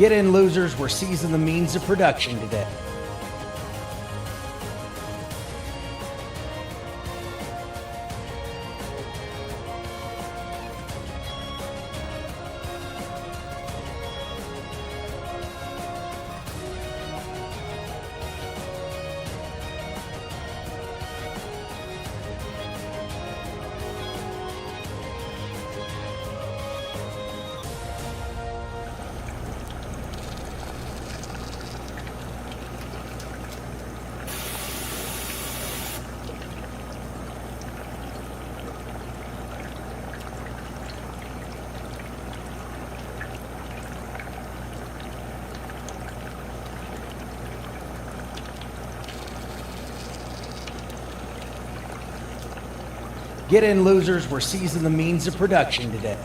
Get in, losers. We're seizing the means of production today. Get in, losers. We're seizing the means of production today.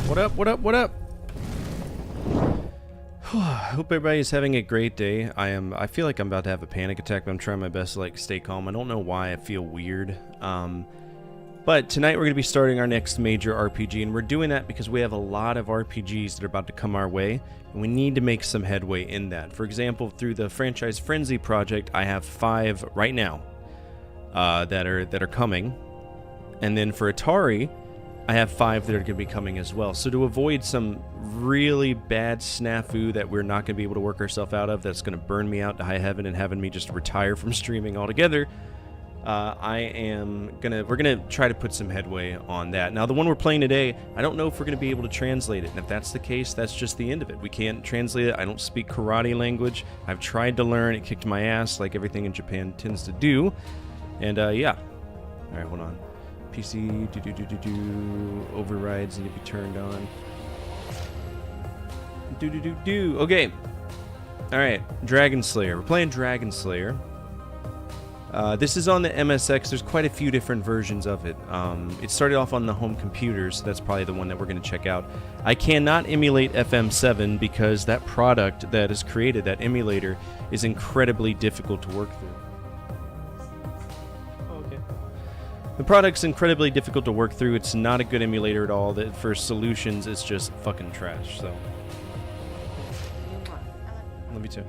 What up, what up, what up? Hope everybody's having a great day. I feel like I'm about to have a panic attack, but I'm trying my best to like stay calm. I don't know why I feel weird. But tonight we're going to be starting our next major RPG, and we're doing that because we have a lot of RPGs that are about to come our way, and we need to make some headway in that. For example, through the Franchise Frenzy project, I have 5 right now that are coming, and then for Atari, I have 5 that are going to be coming as well. So to avoid some really bad snafu that we're not going to be able to work ourselves out of, that's going to burn me out to high heaven and having me just retire from streaming altogether, we're gonna try to put some headway on that. Now, the one we're playing today, I don't know if we're gonna be able to translate it, and if that's the case, that's just the end of it. We can't translate it. I don't speak karate language. I've tried to learn. It kicked my ass, like everything in Japan tends to do. And yeah. All right, hold on. PC overrides need to be turned on. Okay. All right, Dragon Slayer. We're playing Dragon Slayer. This is on the MSX. There's quite a few different versions of it. It started off on the home computer, so that's probably the one that we're going to check out. I cannot emulate FM7 because that product that is created, that emulator, is incredibly difficult to work through. The product's incredibly difficult to work through. It's not a good emulator at all. That for solutions, it's just fucking trash. So, love you too.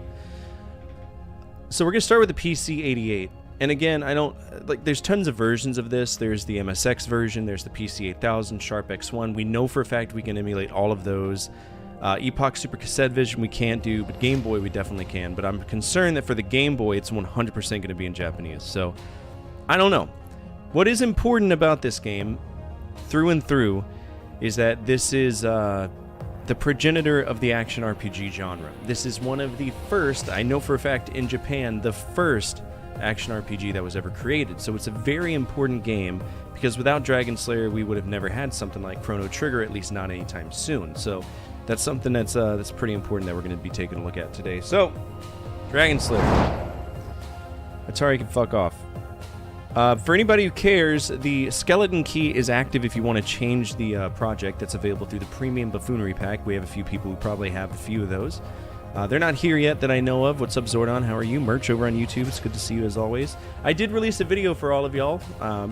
So we're gonna start with the PC-88, and again, I don't like. There's tons of versions of this. There's the MSX version. There's the PC-8000, Sharp X1. We know for a fact we can emulate all of those. Epoch Super Cassette Vision we can't do, but Game Boy we definitely can. But I'm concerned that for the Game Boy, it's 100% going to be in Japanese. So I don't know. What is important about this game, through and through, is that this is the progenitor of the action RPG genre. This is one of the first, I know for a fact in Japan, the first action RPG that was ever created. So it's a very important game, because without Dragon Slayer, we would have never had something like Chrono Trigger, at least not anytime soon. So that's something that's pretty important that we're going to be taking a look at today. So, Dragon Slayer. Atari can fuck off. For anybody who cares, the skeleton key is active if you want to change the project. That's available through the Premium Buffoonery Pack. We have a few people who probably have a few of those. They're not here yet that I know of. What's up, Zordon? How are you? Merch over on YouTube. It's good to see you as always. I did release a video for all of y'all.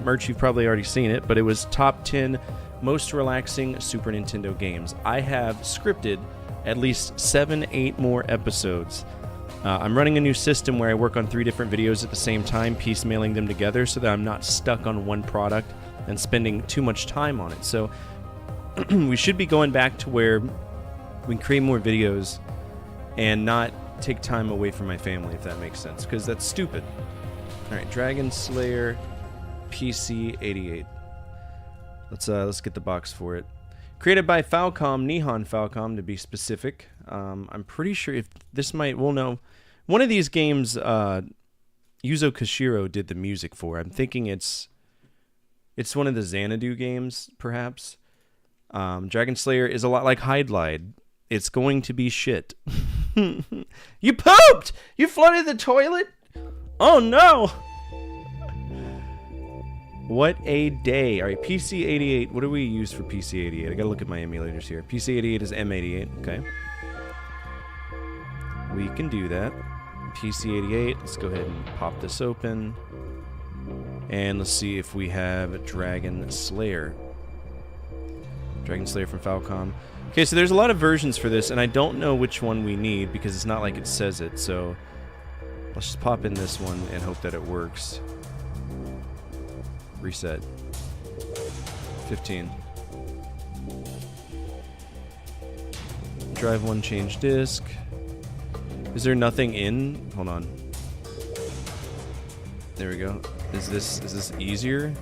Merch, you've probably already seen it, but it was top 10 most relaxing Super Nintendo games. I have scripted at least 7-8 more episodes. I'm running a new system where I work on 3 different videos at the same time, piecemealing them together so that I'm not stuck on one product and spending too much time on it. So we should be going back to where we can create more videos and not take time away from my family, if that makes sense, because that's stupid. Alright, Dragon Slayer PC-88. Let's get the box for it. Created by Falcom, Nihon Falcom to be specific. I'm pretty sure if this might, we'll know. One of these games, Yuzo Koshiro did the music for. I'm thinking it's one of the Xanadu games, perhaps. Dragon Slayer is a lot like Hydlide. It's going to be shit. You pooped! You flooded the toilet? Oh no! What a day. Alright, PC-88. What do we use for PC-88? I gotta look at my emulators here. PC-88 is M88. Okay. We can do that. PC-88. Let's go ahead and pop this open. And let's see if we have Dragon Slayer. Dragon Slayer from Falcom. Okay, so there's a lot of versions for this, and I don't know which one we need because it's not like it says it. So let's just pop in this one and hope that it works. Reset. 15. Drive 1, change disk. Is there nothing in? Hold on. There we go. Is this easier?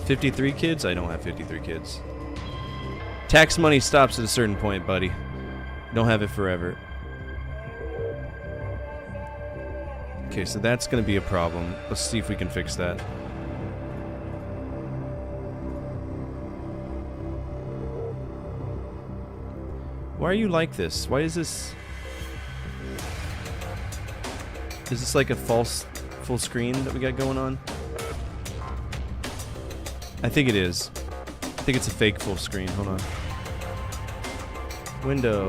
$53 kids? I don't have 53 kids. Tax money stops at a certain point, buddy. Don't have it forever. Okay, so that's going to be a problem. Let's see if we can fix that. Why are you like this? Why is this... Is this like a false full screen that we got going on? I think it is. I think it's a fake full screen. Hold on. Window.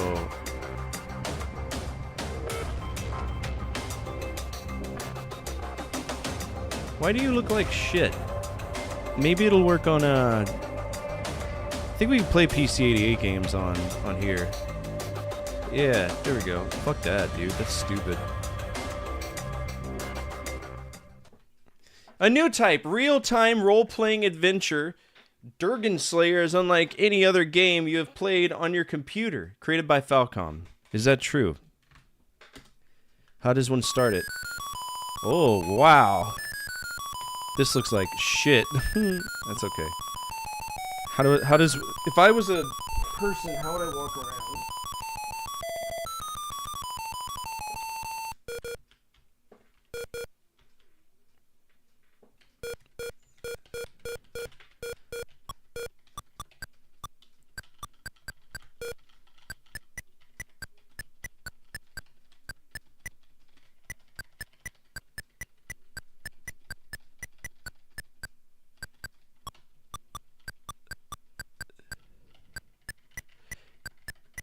Why do you look like shit? Maybe it'll work on I think we can play PC-88 games on here. Yeah, there we go. Fuck that, dude. That's stupid. A new type, real-time role-playing adventure. Dragon Slayer is unlike any other game you have played on your computer. Created by Falcom. Is that true? How does one start it? Oh, wow. This looks like shit. That's okay. How does... If I was a person, how would I walk around?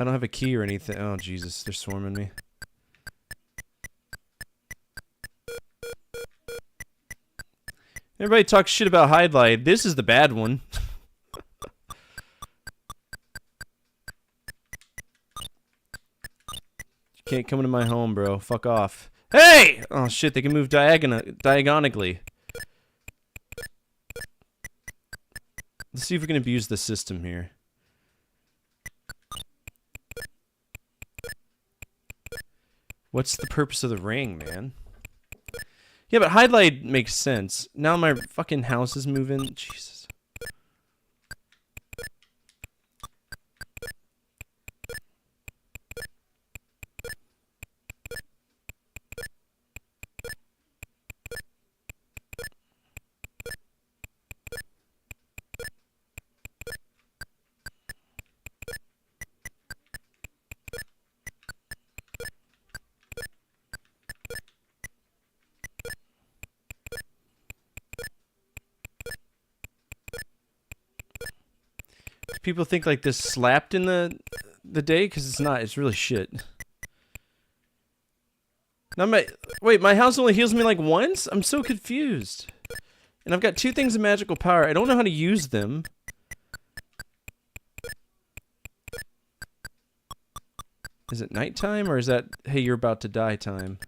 I don't have a key or anything. Oh, Jesus. They're swarming me. Everybody talks shit about Hydlide. This is the bad one. You can't come into my home, bro. Fuck off. Hey! Oh, shit. They can move diagonally. Let's see if we can abuse the system here. What's the purpose of the ring, man? Yeah, but Hydlide makes sense. Now my fucking house is moving. Jesus. People think like this slapped in the day because it's not. It's really shit. Now my house only heals me like once. I'm so confused. And I've got 2 things of magical power. I don't know how to use them. Is it nighttime or is that hey you're about to die time?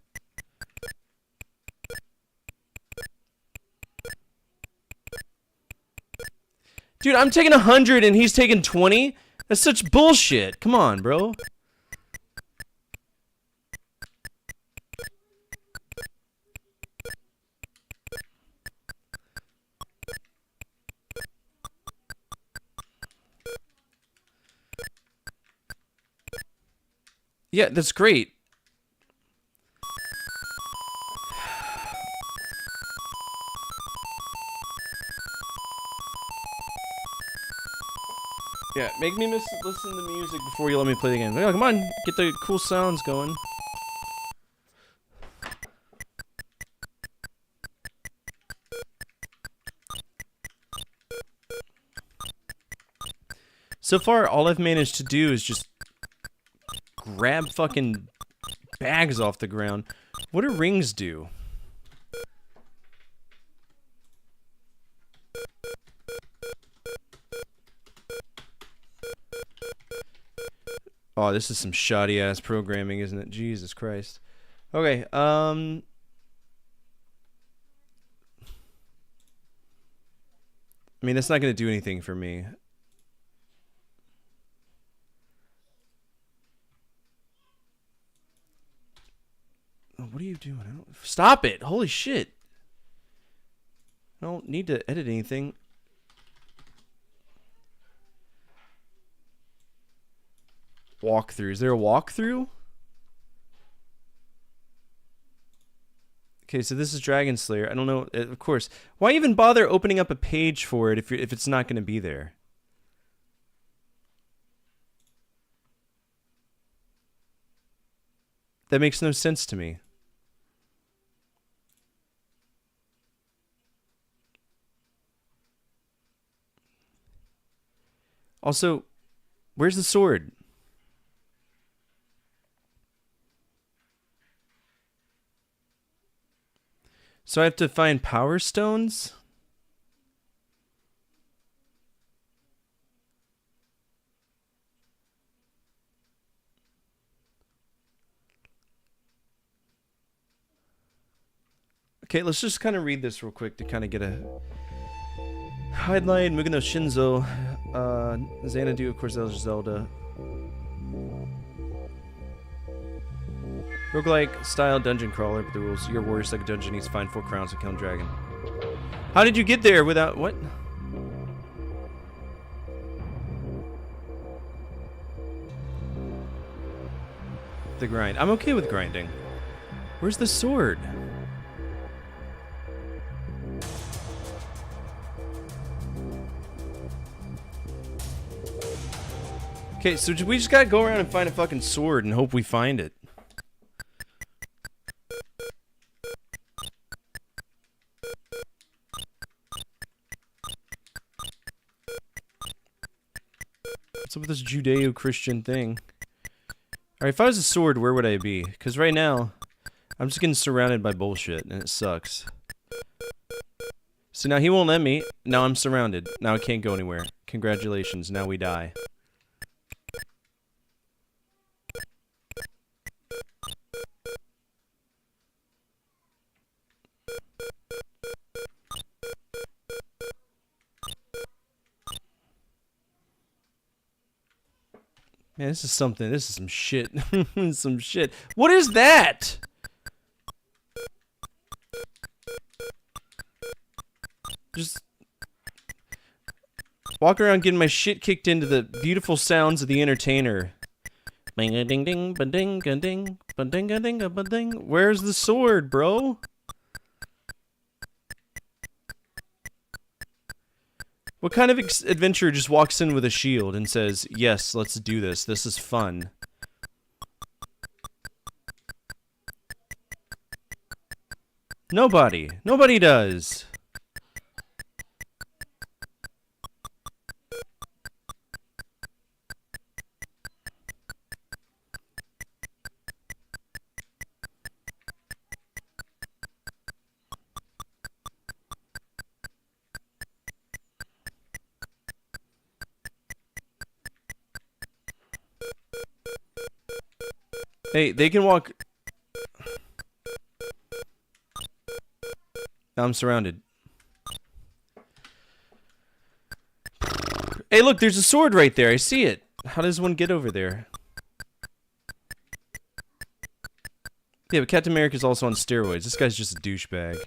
Dude, I'm taking 100 and he's taking 20? That's such bullshit. Come on, bro. Yeah, that's great. Yeah, make me listen to the music before you let me play the game. Oh, come on, get the cool sounds going. So far, all I've managed to do is just grab fucking bags off the ground. What do rings do? Oh, this is some shoddy ass programming, isn't it? Jesus Christ. Okay, I mean, that's not going to do anything for me. Oh, what are you doing? I don't... Stop it! Holy shit! I don't need to edit anything. Walkthrough. Is there a walkthrough? Okay, so this is Dragon Slayer. I don't know. Of course. Why even bother opening up a page for it if it's not going to be there? That makes no sense to me. Also, where's the sword? So I have to find power stones? Okay, let's just kind of read this real quick to kind of get a... Hydlide, Mugen no Shinzo, Xanadu, of course, that was Zelda. Roguelike style dungeon crawler, but the rules: your warrior's like a dungeon needs to find 4 crowns to kill a dragon. How did you get there without what? The grind. I'm okay with grinding. Where's the sword? Okay, so we just gotta go around and find a fucking sword and hope we find it. What's up with this Judeo-Christian thing? Alright, if I was a sword, where would I be? Because right now, I'm just getting surrounded by bullshit, and it sucks. So now he won't let me. Now I'm surrounded. Now I can't go anywhere. Congratulations, now we die. Man, this is something. This is some shit. Some shit. What is that? Just walk around getting my shit kicked into the beautiful sounds of the entertainer. Bing a ding ding ba ding a ding ba ding a ding a ba ding. Where's the sword, bro? What kind of adventurer just walks in with a shield and says, "Yes, let's do this. This is fun." Nobody. Nobody does. Hey, they can walk. Now I'm surrounded. Hey, look, there's a sword right there. I see it. How does one get over there? Yeah, but Captain America's also on steroids. This guy's just a douchebag.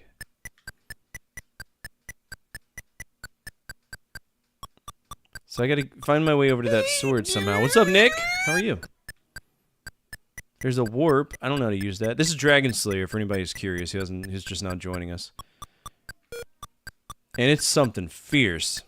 So I gotta find my way over to that sword somehow. What's up, Nick? How are you? There's a warp. I don't know how to use that. This is Dragon Slayer for anybody who's curious. He's just now joining us. And it's something fierce.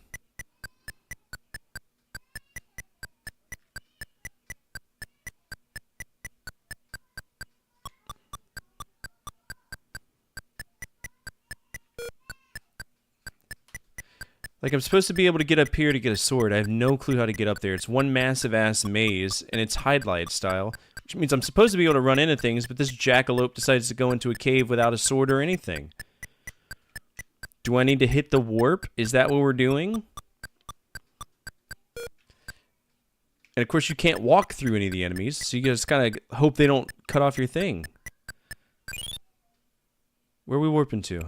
Like, I'm supposed to be able to get up here to get a sword. I have no clue how to get up there. It's one massive ass maze, and it's Hydlide style. Which means I'm supposed to be able to run into things, but this jackalope decides to go into a cave without a sword or anything. Do I need to hit the warp? Is that what we're doing? And of course you can't walk through any of the enemies, so you just kind of hope they don't cut off your thing. Where are we warping to?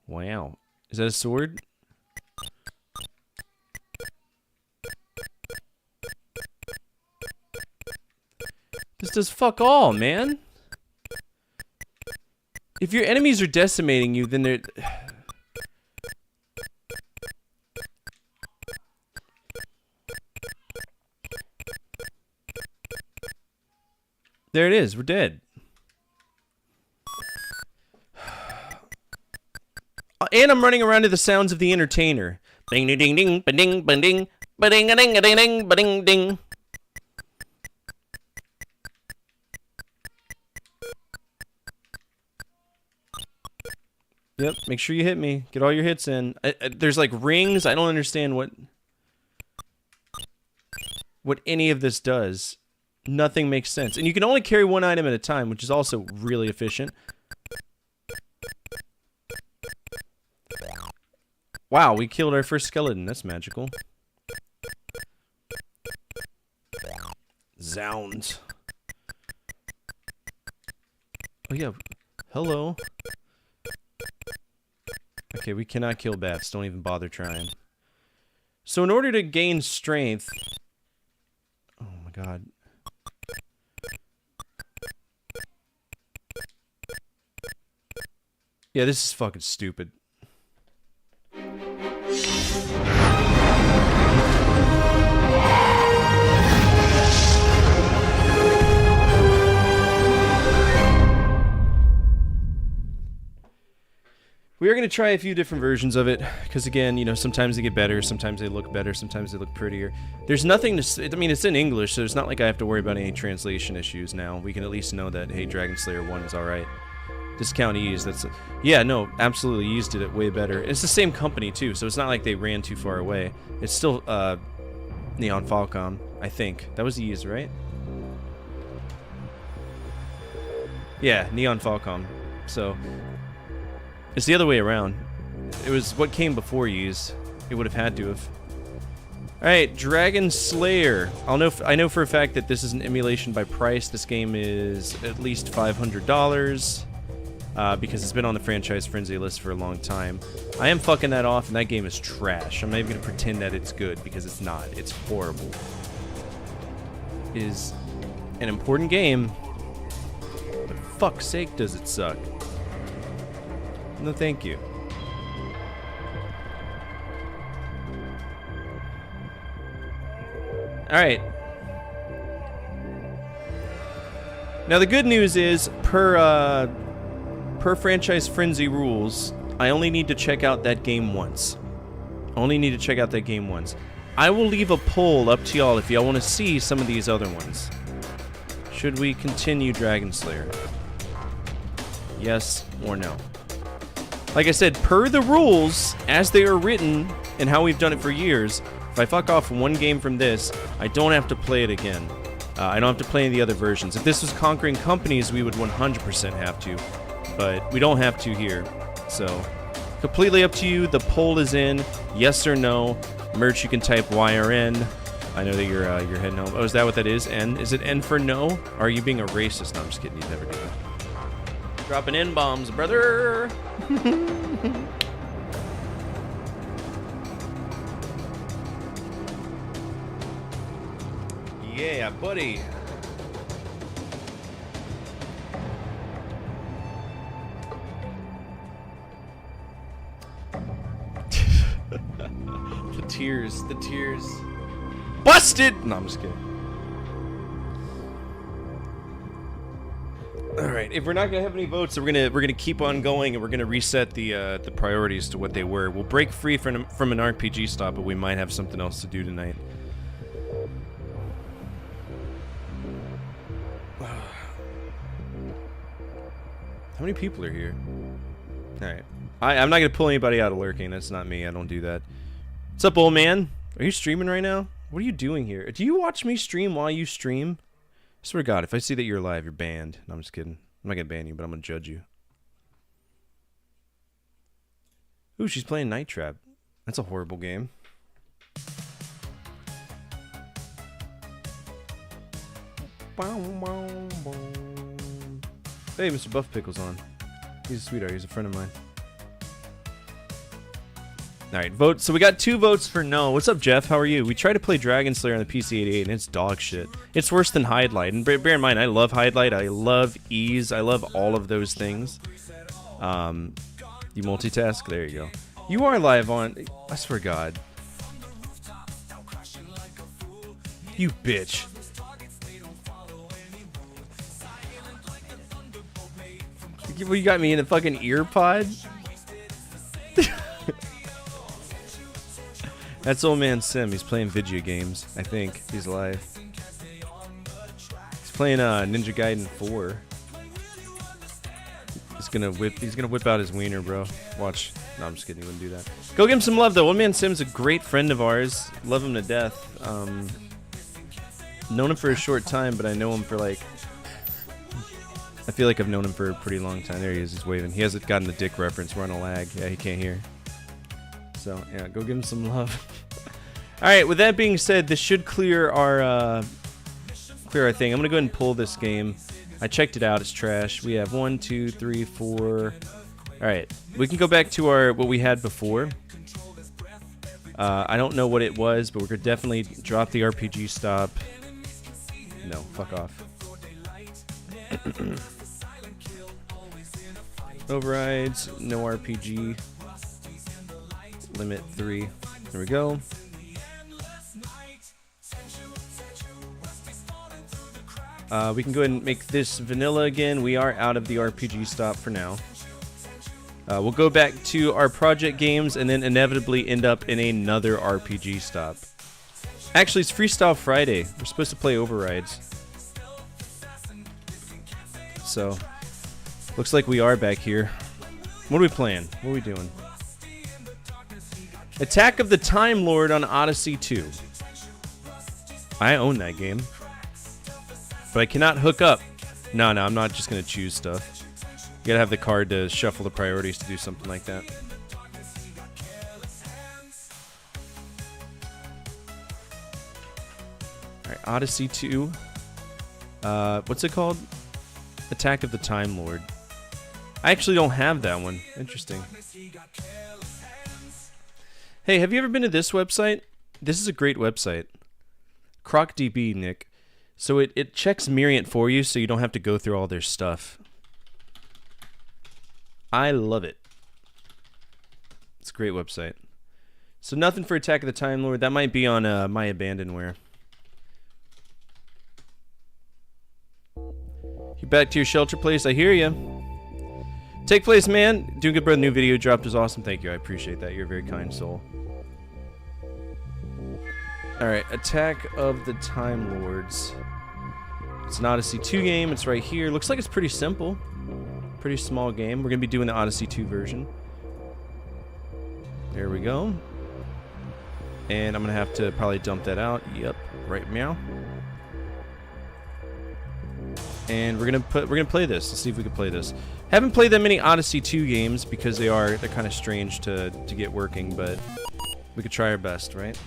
Wow. Is that a sword? This does fuck all, man. If your enemies are decimating you, then they're... There it is, we're dead. And I'm running around to the sounds of the entertainer. Ding ding ding ding ba ding ba ding ba ding a ding a ding ding ba ding ding. Yep, make sure you hit me. Get all your hits in. There's like rings. I don't understand what any of this does. Nothing makes sense. And you can only carry one item at a time, which is also really efficient. Wow, we killed our first skeleton. That's magical. Zounds. Oh yeah. Hello. Okay, we cannot kill bats. Don't even bother trying. So in order to gain strength... Oh my god. Yeah, this is fucking stupid. We are going to try a few different versions of it, because again, you know, sometimes they get better, sometimes they look better, sometimes they look prettier. There's nothing to... I mean, it's in English, so it's not like I have to worry about any translation issues now. We can at least know that, hey, Dragon Slayer 1 is alright. Discount Ys, that's... Yeah, no, absolutely, Ys did it way better. It's the same company, too, so it's not like they ran too far away. It's still, Neon Falcom, I think. That was Ys, right? Yeah, Neon Falcom. So it's the other way around. It was what came before Ys. It would have had to have. All right, Dragon Slayer. I know for a fact that this is an emulation by price. This game is at least $500 because it's been on the Franchise Frenzy list for a long time. I am fucking that off, and that game is trash. I'm not even gonna pretend that it's good because it's not. It's horrible. It is an important game, but fuck's sake, does it suck? No, thank you. Alright. Now the good news is, per Franchise Frenzy rules, I only need to check out that game once. Only need to check out that game once. I will leave a poll up to y'all if y'all want to see some of these other ones. Should we continue Dragon Slayer? Yes or no? Like I said, per the rules, as they are written, and how we've done it for years, if I fuck off one game from this, I don't have to play it again. I don't have to play any of the other versions. If this was Conquering Companies, we would 100% have to. But we don't have to here. So, completely up to you. The poll is in. Yes or no. Merch, you can type YRN. I know that you're heading home. Oh, is that what that is? N? Is it N for no? Or are you being a racist? No, I'm just kidding. You'd never do that. Dropping N-bombs, brother! Yeah, buddy. The tears. Busted! No, I'm just kidding. Alright, if we're not gonna have any votes, we're gonna keep on going, and we're gonna reset the priorities to what they were. We'll break free from an RPG stop, but we might have something else to do tonight. How many people are here? Alright. I'm not gonna pull anybody out of lurking. That's not me. I don't do that. What's up, old man? Are you streaming right now? What are you doing here? Do you watch me stream while you stream? I swear to God, if I see that you're live, you're banned. No, I'm just kidding. I'm not gonna ban you, but I'm gonna judge you. Ooh, she's playing Night Trap. That's a horrible game. Hey, Mr. Buff Pickle's on. He's a sweetheart. He's a friend of mine. Alright, vote. So we got 2 votes for no. What's up, Jeff? How are you? We tried to play Dragon Slayer on the PC-88, and it's dog shit. It's worse than Hide Light. And bear in mind, I love Hide Light. I love Ease. I love all of those things. You multitask? There you go. You are live on... I swear to God. You bitch. You got me in a fucking ear pod? That's old man Sim. He's playing video games. I think he's alive. He's playing Ninja Gaiden 4. He's gonna whip out his wiener, bro. Watch. No, I'm just kidding. He wouldn't do that. Go give him some love, though. Old man Sim's a great friend of ours. Love him to death. Known him for a short time, but I know him for like... I feel like I've known him for a pretty long time. There he is. He's waving. He hasn't gotten the dick reference. We're on a lag. Yeah, he can't hear. So, yeah, go give him some love. Alright, with that being said, this should clear our thing. I'm going to go ahead and pull this game. I checked it out. It's trash. We have 1, 2, 3, 4. Alright, we can go back to what we had before. I don't know what it was, but we're going to definitely drop the RPG stop. No, fuck off. Overrides, no RPG. Limit 3. There we go. We can go ahead and make this vanilla again. We are out of the RPG stop for now. We'll go back to our project games and then inevitably end up in another RPG stop. Actually, it's Freestyle Friday. We're supposed to play Overrides. So, looks like we are back here. What are we playing? What are we doing? Attack of the Time Lord on Odyssey 2. I own that game. But I cannot hook up No, I'm not just gonna choose stuff. You gotta have the card to shuffle the priorities to do something like that. Alright, Odyssey 2. What's it called? Attack of the Time Lord. I actually don't have that one. Interesting. Hey, have you ever been to this website? This is a great website. CrocDB, Nick. So it checks Miriant for you so you don't have to go through all their stuff. I love it. It's a great website. So nothing for Attack of the Time Lord. That might be on My Abandonware. You back to your shelter place? I hear you. Take place, man. Doing good, brother. New video dropped is awesome. Thank you. I appreciate that. You're a very kind soul. Alright, Attack of the Time Lords. It's an Odyssey 2 game. It's right here. Looks like it's pretty simple. Pretty small game. We're going to be doing the Odyssey 2 version. There we go. And I'm going to have to probably dump that out. Yep. Right meow. And we're gonna play this. Let's see if we can play this. Haven't played that many Odyssey 2 games because they're kind of strange to get working, but we could try our best, right?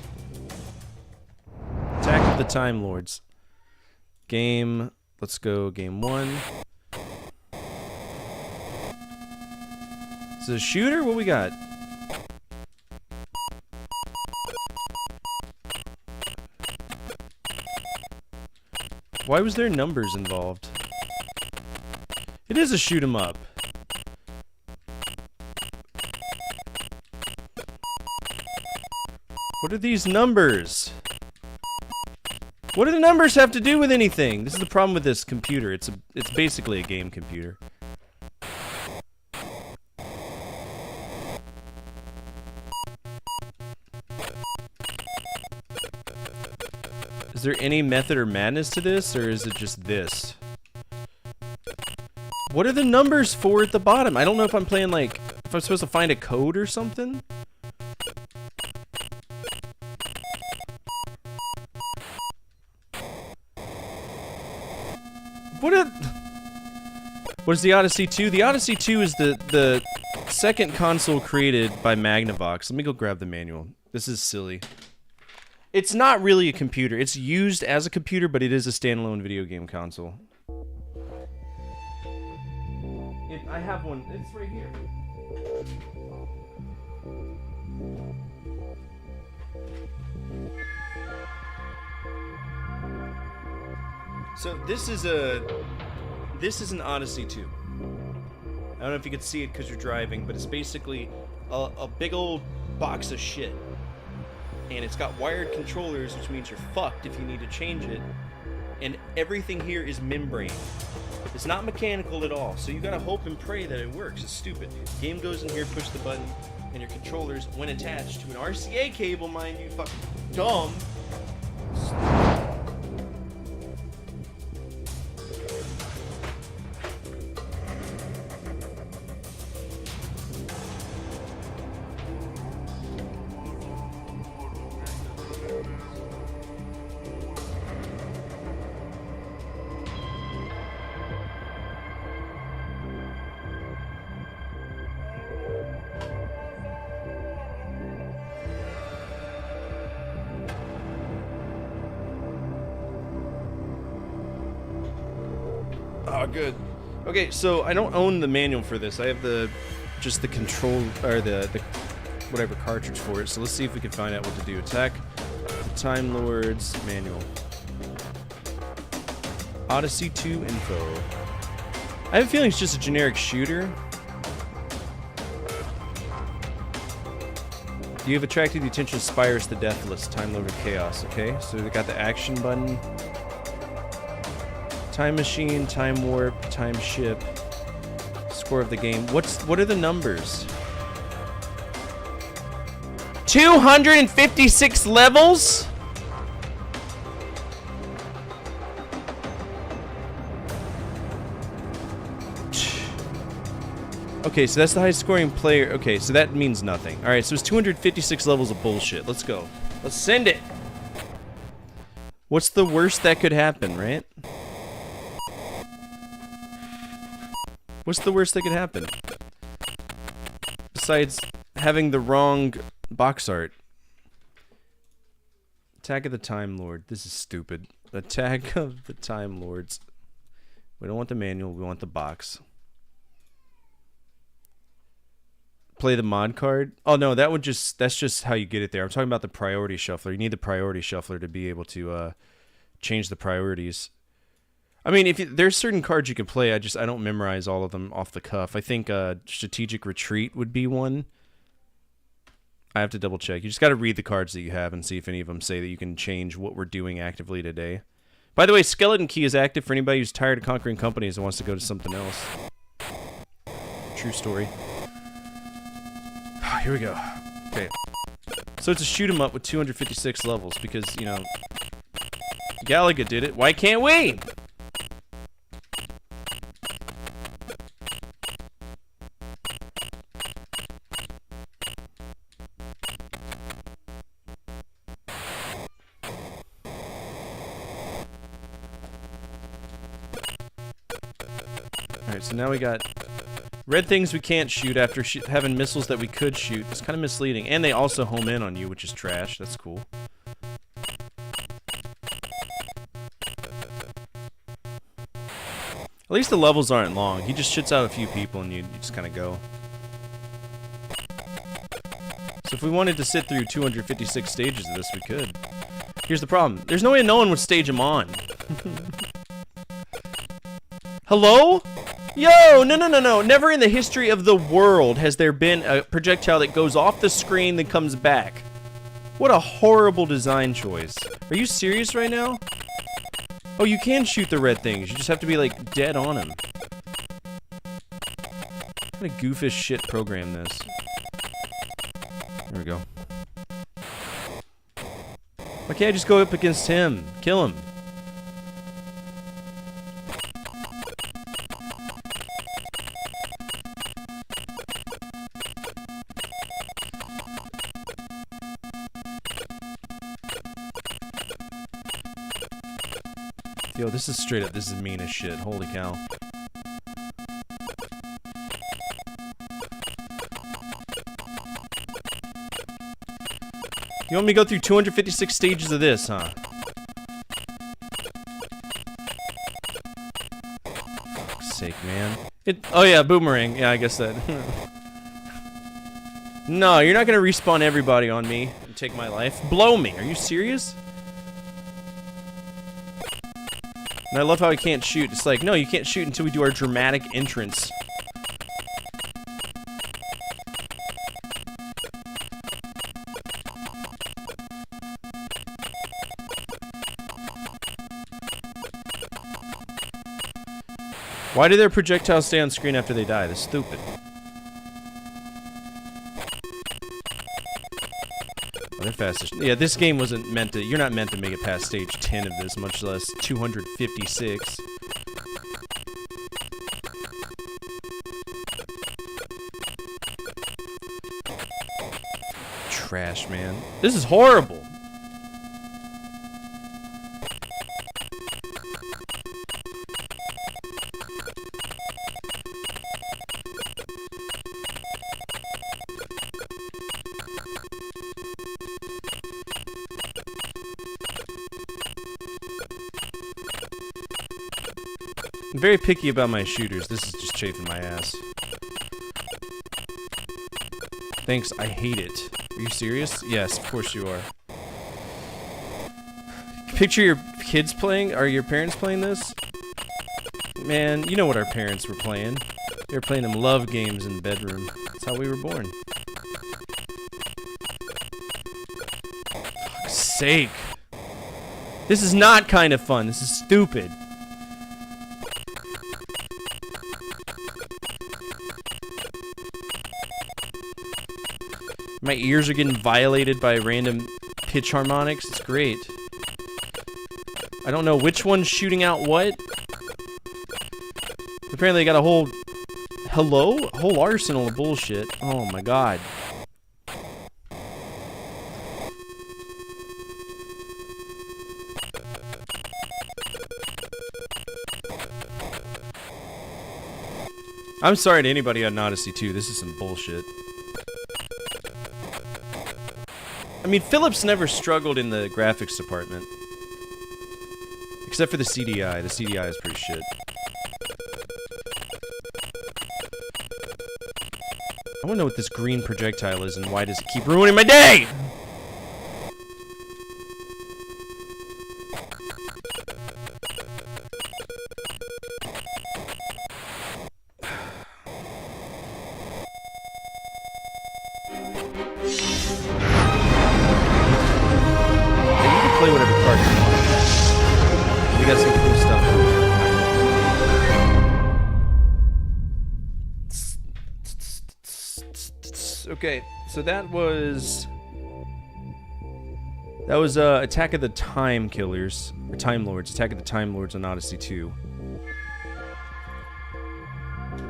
Attack of the Time Lords. Game. Let's go game 1. Is it a shooter? What we got? Why was there numbers involved? It is a shoot 'em up. What are these numbers? What do the numbers have to do with anything? This is the problem with this computer. It's basically a game computer. Is there any method or madness to this, or is it just this? What are the numbers for at the bottom? I don't know if I'm playing, like, if I'm supposed to find a code or something. What is the Odyssey 2? The Odyssey 2 is the second console created by Magnavox. Let me go grab the manual. This is silly. It's not really a computer. It's used as a computer, but it is a standalone video game console. I have one. It's right here. So this is an Odyssey 2. I don't know if you can see it because you're driving, but it's basically a big old box of shit. And it's got wired controllers, which means you're fucked if you need to change it. And everything here is membrane. It's not mechanical at all, so you gotta hope and pray that it works. It's stupid. Game goes in here, push the button, and your controllers, when attached to an RCA cable, mind you, fucking dumb. Oh, good. Okay, so I don't own the manual for this. I have just the control, or the whatever cartridge for it. So let's see if we can find out what to do. Attack the Time Lords manual. Odyssey 2 info. I have a feeling it's just a generic shooter. You have attracted the attention of Spyrus the Deathless, Time Lord of Chaos. Okay, so we got the action button. Time machine, time warp, time ship. Score of the game. What are the numbers? 256 levels? Okay, so that's the highest scoring player. Okay, so that means nothing. Alright, so it's 256 levels of bullshit. Let's go. Let's send it! What's the worst that could happen, right? What's the worst that could happen? Besides having the wrong box art. Attack of the Time Lord. This is stupid. Attack of the Time Lords. We don't want the manual, we want the box. Play the mod card. Oh no, that's just how you get it there. I'm talking about the priority shuffler. You need the priority shuffler to be able to change the priorities. I mean, there's certain cards you can play. I don't memorize all of them off the cuff. I think Strategic Retreat would be one. I have to double check. You just got to read the cards that you have and see if any of them say that you can change what we're doing actively today. By the way, Skeleton Key is active for anybody who's tired of conquering companies and wants to go to something else. True story. Here we go. Okay. So it's a shoot 'em up with 256 levels because, you know, Galaga did it. Why can't we? Alright, so now we got red things we can't shoot after having missiles that we could shoot. It's kind of misleading. And they also home in on you, which is trash. That's cool. At least the levels aren't long. He just shits out a few people and you just kind of go. So if we wanted to sit through 256 stages of this, we could. Here's the problem. There's no way no one would stage them on. Hello? Yo, no. Never in the history of the world has there been a projectile that goes off the screen then comes back. What a horrible design choice. Are you serious right now? Oh, you can shoot the red things. You just have to be, like, dead on them. What kind of goofish shit program this? There we go. Why can't I just go up against him? Kill him. Yo, this is straight up, this is mean as shit. Holy cow. You want me to go through 256 stages of this, huh? Fuck's sake, man. Oh yeah, boomerang. Yeah, I guess that. No, you're not gonna respawn everybody on me and take my life. Blow me. Are you serious? And I love how I can't shoot. It's like, no, you can't shoot until we do our dramatic entrance. Why do their projectiles stay on screen after they die? That's stupid. Oh, they're fast. Yeah, this game wasn't meant to... You're not meant to make it past stage 10 of this, much less 256. Trash, man. This is horrible. I'm very picky about my shooters. This is just chafing my ass. Thanks, I hate it. Are you serious? Yes, of course you are. Picture your kids playing, or your parents playing this? Man, you know what our parents were playing. They were playing them love games in the bedroom. That's how we were born. Fuck's sake. This is not kind of fun. This is stupid. My ears are getting violated by random pitch harmonics. It's great. I don't know which one's shooting out what. Apparently they got a whole... Hello? A whole arsenal of bullshit. Oh my god. I'm sorry to anybody on Odyssey 2. This is some bullshit. I mean, Philips never struggled in the graphics department. Except for the CDI. The CDI is pretty shit. I wanna know what this green projectile is and why does it keep ruining my day? Play whatever card you want. We got some cool stuff. Okay, so that was Attack of the Time Killers or Time Lords. Attack of the Time Lords on Odyssey 2.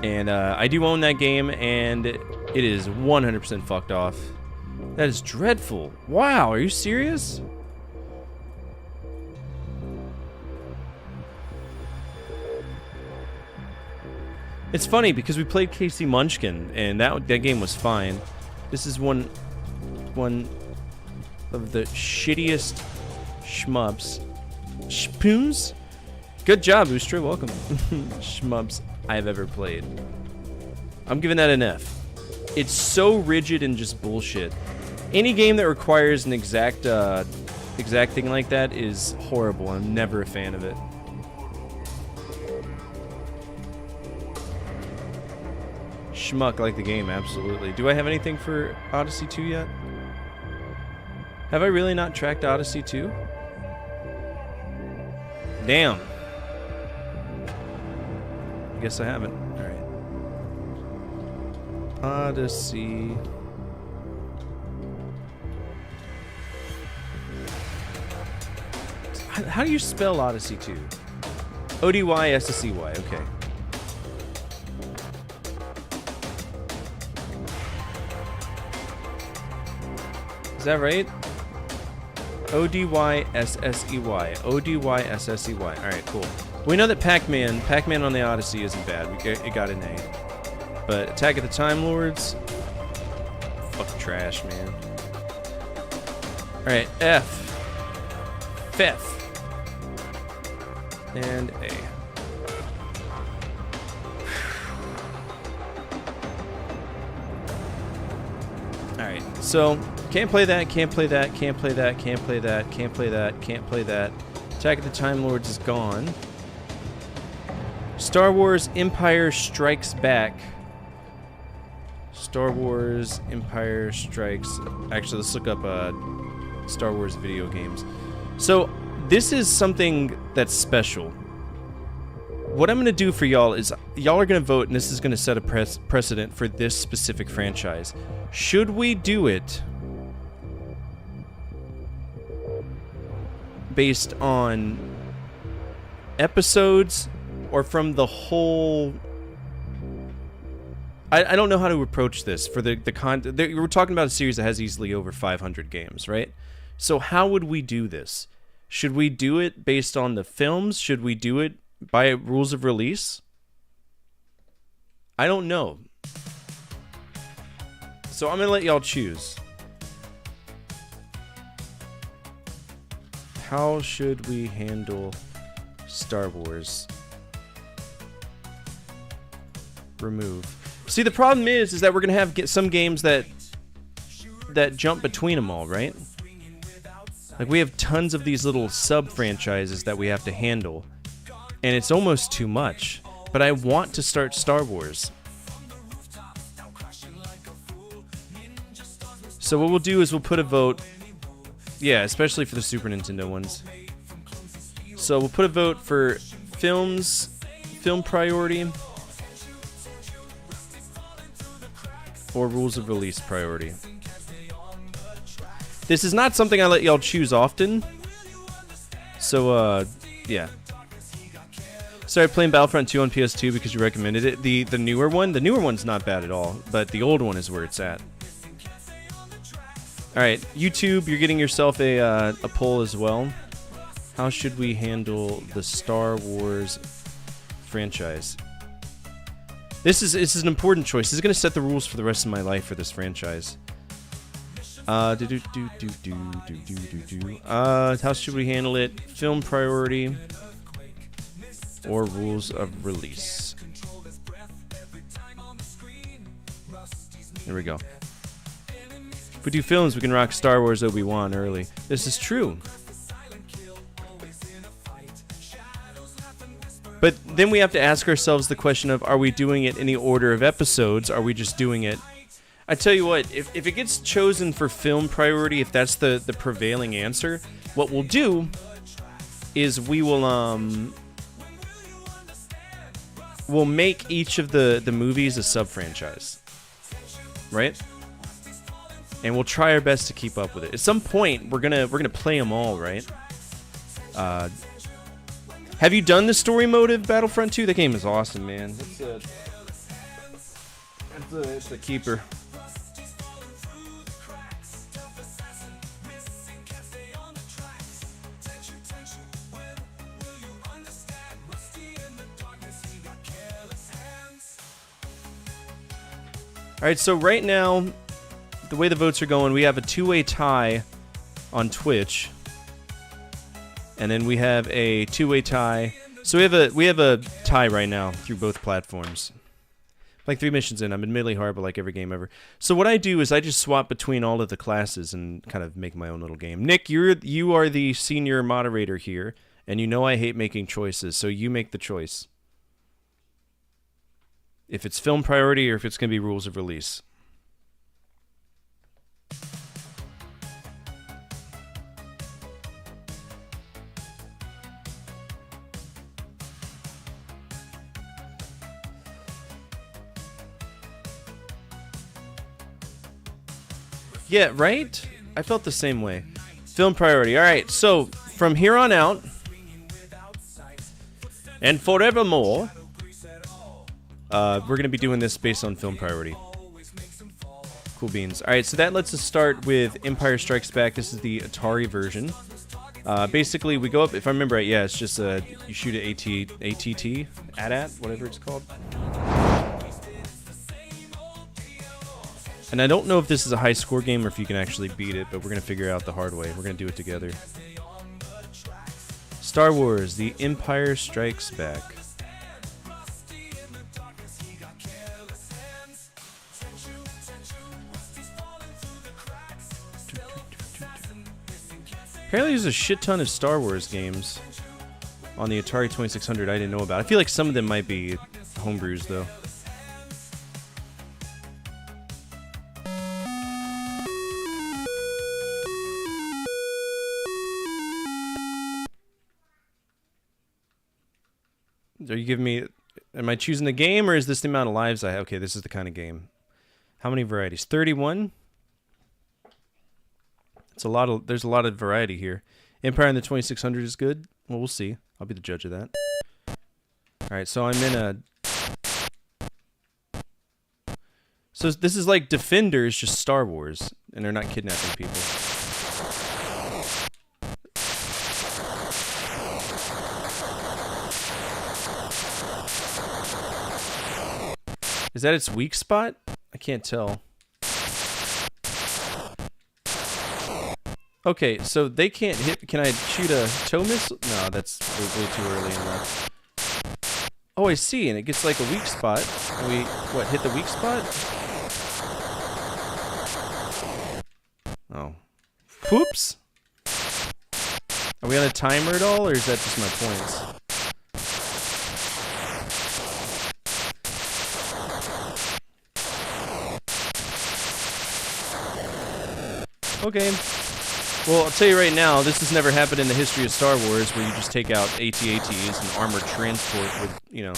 And I do own that game, and it is 100% fucked off. That is dreadful. Wow, are you serious? It's funny because we played Casey Munchkin and that game was fine. This is one of the shittiest shmups. Shpoons? Good job, Oostra. Welcome. Shmups I've ever played. I'm giving that an F. It's so rigid and just bullshit. Any game that requires an exact thing like that is horrible. I'm never a fan of it. Schmuck like the game, absolutely. Do I have anything for Odyssey 2 yet? Have I really not tracked Odyssey 2? Damn. I guess I haven't. Alright. Odyssey. How do you spell Odyssey 2? O-D-Y-S-S-E-Y, okay. Is that right? O-D-Y-S-S-E-Y. O-D-Y-S-S-E-Y. Alright, cool. We know that Pac-Man on the Odyssey isn't bad. It got an A. But Attack of the Time Lords? Fuck trash, man. Alright, F. Fifth. And A. Alright, so can't play that, can't play that, can't play that, can't play that, can't play that, can't play that. Attack of the Time Lords is gone. Star Wars Empire Strikes Back. Star Wars Empire Strikes... Actually, let's look up Star Wars video games. So, this is something that's special. What I'm going to do for y'all is, y'all are going to vote, and this is going to set a precedent for this specific franchise. Should we do it based on episodes or from the whole... I don't know how to approach this for the content. We're talking about a series that has easily over 500 games, right? So how would we do this? Should we do it based on the films? Should we do it by rules of release? I don't know. So I'm gonna let y'all choose. How should we handle Star Wars? Remove. See, the problem is that we're gonna have some games that jump between them all, right? Like, we have tons of these little sub-franchises that we have to handle, and it's almost too much. But I want to start Star Wars. So what we'll do is we'll put a vote. Yeah, especially for the Super Nintendo ones. So we'll put a vote for film priority, or rules of release priority. This is not something I let y'all choose often. So, yeah. Started playing Battlefront 2 on PS2 because you recommended it. The newer one's not bad at all, but the old one is where it's at. Alright, YouTube, you're getting yourself a poll as well. How should we handle the Star Wars franchise? This is an important choice. This is going to set the rules for the rest of my life for this franchise. How should we handle it? Film priority or rules of release? Here we go. If we do films, we can rock Star Wars Obi-Wan early. This is true. But then we have to ask ourselves the question of, are we doing it in the order of episodes? Are we just doing it? I tell you what, if it gets chosen for film priority, if that's the prevailing answer, what we'll do is we'll make each of the movies a sub-franchise. Right? And we'll try our best to keep up with it. At some point, we're gonna play them all, right? Have you done the story mode of Battlefront 2? That game is awesome, man. It's a keeper. Alright, so right now, the way the votes are going, we have a two-way tie on Twitch. And then we have a two-way tie. So we have a tie right now through both platforms. Like 3 missions in, I'm admittedly horrible like every game ever. So what I do is I just swap between all of the classes and kind of make my own little game. Nick, you are the senior moderator here, and you know I hate making choices, so you make the choice. If it's film priority or if it's going to be rules of release. Yeah, right? I felt the same way. Film priority. Alright, so from here on out, and forevermore, we're going to be doing this based on film priority. Cool beans. Alright, so that lets us start with Empire Strikes Back. This is the Atari version. Basically, we go up, if I remember right, yeah, it's just you shoot at ATT, AT-AT, whatever it's called. And I don't know if this is a high score game or if you can actually beat it, but we're going to figure it out the hard way. We're going to do it together. Star Wars, The Empire Strikes Back. Apparently there's a shit ton of Star Wars games on the Atari 2600 I didn't know about. I feel like some of them might be homebrews, though. Are you giving me... Am I choosing the game, or is this the amount of lives I have? Okay, this is the kind of game. How many varieties? 31? It's a lot of... There's a lot of variety here. Empire in the 2600 is good? Well, we'll see. I'll be the judge of that. Alright, so I'm in a... So this is like Defenders, just Star Wars. And they're not kidnapping people. Is that its weak spot? I can't tell. Okay, so they can't hit... Can I shoot a tow missile? No, that's way too early in that. Oh, I see, and it gets like a weak spot. And we, what, hit the weak spot? Oh. Whoops! Are we on a timer at all, or is that just my points? Okay. Well, I'll tell you right now, this has never happened in the history of Star Wars, where you just take out AT-ATs and armored transport with, you know...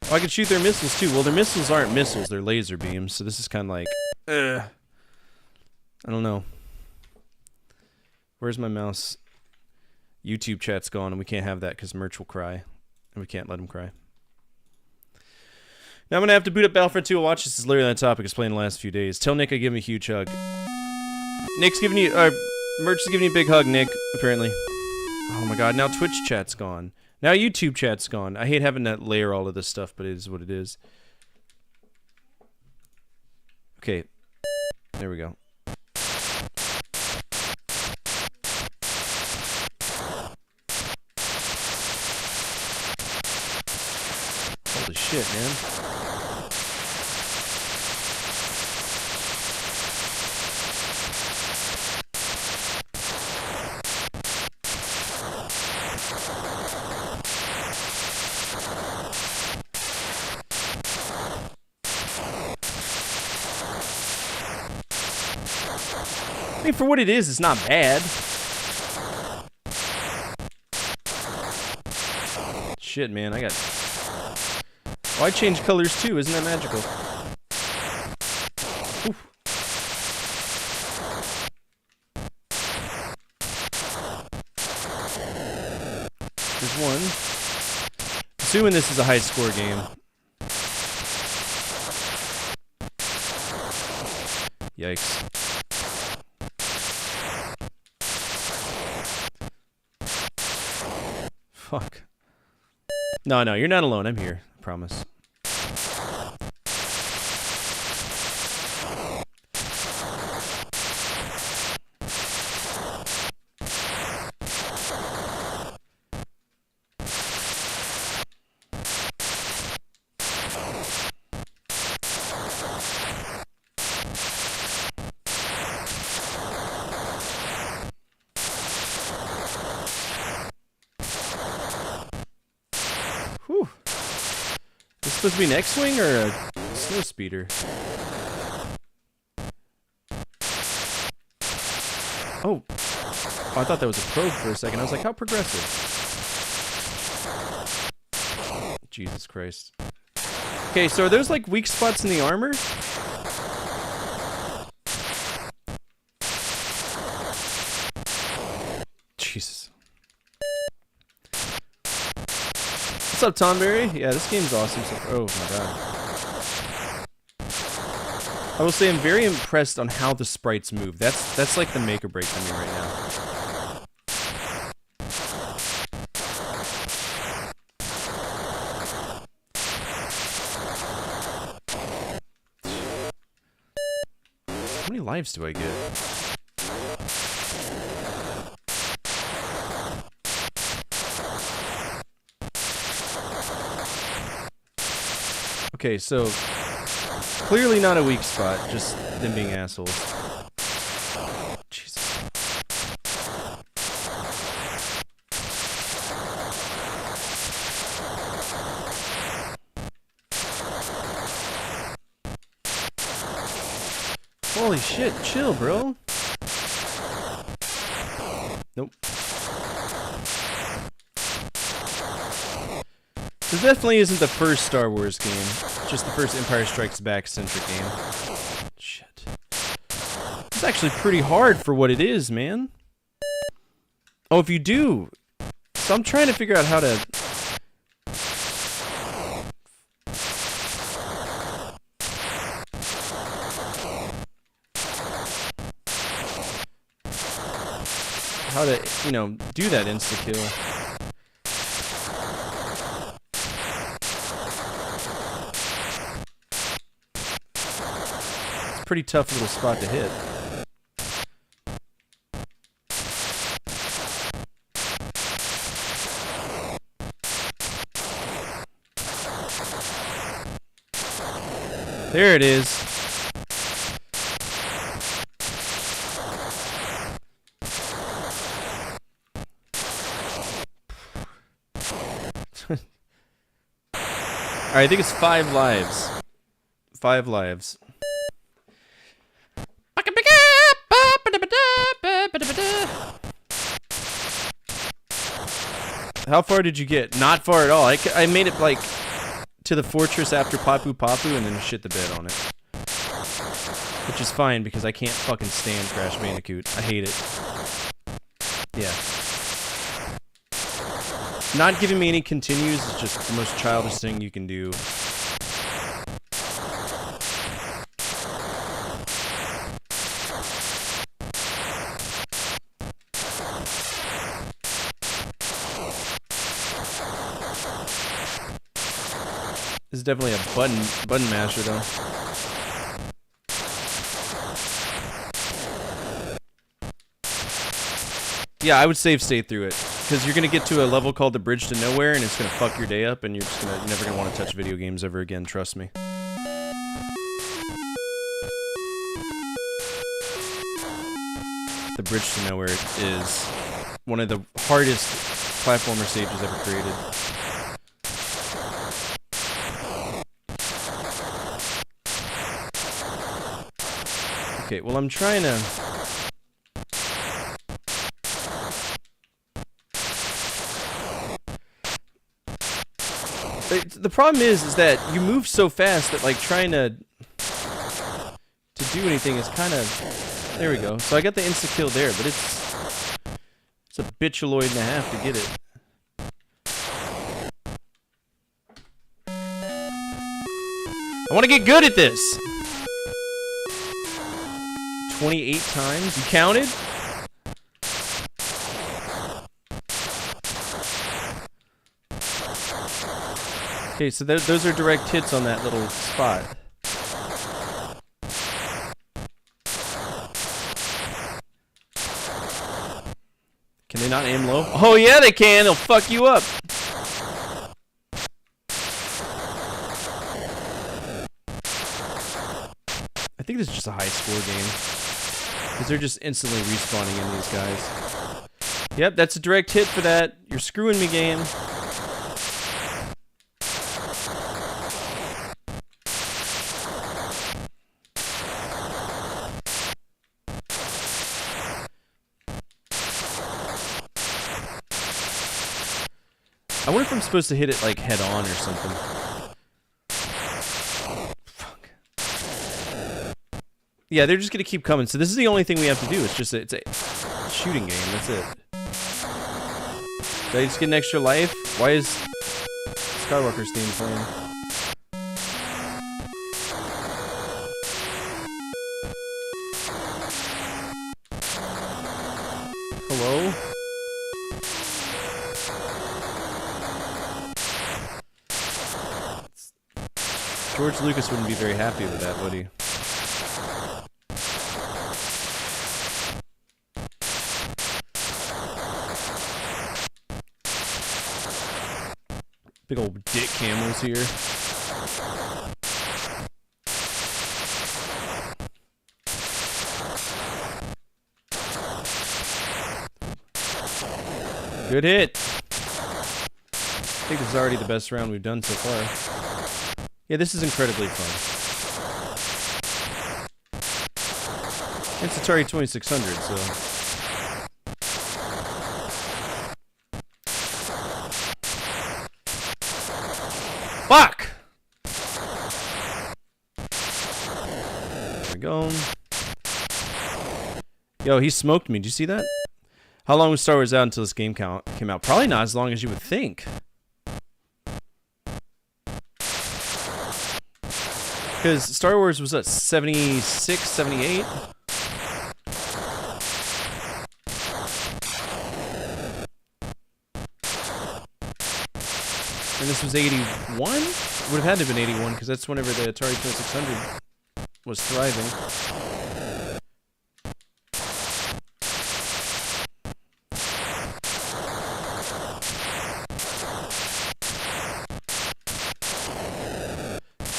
Oh, I can shoot their missiles, too. Well, their missiles aren't missiles, they're laser beams, so this is kind of like... I don't know. Where's my mouse? YouTube chat's gone, and we can't have that because Merch will cry. And we can't let him cry. Now I'm going to have to boot up Battlefront 2 and watch. This is literally that topic it's playing the last few days. Tell Nick I give him a huge hug. Nick's giving you... Merch is giving you a big hug, Nick, apparently. Oh my god, now Twitch chat's gone. Now YouTube chat's gone. I hate having to layer all of this stuff, but it is what it is. Okay. There we go. Holy shit, man. I mean, for what it is, it's not bad. Shit, man, I got... Oh, I changed colors too, isn't that magical? Oof. There's one. Assuming this is a high score game. Yikes. Fuck. No, you're not alone. I'm here. I promise. Whew. Is this supposed to be an X-Wing or a snow speeder? Oh. I thought that was a probe for a second. I was like, how progressive? Jesus Christ. Okay, so are those like weak spots in the armor? Jesus. What's up, Tomberry? Yeah, this game's awesome. Oh my god. I will say I'm very impressed on how the sprites move. That's like the make or break for me right now. How many lives do I get? Okay, so clearly not a weak spot, just them being assholes. Jesus. Holy shit, chill, bro. Nope. This definitely isn't the first Star Wars game. It's just the first Empire Strikes Back centric game. Shit. It's actually pretty hard for what it is, man. Oh, if you do. So I'm trying to figure out how to... How to, you know, do that insta-kill. Pretty tough little spot to hit. There it is. Alright, I think it's 5 lives. 5 lives. How far did you get? Not far at all. I made it like to the fortress after Papu Papu and then shit the bed on it. Which is fine because I can't fucking stand Crash Bandicoot. I hate it. Yeah. Not giving me any continues is just the most childish thing you can do. This is definitely a button masher though. Yeah, I would save state through it. Because you're going to get to a level called the Bridge to Nowhere, and it's going to fuck your day up, and you're never going to want to touch video games ever again, trust me. The Bridge to Nowhere is one of the hardest platformer stages ever created. Okay, well I'm trying to... The problem is that you move so fast that like trying to do anything is kind of... There we go. So I got the insta-kill there, but it's a bitchaloid and a half to get it. I want to get good at this! 28 times? You counted? Okay, so those are direct hits on that little spot. Can they not aim low? Oh yeah, they can! They'll fuck you up! I think this is just a high score game. Because they're just instantly respawning in these guys. Yep, that's a direct hit for that. You're screwing me, game. I wonder if I'm supposed to hit it like head on or something. Fuck. Yeah, they're just gonna keep coming. So this is the only thing we have to do. It's just it's a shooting game. That's it. Did I just get an extra life? Why is Skywalker's theme playing? Hello? George Lucas wouldn't be very happy with that, would he? Big old dick camels here. Good hit! I think this is already the best round we've done so far. Yeah, this is incredibly fun. It's Atari 2600, so... Fuck! There we go. Yo, he smoked me. Did you see that? How long was Star Wars out until this game came out? Probably not as long as you would think. Because Star Wars was at 76, 78? And this was 81? Would have had to have been 81, because that's whenever the Atari 2600 was thriving.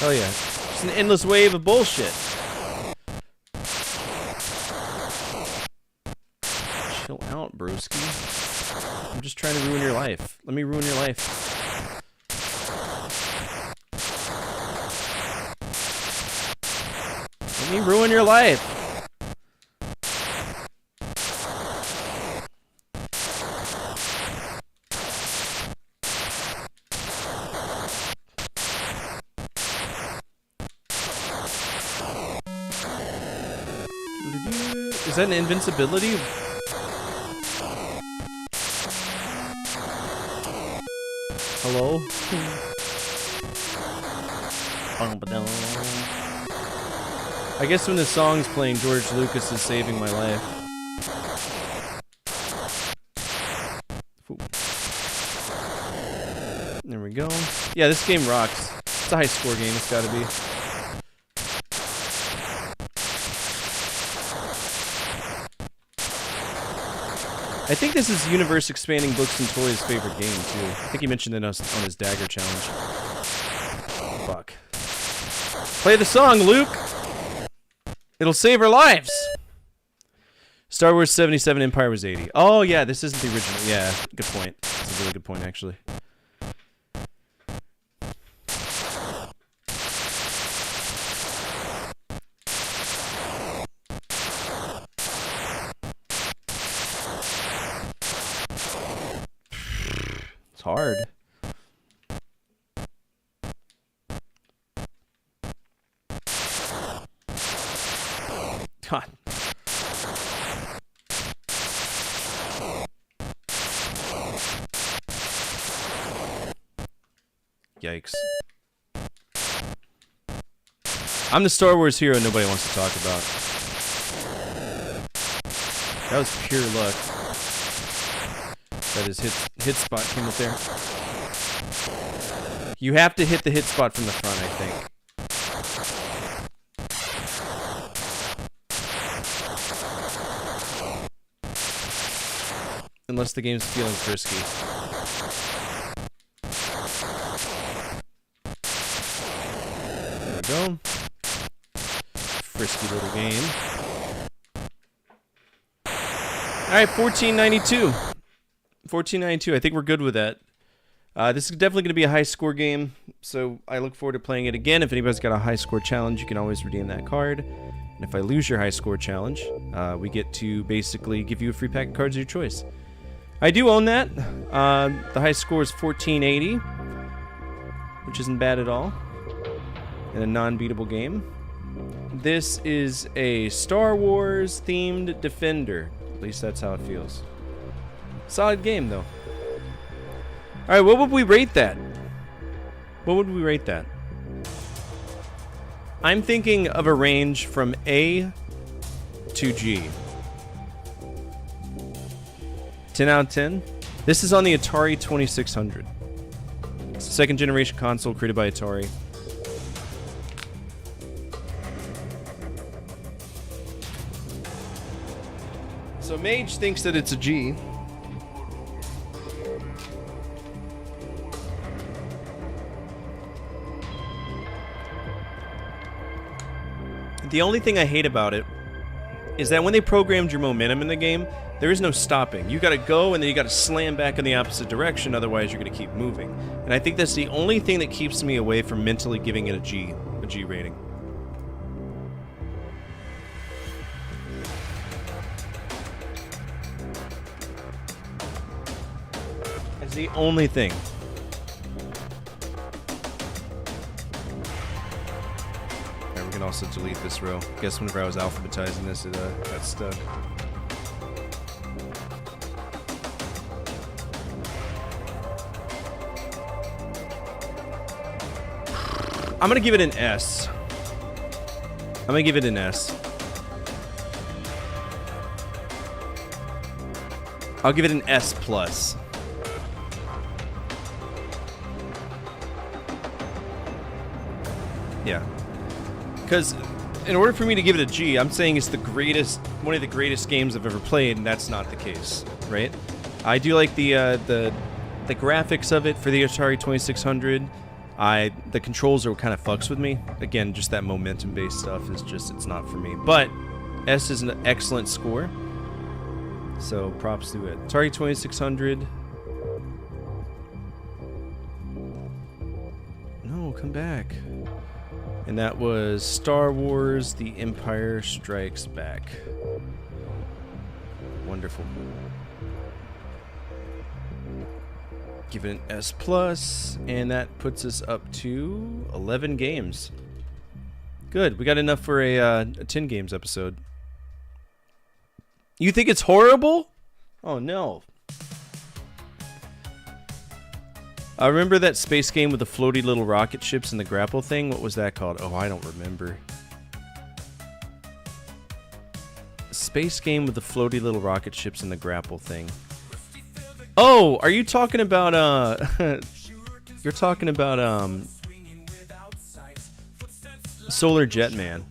Oh yeah. Just an endless wave of bullshit. Chill out, broski. I'm just trying to ruin your life. Let me ruin your life. Let me ruin your life. Is that an invincibility? Hello? I guess when the song's playing, George Lucas is saving my life. There we go. Yeah, this game rocks. It's a high score game, it's gotta be. I think this is Universe Expanding Books and Toys' favorite game, too. I think he mentioned it on his Dagger Challenge. Fuck. Play the song, Luke! It'll save our lives! Star Wars 77, Empire was 80. Oh, yeah, this isn't the original. Yeah, good point. That's a really good point, actually. It's hard. God. Yikes. I'm the Star Wars hero nobody wants to talk about. That was pure luck. That his hit spot came up there. You have to hit the hit spot from the front, I think. Unless the game's feeling frisky. There we go. Frisky little game. Alright, 1492. 1492. I think we're good with that. This is definitely going to be a high score game, so I look forward to playing it again. If anybody's got a high score challenge, you can always redeem that card. And if I lose your high score challenge, we get to basically give you a free pack of cards of your choice. I do own that. The high score is 1480, which isn't bad at all in a non-beatable game. This is a Star Wars themed Defender. At least that's how it feels. Solid game, though. Alright, what would we rate that? What would we rate that? I'm thinking of a range from A to G. 10 out of 10. This is on the Atari 2600. It's a second generation console created by Atari. So Mage thinks that it's a G. The only thing I hate about it is that when they programmed your momentum in the game, there is no stopping. You gotta go and then you gotta slam back in the opposite direction, otherwise you're gonna keep moving. And I think that's the only thing that keeps me away from mentally giving it a G rating. That's the only thing. Alright, we can also delete this row. I guess whenever I was alphabetizing this, it got stuck. I'm gonna give it an S. I'm gonna give it an S. I'll give it an S plus. Yeah. Because in order for me to give it a G, I'm saying it's the greatest, one of the greatest games I've ever played, and that's not the case, right? I do like the graphics of it for the Atari 2600. The controls are kind of fucks with me. Again, just that momentum-based stuff is just, it's not for me. But S is an excellent score. So props to it. Atari 2600. No, come back. And that was Star Wars: The Empire Strikes Back. Wonderful. Give it an S plus, and that puts us up to 11 games. Good, we got enough for a 10 games episode. You think it's horrible? Oh no. I remember that space game with the floaty little rocket ships and the grapple thing. What was that called? Oh, I don't remember. Space game with the floaty little rocket ships and the grapple thing. Oh, are you talking about You're talking about Solar Jetman.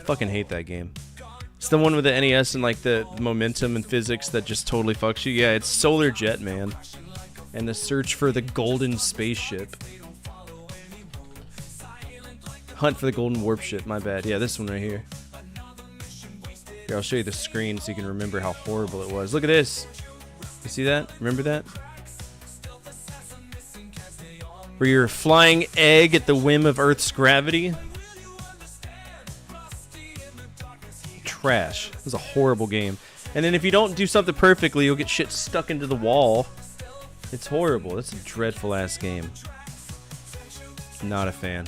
Fucking hate that game. It's the one with the NES and like the momentum and physics that just totally fucks you. Yeah, it's Solar Jetman. And the search for the golden spaceship. Hunt for the golden warp ship, my bad. Yeah, this one right here. Here, I'll show you the screen so you can remember how horrible it was. Look at this. You see that? Remember that? Where you're a flying egg at the whim of Earth's gravity. Trash. It was a horrible game. And then if you don't do something perfectly, you'll get shit stuck into the wall. It's horrible. That's a dreadful ass game. Not a fan.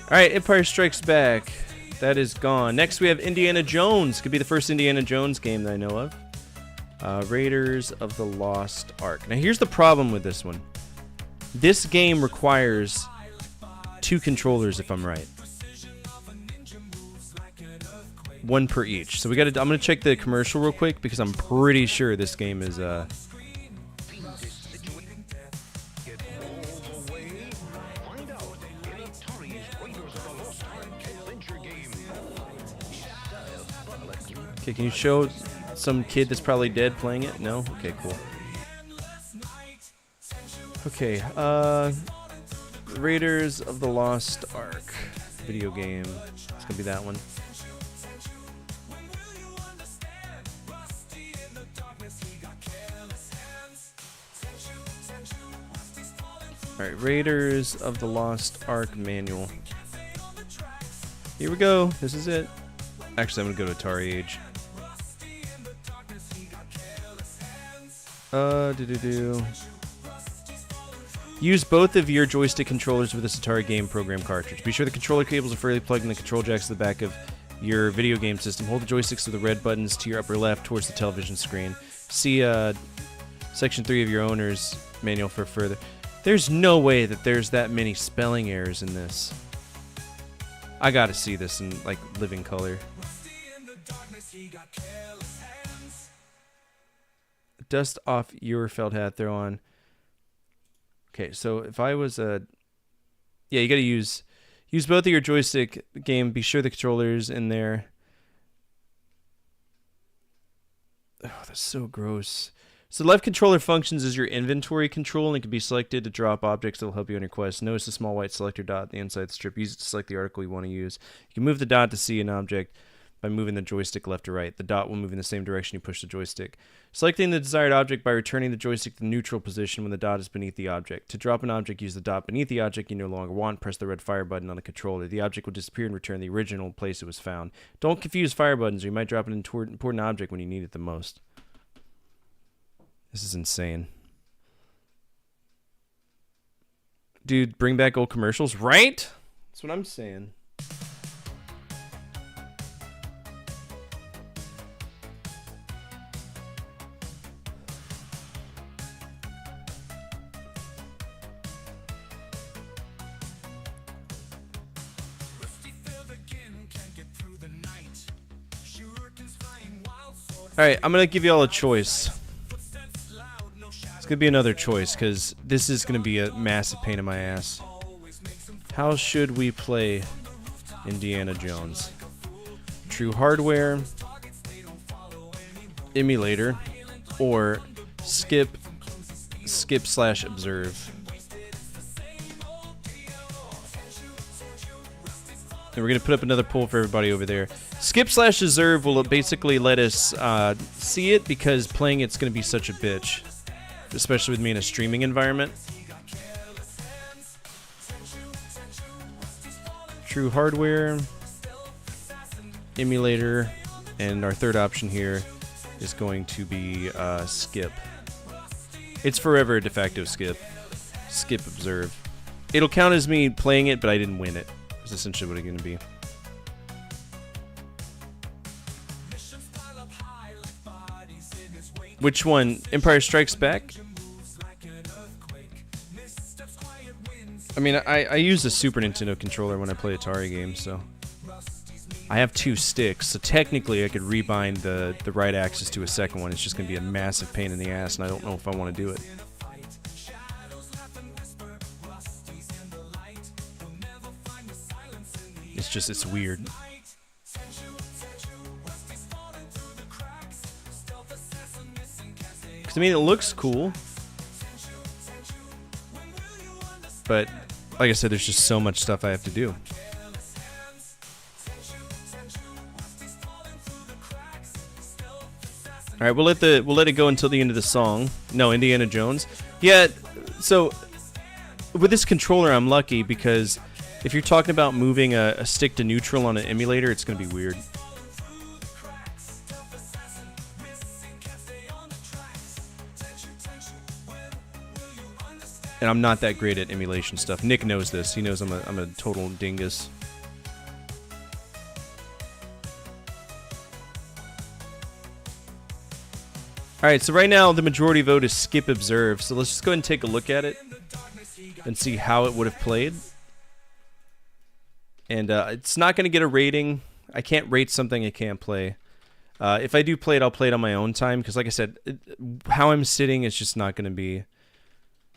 Alright, Empire Strikes Back. That is gone. Next we have Indiana Jones. Could be the first Indiana Jones game that I know of. Raiders of the Lost Ark. Now here's the problem with this one. This game requires 2 controllers if I'm right. 1 per each. So we gotta. I'm gonna check the commercial real quick because I'm pretty sure this game is Okay, can you show some kid that's probably dead playing it? No? Okay, cool. Okay, Raiders of the Lost Ark video game. It's gonna be that one. Alright, Raiders of the Lost Ark manual. Here we go. This is it. Actually, I'm gonna go to Atari Age. Use both of your joystick controllers with this Atari game program cartridge. Be sure the controller cables are fairly plugged in the control jacks to the back of your video game system. Hold the joysticks with the red buttons to your upper left towards the television screen. See section 3 of your owner's manual for further. There's no way that there's that many spelling errors in this. I gotta see this in like living color. Dust off your felt hat, throw on. Okay, so if I was a... Yeah, you gotta use both of your joystick game. Be sure the controller's in there. Oh, that's so gross. So left controller functions as your inventory control, and it can be selected to drop objects that will help you on your quest. Notice the small white selector dot on the inside strip. Use it to select the article you want to use. You can move the dot to see an object by moving the joystick left to right. The dot will move in the same direction you push the joystick. Selecting the desired object by returning the joystick to the neutral position when the dot is beneath the object. To drop an object, use the dot beneath the object you no longer want. Press the red fire button on the controller. The object will disappear and return the original place it was found. Don't confuse fire buttons, or you might drop an important object when you need it the most. This is insane. Dude, bring back old commercials, right? That's what I'm saying. Alright, I'm going to give you all a choice. It's going to be another choice, because this is going to be a massive pain in my ass. How should we play Indiana Jones? True hardware, emulator, or skip/observe. And we're going to put up another poll for everybody over there. Skip/observe will basically let us see it, because playing it's going to be such a bitch. Especially with me in a streaming environment. True hardware, emulator, and our third option here is going to be skip. It's forever a de facto skip. Skip observe. It'll count as me playing it, but I didn't win it. That's essentially what it's going to be. Which one? Empire Strikes Back? I mean, I use a Super Nintendo controller when I play Atari games, so... I have 2 sticks, so technically I could rebind the right axis to a second one. It's just going to be a massive pain in the ass, and I don't know if I want to do it. it's weird. Because I mean, it looks cool, but like I said, there's just so much stuff I have to do. All right, we'll let it go until the end of the song. No, Indiana Jones. Yeah, so with this controller, I'm lucky because if you're talking about moving a stick to neutral on an emulator, it's going to be weird. And I'm not that great at emulation stuff. Nick knows this. He knows I'm a total dingus. Alright, so right now the majority vote is skip observe, so let's just go ahead and take a look at it and see how it would have played. And it's not going to get a rating. I can't rate something I can't play. If I do play it, I'll play it on my own time, because like I said, how I'm sitting is just not going to be...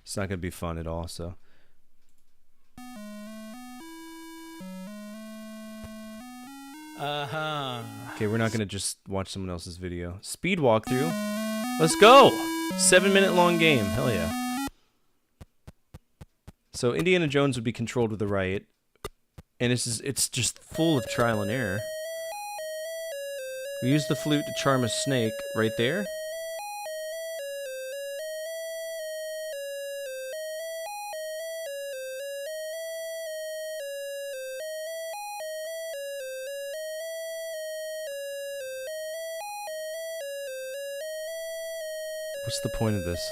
It's not going to be fun at all, so... Okay, we're not going to just watch someone else's video. Speed walkthrough. Let's go! 7-minute long game. Hell yeah. So Indiana Jones would be controlled with the right. And it's just full of trial and error. We use the flute to charm a snake right there. What's the point of this?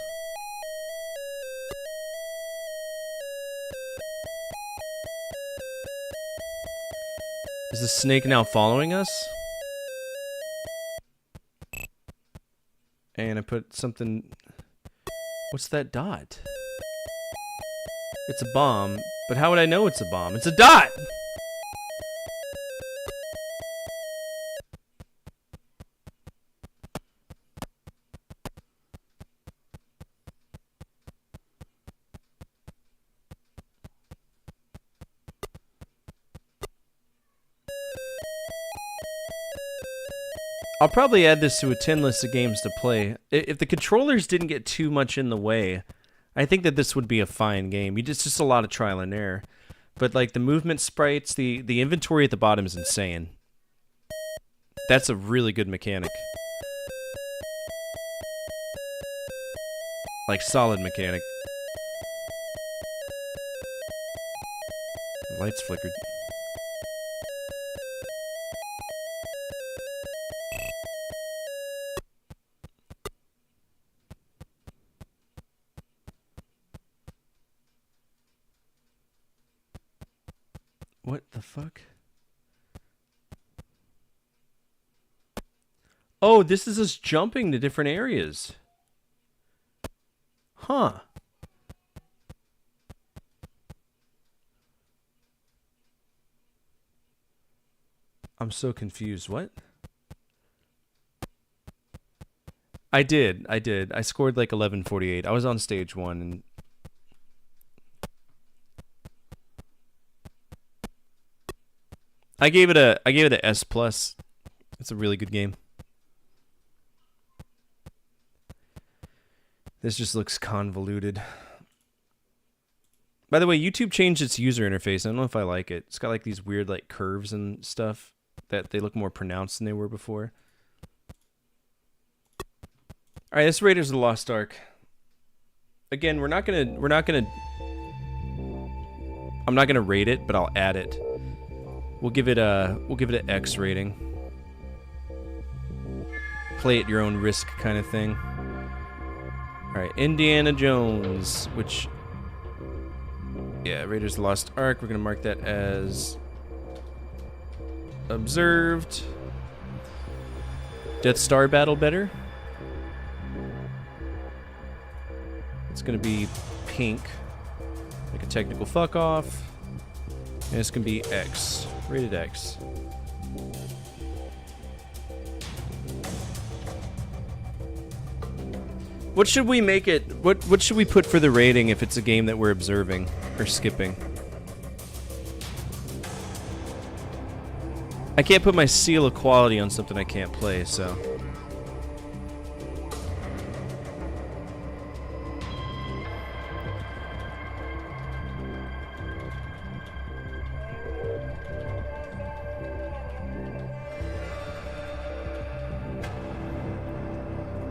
Is the snake now following us? And I put something... What's that dot? It's a bomb, but how would I know it's a bomb? It's a dot! I'll probably add this to a 10 list of games to play. If the controllers didn't get too much in the way, I think that this would be a fine game. It's just a lot of trial and error. But like the movement sprites, the inventory at the bottom is insane. That's a really good mechanic. Like solid mechanic. Lights flickered. What the fuck? Oh, this is us jumping to different areas. Huh. I'm so confused. What? I did. I scored like 1148. I was on stage 1 and I gave it a S+. It's a really good game. This just looks convoluted. By the way, YouTube changed its user interface. I don't know if I like it. It's got like these weird like curves and stuff that they look more pronounced than they were before. All right, this Raiders of the Lost Ark. Again, I'm not gonna rate it, but I'll add it. We'll give it an X rating. Play at your own risk kind of thing. Alright, Indiana Jones, which... Yeah, Raiders of the Lost Ark. We're going to mark that as... observed. Death Star battle better. It's going to be pink. Like a technical fuck off. And it's going to be X. Rated X. What should we make it? What should we put for the rating if it's a game that we're observing or skipping? I can't put my seal of quality on something I can't play, so.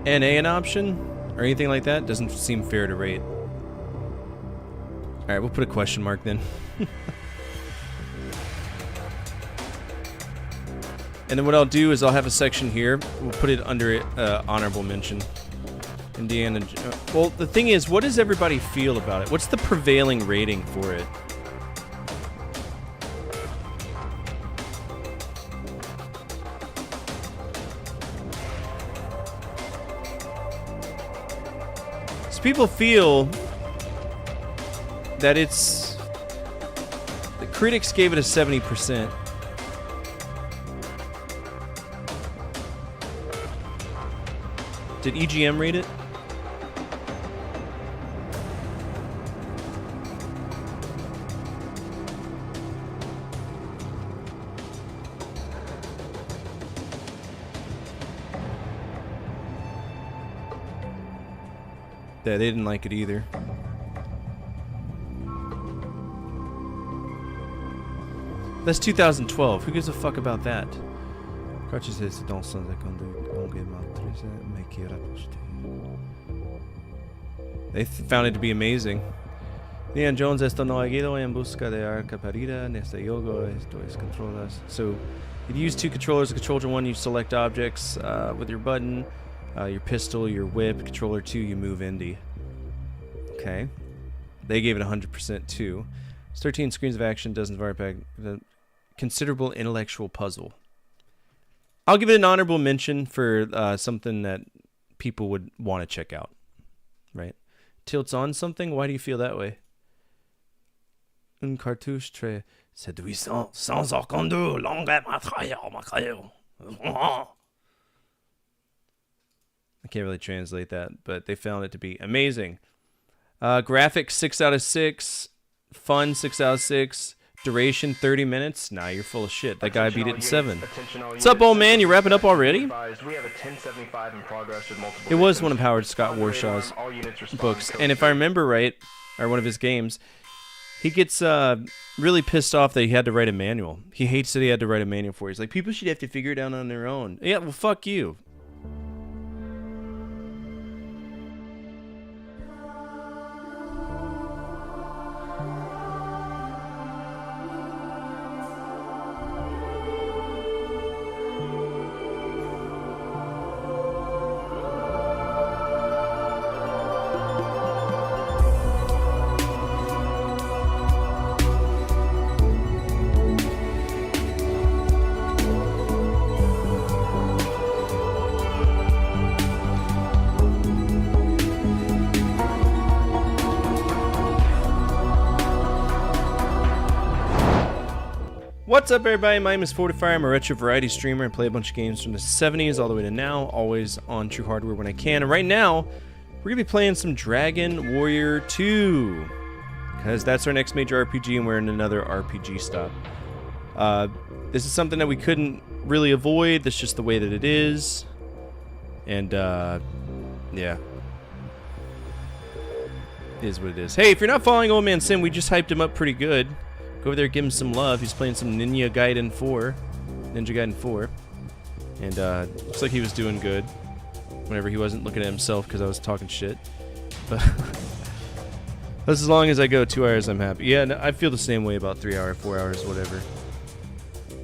NA an option? Or anything like that? Doesn't seem fair to rate. Alright, we'll put a question mark then. And then what I'll do is I'll have a section here. We'll put it under honorable mention. Indiana. Well, the thing is, what does everybody feel about it? What's the prevailing rating for it? So people feel that it's... The critics gave it a 70%. Did EGM rate it? Yeah, they didn't like it either. That's 2012. Who gives a fuck about that? They found it to be amazing. Leon Jones, esto no ha ido en busca de arca perdida. Neste juego esto es controlas. So, you use two controllers. Controller 1, you select objects with your button. Your pistol, your whip. Controller 2, you move indie. Okay. They gave it 100% too. It's 13 screens of action, dozens of art pack. Considerable intellectual puzzle. I'll give it an honorable mention for something that people would want to check out. Right? Tilts on something? Why do you feel that way? Un cartouche très séduisant, sans aucun doute, longue matériel. I can't really translate that, but they found it to be amazing. Graphics 6 out of 6. Fun 6 out of 6. Duration 30 minutes. Nah, you're full of shit. That guy beat it in 7. What's up, old man? You wrapping up already? It was one of Howard Scott Warshaw's books, and if I remember right, or one of his games, he gets really pissed off that he had to write a manual. He hates that he had to write a manual for it. He's like, people should have to figure it out on their own. Yeah, well, fuck you. What's up, everybody? My name is Fortifire. I'm a retro variety streamer and play a bunch of games from the 70s all the way to now, always on True Hardware when I can. And right now, we're going to be playing some Dragon Warrior 2, because that's our next major RPG and we're in another RPG stop. This is something that we couldn't really avoid. That's just the way that it is. And, yeah. It is what it is. Hey, if you're not following Old Man Sim, we just hyped him up pretty good. Go over there, give him some love. He's playing some Ninja Gaiden 4. And looks like he was doing good. Whenever he wasn't looking at himself because I was talking shit. But that's as long as I go 2 hours, I'm happy. Yeah, no, I feel the same way about 3 hours, 4 hours, whatever.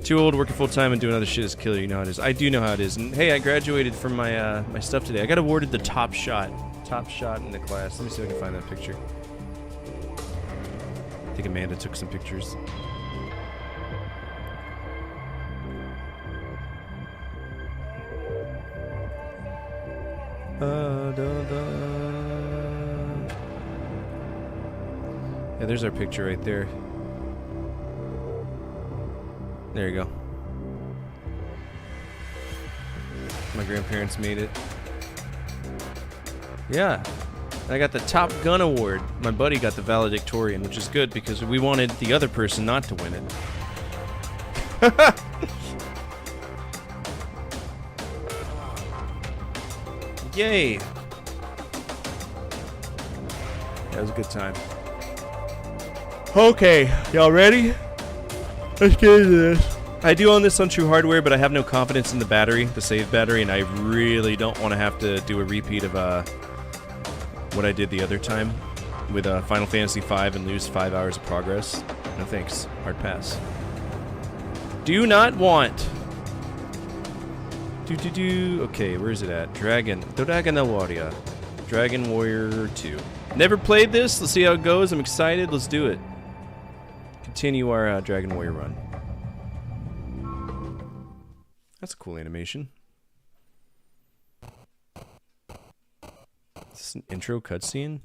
Too old, working full time and doing other shit is killer. You know how it is. I do know how it is. And hey, I graduated from my my stuff today. I got awarded the top shot in the class. Let me see if I can find that picture. I think Amanda took some pictures. Yeah, there's our picture right there. There you go. My grandparents made it. Yeah. I got the Top Gun Award. My buddy got the valedictorian, which is good because we wanted the other person not to win it. Yay! That was a good time. Okay, y'all ready? Let's get into this. I do own this on True Hardware, but I have no confidence in the battery, the save battery, and I really don't want to have to do a repeat of what I did the other time with Final Fantasy V and lose 5 hours of progress. No thanks. Hard pass. Do not want. Okay, where is it at? Dragon Warrior. Dragon Warrior 2. Never played this. Let's see how it goes. I'm excited. Let's do it. Continue our Dragon Warrior run. That's a cool animation. Is this an intro cutscene?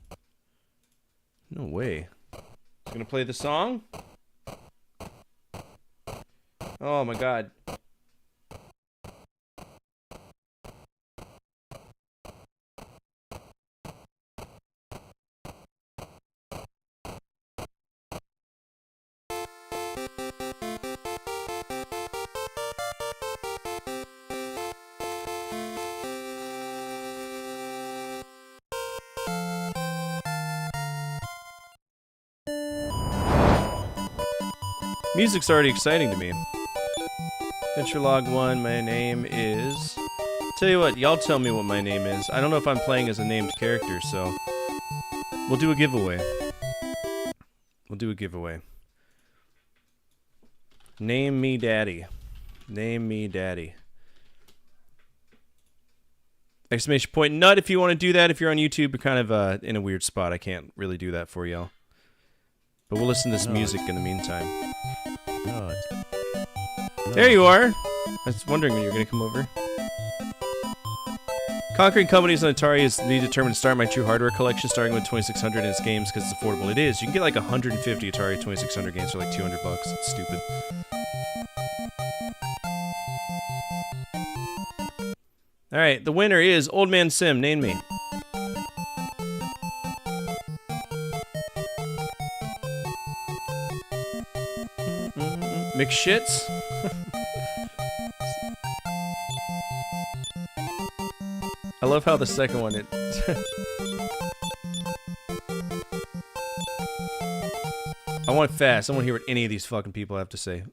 No way. It's gonna play the song? Oh my god. Music's already exciting to me. Adventure Log 1, my name is... Tell you what, y'all tell me what my name is. I don't know if I'm playing as a named character, so... We'll do a giveaway. Name me daddy. Name me daddy. Exclamation point nut if you want to do that. If you're on YouTube, you're kind of in a weird spot. I can't really do that for y'all. But we'll listen to this music in the meantime. There you are! I was wondering when you were going to come over. Conquering companies on Atari is me determined to start my True Hardware collection, starting with 2600 in its games because it's affordable. It is. You can get like 150 Atari 2600 games for like 200 bucks. It's stupid. Alright, the winner is Old Man Sim. Name me. McShits? I love how the second one, I want it fast. I want to hear what any of these fucking people have to say.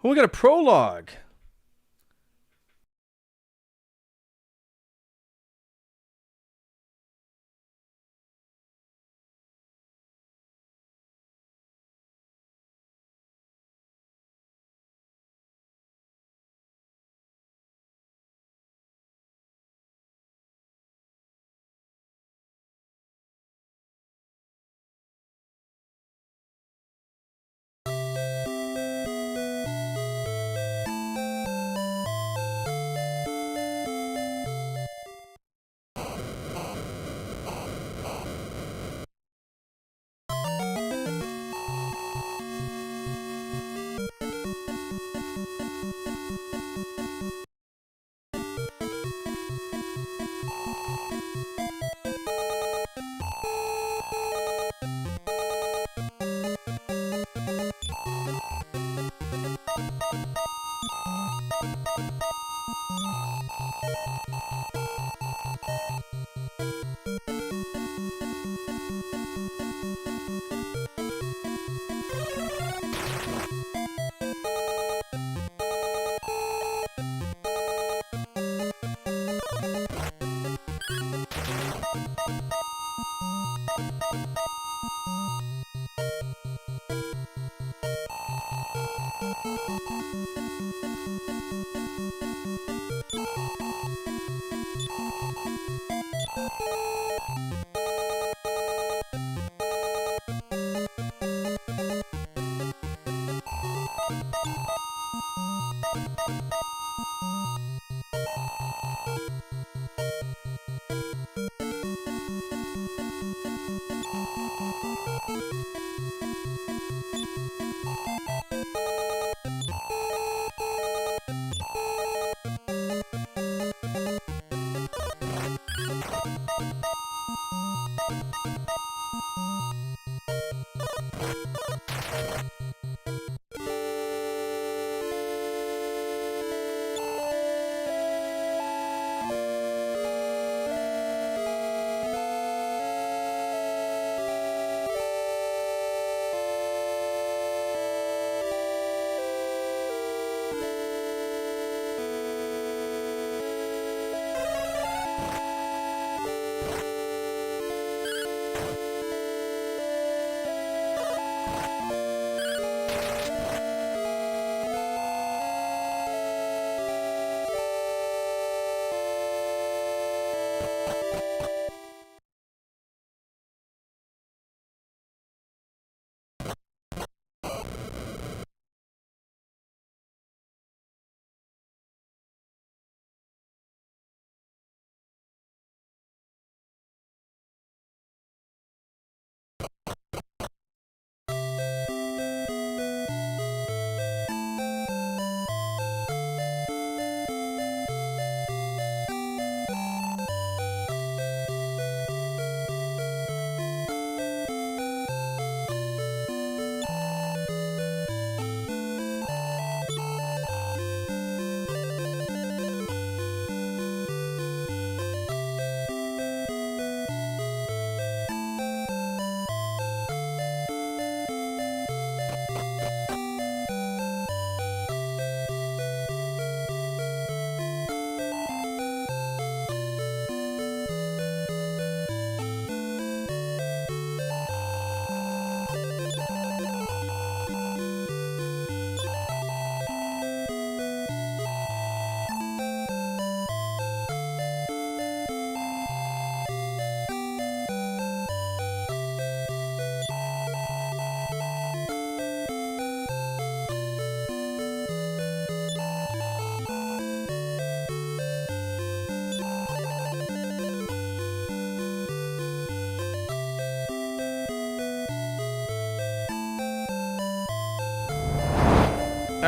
Oh, we got a prologue!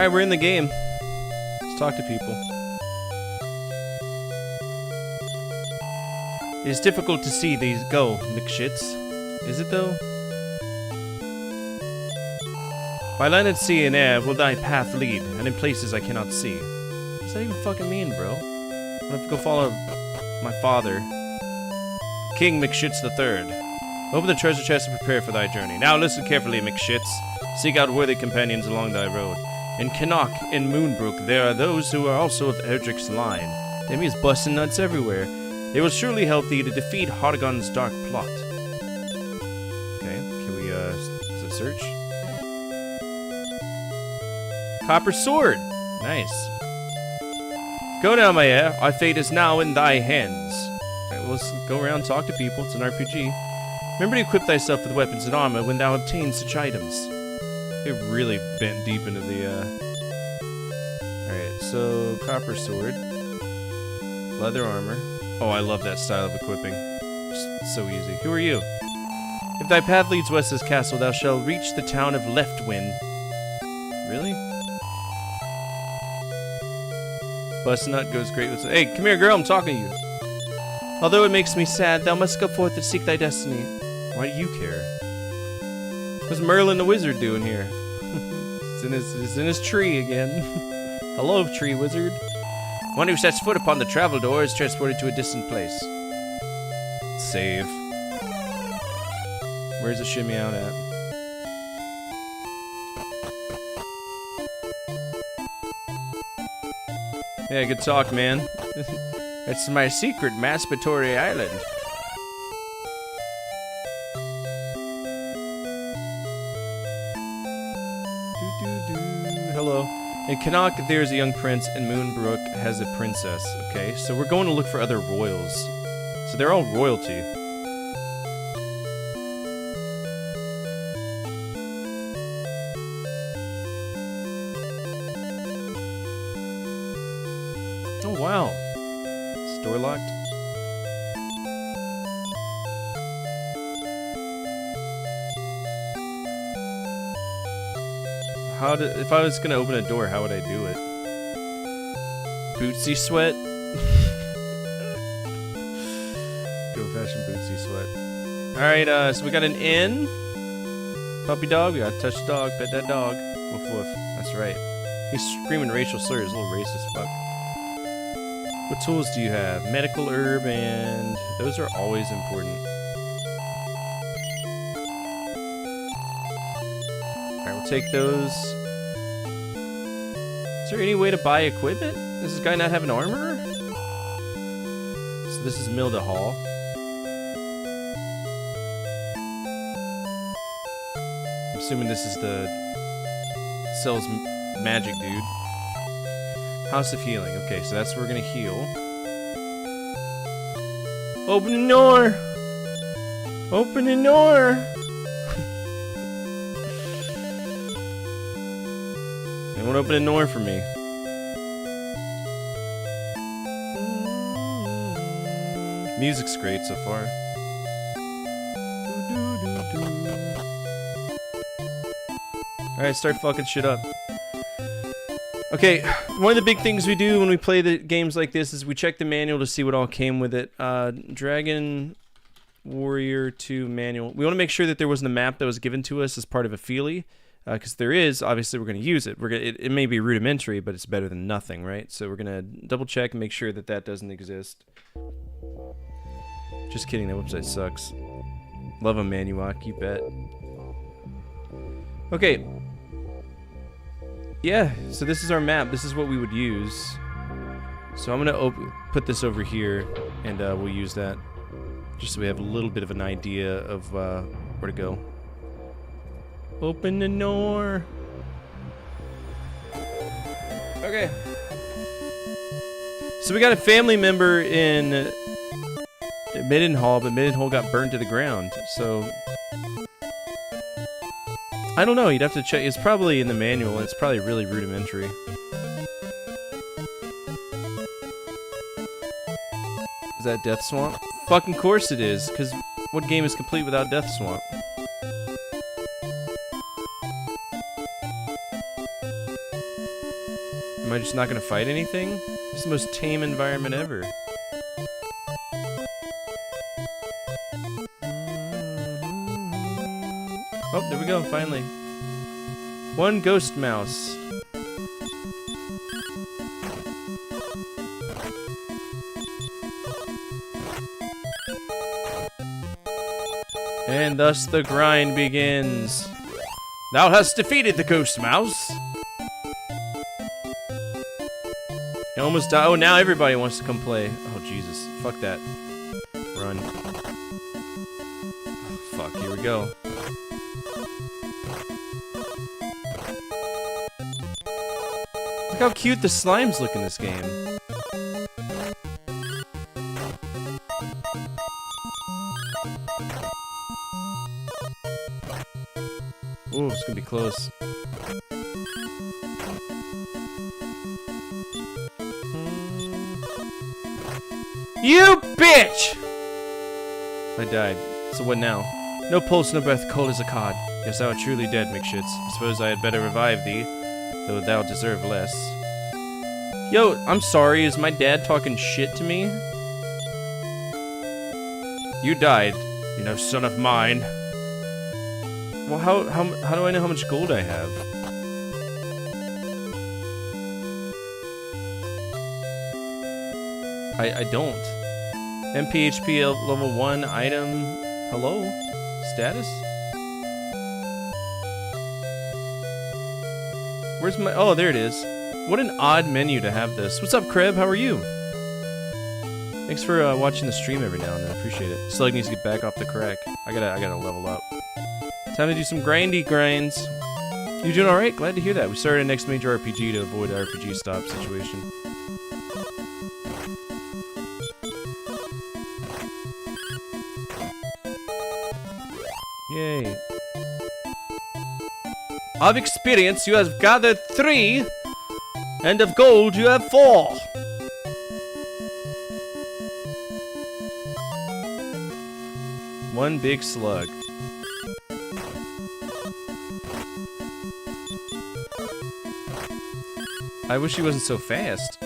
Alright, we're in the game. Let's talk to people. It is difficult to see these go, McShits. Is it though? By land and sea and air will thy path lead, and in places I cannot see. What does that even fucking mean, bro? I'm gonna have to go follow my father, King McShits III. Open the treasure chest and prepare for thy journey. Now listen carefully, McShits. Seek out worthy companions along thy road. In Canuck and Moonbrook, there are those who are also of Erdrick's line. The enemy is busting nuts everywhere. They will surely help thee to defeat Hargon's dark plot. Okay, can we, is it search? Copper sword! Nice. Go now, my heir. Our fate is now in thy hands. Alright, well, let's go around and talk to people. It's an RPG. Remember to equip thyself with weapons and armor when thou obtain such items. It really bent deep into the, Alright, so, copper sword. Leather armor. Oh, I love that style of equipping. Just so easy. Who are you? If thy path leads west of this castle, thou shalt reach the town of Leftwind. Really? Busnut goes great with... Hey, come here, girl, I'm talking to you. Although it makes me sad, thou must go forth to seek thy destiny. Why do you care? What's Merlin the wizard doing here? He's in his tree again. Hello, tree wizard. One who sets foot upon the travel door is transported to a distant place. Save. Where's the shimmy out at? Yeah, good talk, man. It's my secret masturbatory island. Hello. In Canuck, there's a young prince, and Moonbrook has a princess. Okay, so we're going to look for other royals. So they're all royalty. Oh, wow. Store locked? If I was gonna open a door, how would I do it? Bootsy sweat? Go fashion bootsy sweat. Alright, so we got an inn. Puppy dog, we gotta touch the dog, pet that dog. Woof woof, that's right. He's screaming racial slurs, a little racist fuck. What tools do you have? Medical herb and... those are always important. Alright, we'll take those. Is there any way to buy equipment? Does this guy not have an armor? So this is Milda Hall. I'm assuming this is the... sells magic dude. House of Healing. Okay, so that's where we're gonna heal. Open the door! Open the door! Anyone open a door for me? Music's great so far. Alright, start fucking shit up. Okay, one of the big things we do when we play the games like this is we check the manual to see what all came with it. Dragon Warrior 2 manual. We want to make sure that there wasn't a map that was given to us as part of a feelie. Because there is, obviously we're going to use it. It may be rudimentary, but it's better than nothing, right? So we're going to double check and make sure that that doesn't exist. Just kidding, that website sucks. Love a Manuak, you bet. Okay. Yeah, so this is our map. This is what we would use. So I'm going to put this over here, and we'll use that. Just so we have a little bit of an idea of where to go. Open the door. Okay. So we got a family member in Middenhall, but Middenhall got burned to the ground. So I don't know. You'd have to check. It's probably in the manual. It's probably really rudimentary. Is that Death Swamp? Fucking course it is. Because what game is complete without Death Swamp? Am I just not gonna fight anything? This is the most tame environment ever. Oh, there we go, finally. One ghost mouse. And thus the grind begins. Thou hast defeated the ghost mouse. You almost died. Oh, now everybody wants to come play. Oh, Jesus. Fuck that. Run. Oh, fuck, here we go. Look how cute the slimes look in this game. Ooh, it's gonna be close. You bitch! I died. So what now? No pulse, no breath, cold as a cod. Yes, thou art truly dead, McShits. I suppose I had better revive thee, though thou deserve less. Yo, I'm sorry, is my dad talking shit to me? You died, you know, son of mine. Well, how do I know how much gold I have? I don't. MPHP level 1 item. Hello? Status? Where's my... Oh, there it is. What an odd menu to have this. What's up, Kreb? How are you? Thanks for watching the stream every now and then. I appreciate it. Slug needs to get back off the crack. I gotta level up. Time to do some grindy grinds. You doing alright? Glad to hear that. We started a next major RPG to avoid an RPG stop situation. Yay. Of experience, you have gathered 3, and of gold, you have 4. One big slug. I wish he wasn't so fast.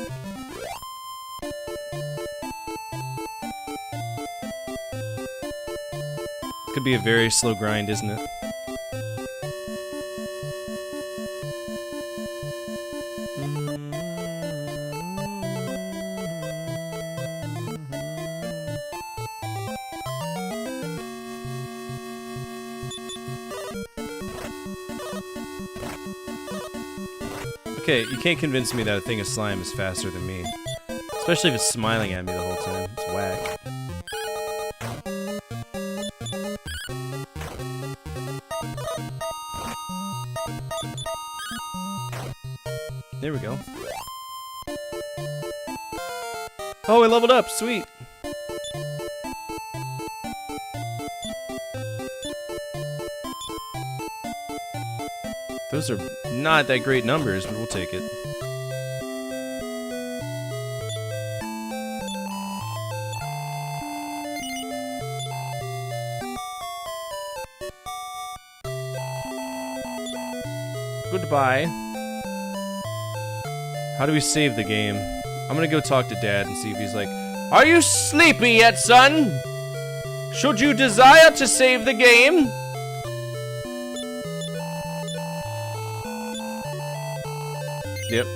Could be a very slow grind, isn't it? Okay, you can't convince me that a thing of slime is faster than me. Especially if it's smiling at me the whole time. It's whack. There we go. Oh, I leveled up! Sweet! Those are not that great numbers, but we'll take it. Goodbye. How do we save the game? I'm gonna go talk to Dad and see if he's like, "Are you sleepy yet, son? Should you desire to save the game?" Yep.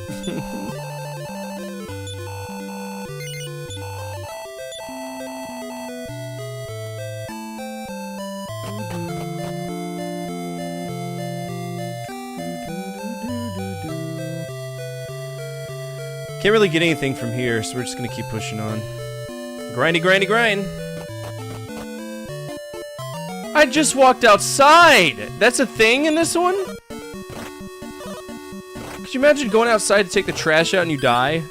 Can't really get anything from here, so we're just gonna keep pushing on. Grindy, grindy, grind. I just walked outside! That's a thing in this one? Could you imagine going outside to take the trash out and you die?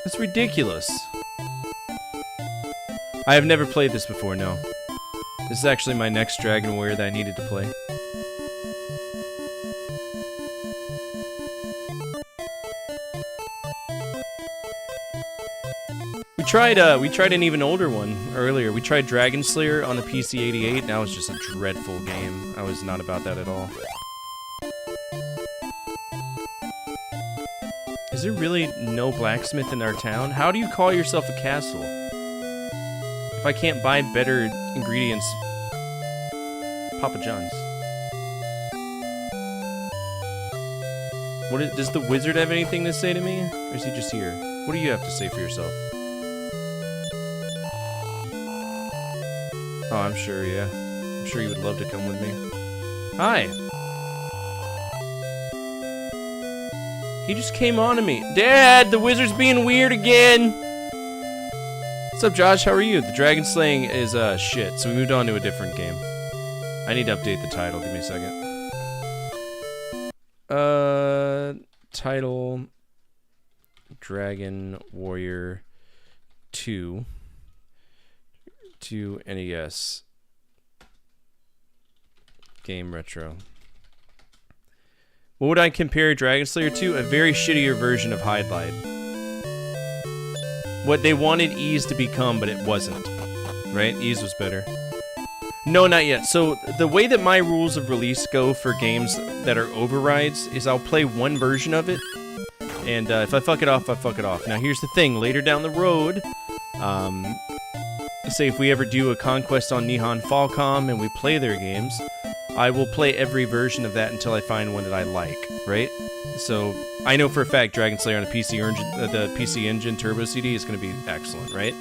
That's ridiculous. I have never played this before, no. This is actually my next Dragon Warrior that I needed to play. We We tried an even older one earlier. We tried Dragon Slayer on the PC-88, and that was just a dreadful game. I was not about that at all. Is there really no blacksmith in our town? How do you call yourself a castle? If I can't buy better ingredients, Papa John's. Does the wizard have anything to say to me? Or is he just here? What do you have to say for yourself? Oh, I'm sure, yeah. I'm sure you would love to come with me. Hi! He just came on to me. Dad, the wizard's being weird again! What's up, Josh? How are you? The dragon slaying is, shit, so we moved on to a different game. I need to update the title. Give me a second. Title... Dragon Warrior 2 NES Game Retro. What would I compare Dragon Slayer to? A very shittier version of Hydlide. What they wanted Ys to become, but it wasn't. Right? Ys was better. No, not yet. So, the way that my rules of release go for games that are overrides is I'll play one version of it, and if I fuck it off, I fuck it off. Now, here's the thing. Later down the road, say if we ever do a conquest on Nihon Falcom and we play their games, I will play every version of that until I find one that I like, right? So, I know for a fact Dragon Slayer on the PC Engine Turbo CD is going to be excellent, right?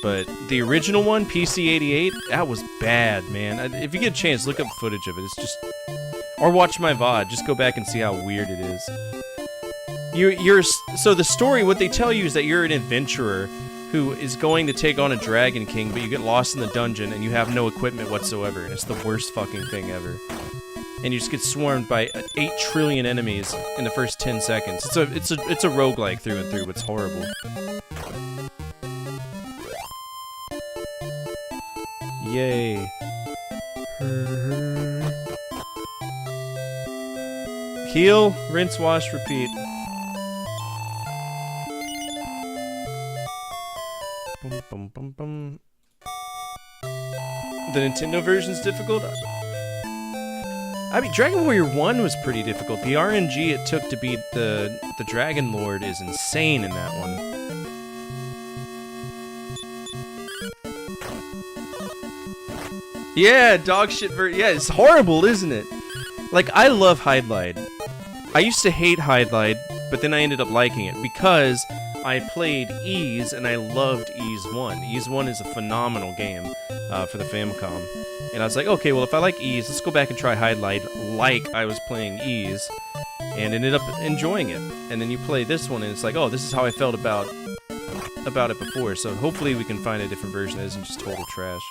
But the original one, PC-88, that was bad, man. If you get a chance, look up footage of it. It's just... Or watch my VOD. Just go back and see how weird it is. So the story, what they tell you is that you're an adventurer who is going to take on a Dragon King, but you get lost in the dungeon and you have no equipment whatsoever. And it's the worst fucking thing ever. And you just get swarmed by 8 trillion enemies in the first 10 seconds. It's a roguelike through and through. It's horrible. Yay. Heal, rinse, wash, repeat. Bum, bum, bum, bum. The Nintendo version's difficult? I mean, Dragon Warrior 1 was pretty difficult. The RNG it took to beat the Dragon Lord is insane in that one. Yeah, dog shit yeah, it's horrible, isn't it? Like, I love Hydlide. I used to hate Hydlide, but then I ended up liking it because I played Ys and I loved Ys 1. Ys 1 is a phenomenal game for the Famicom. And I was like, okay, well, if I like Ys, let's go back and try Hydlide like I was playing Ys, and ended up enjoying it. And then you play this one and it's like, oh, this is how I felt about it before. So hopefully we can find a different version that isn't just total trash.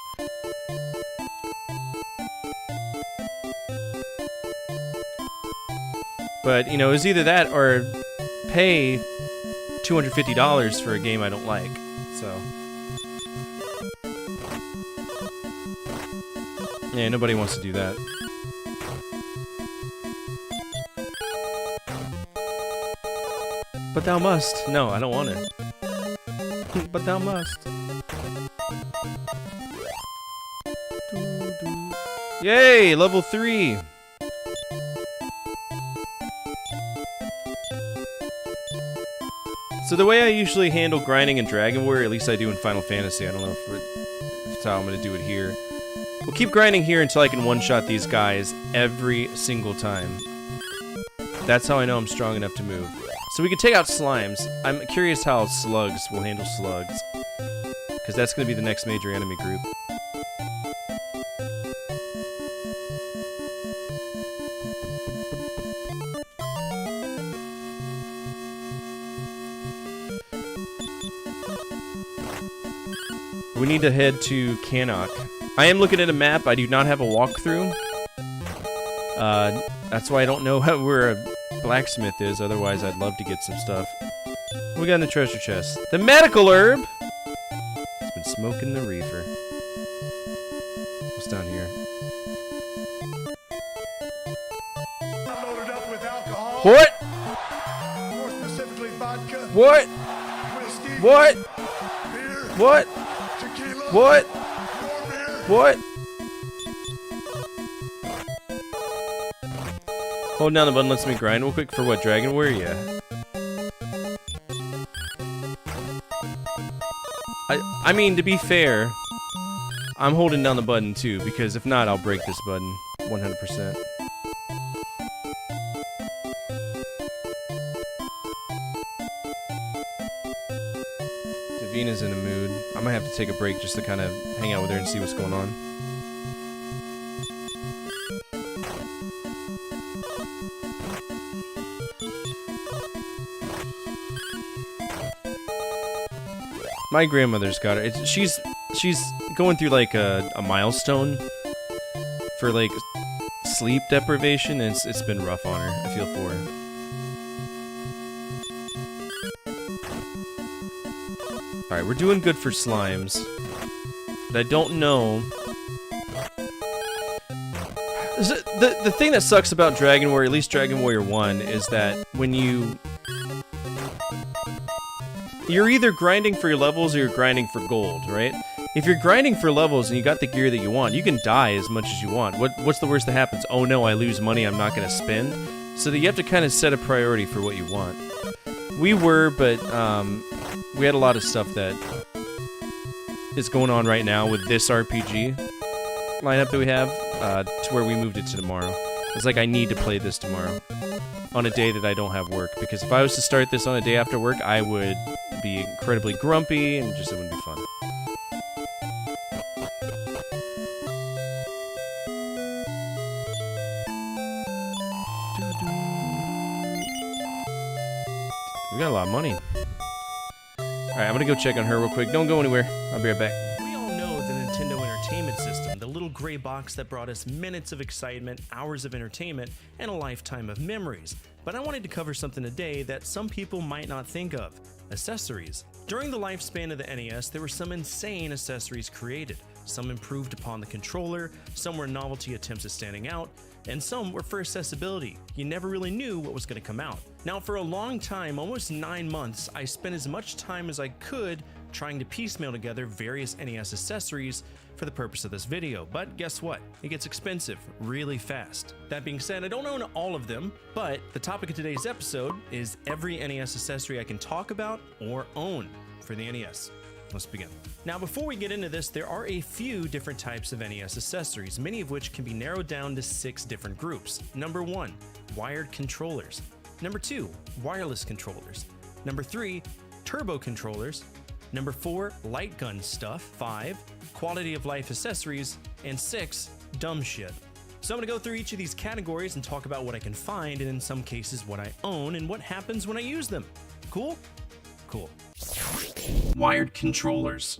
But, you know, it was either that or pay $250 for a game I don't like, so... Yeah, nobody wants to do that. But thou must. No, I don't want it. But thou must. Yay! Level 3! So the way I usually handle grinding in Dragon Warrior, at least I do in Final Fantasy, I don't know if it's how I'm going to do it here. We'll keep grinding here until I can one-shot these guys every single time. That's how I know I'm strong enough to move. So we can take out slimes. I'm curious how slugs will handle slugs, because that's going to be the next major enemy group. We need to head to Cannock. I am looking at a map. I do not have a walkthrough. That's why I don't know where a blacksmith is. Otherwise, I'd love to get some stuff. What we got in the treasure chest? The medical herb! It's been smoking the reefer. What's down here? Loaded up with alcohol. What? More specifically, vodka What? whiskey, What? beer, What? tequila, What? more beer. What? Holding down the button lets me grind real quick for what? Dragon Warrior? Yeah. I mean, to be fair, I'm holding down the button too, because if not, I'll break this button 100%. Davina's in a mood. I might have to take a break just to kind of hang out with her and see what's going on. My grandmother's got her. She's going through like a milestone for like sleep deprivation, and it's been rough on her. I feel for her. All right, we're doing good for slimes, but I don't know. The thing that sucks about Dragon Warrior, at least Dragon Warrior 1, is that when you're either grinding for your levels or you're grinding for gold, right? If you're grinding for levels and you got the gear that you want, you can die as much as you want. What's the worst that happens? Oh no, I lose money I'm not going to spend. So that you have to kind of set a priority for what you want. We were, but we had a lot of stuff that is going on right now with this RPG lineup that we have, to where we moved it to tomorrow. It's like I need to play this tomorrow on a day that I don't have work, because if I was to start this on a day after work, I would be incredibly grumpy and just it wouldn't be fun. We got a lot of money. Alright, I'm gonna go check on her real quick. Don't go anywhere. I'll be right back. We all know the Nintendo Entertainment System, the little gray box that brought us minutes of excitement, hours of entertainment, and a lifetime of memories. But I wanted to cover something today that some people might not think of: accessories. During the lifespan of the NES, there were some insane accessories created. Some improved upon the controller, some were novelty attempts at standing out, and some were for accessibility. You never really knew what was going to come out. Now, for a long time, almost 9 months, I spent as much time as I could trying to piecemeal together various NES accessories for the purpose of this video. But guess what? It gets expensive really fast. That being said, I don't own all of them, but the topic of today's episode is every NES accessory I can talk about or own for the NES. Let's begin. Now, before we get into this, there are a few different types of NES accessories, many of which can be narrowed down to 6 different groups. Number 1, wired controllers. Number 2, wireless controllers. Number 3, turbo controllers. Number 4, light gun stuff. 5, quality of life accessories. And 6, dumb shit. So I'm going to go through each of these categories and talk about what I can find, and in some cases what I own and what happens when I use them. Cool? Cool. Wired controllers.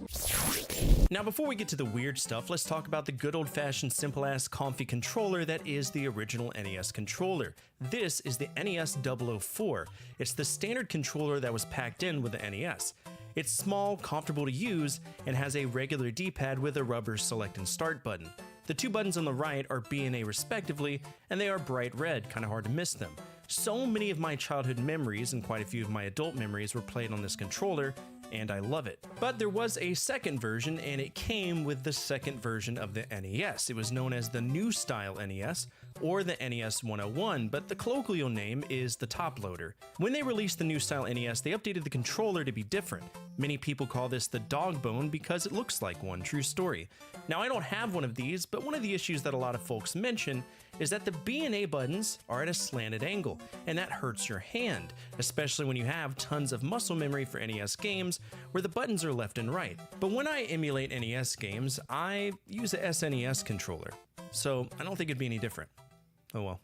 Now, before we get to the weird stuff, let's talk about the good old-fashioned, simple-ass, comfy controller that is the original NES controller. This is the NES 004. It's the standard controller that was packed in with the NES. It's small, comfortable to use, and has a regular D-pad with a rubber select and start button. The 2 buttons on the right are B and A respectively, and they are bright red, kind of hard to miss them. So many of my childhood memories and quite a few of my adult memories were played on this controller, and I love it. But there was a second version, and it came with the second version of the NES. It was known as the New Style NES, or the NES 101, but the colloquial name is the Top Loader. When they released the New Style NES, they updated the controller to be different. Many people call this the dog bone because it looks like one, true story. Now, I don't have one of these, but one of the issues that a lot of folks mention is that the B and A buttons are at a slanted angle, and that hurts your hand, especially when you have tons of muscle memory for NES games where the buttons are left and right. But when I emulate NES games, I use a SNES controller, so I don't think it'd be any different. Oh well.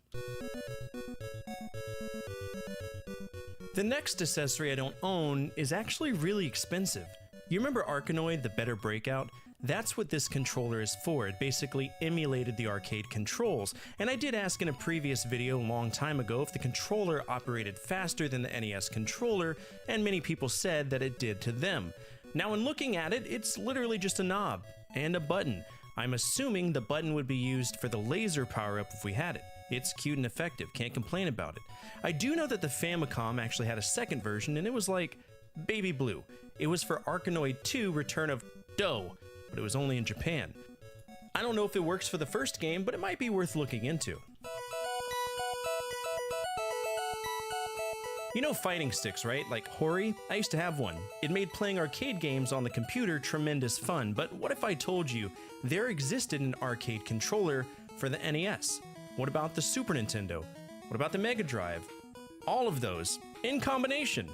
The next accessory I don't own is actually really expensive. You remember Arkanoid, the Better Breakout? That's what this controller is for. It basically emulated the arcade controls. And I did ask in a previous video a long time ago if the controller operated faster than the NES controller, and many people said that it did to them. Now, in looking at it, it's literally just a knob and a button. I'm assuming the button would be used for the laser power-up if we had it. It's cute and effective, can't complain about it. I do know that the Famicom actually had a second version, and it was like baby blue. It was for Arkanoid 2 Return of Doe, but it was only in Japan. I don't know if it works for the first game, but it might be worth looking into. You know fighting sticks, right? Like Hori? I used to have one. It made playing arcade games on the computer tremendous fun, but what if I told you there existed an arcade controller for the NES? What about the Super Nintendo? What about the Mega Drive? All of those, in combination.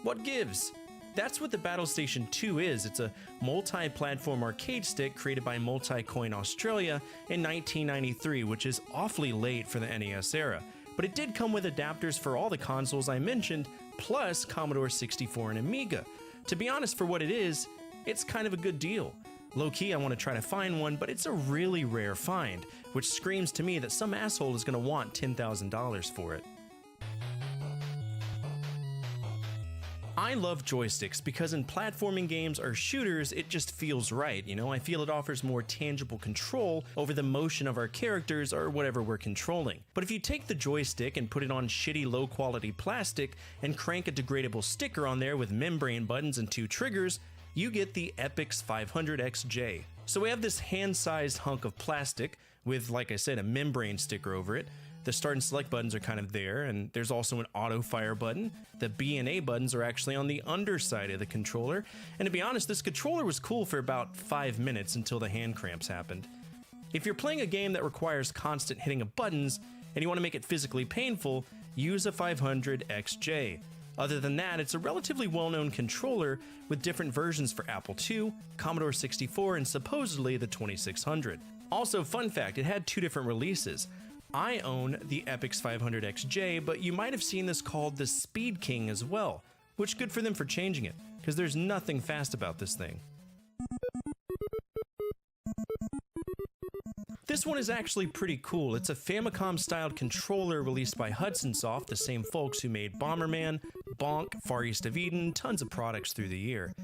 What gives? That's what the Battle Station 2 is. It's a multi-platform arcade stick created by Multicoin Australia in 1993, which is awfully late for the NES era. But it did come with adapters for all the consoles I mentioned, plus Commodore 64 and Amiga. To be honest, for what it is, it's kind of a good deal. Low-key, I want to try to find one, but it's a really rare find, which screams to me that some asshole is going to want $10,000 for it. I love joysticks because in platforming games or shooters, it just feels right, you know? I feel it offers more tangible control over the motion of our characters or whatever we're controlling. But if you take the joystick and put it on shitty low-quality plastic and crank a degradable sticker on there with membrane buttons and 2 triggers, you get the Epyx 500XJ. So we have this hand-sized hunk of plastic with, like I said, a membrane sticker over it. The start and select buttons are kind of there, and there's also an auto fire button. The B and A buttons are actually on the underside of the controller. And to be honest, this controller was cool for about 5 minutes until the hand cramps happened. If you're playing a game that requires constant hitting of buttons, and you want to make it physically painful, use a 500XJ. Other than that, it's a relatively well-known controller with different versions for Apple II, Commodore 64, and supposedly the 2600. Also, fun fact, it had 2 different releases. I own the Epyx 500XJ, but you might have seen this called the Speed King as well, which good for them for changing it, because there's nothing fast about this thing. This one is actually pretty cool. It's a Famicom-styled controller released by Hudson Soft, the same folks who made Bomberman, Bonk, Far East of Eden, tons of products through the year.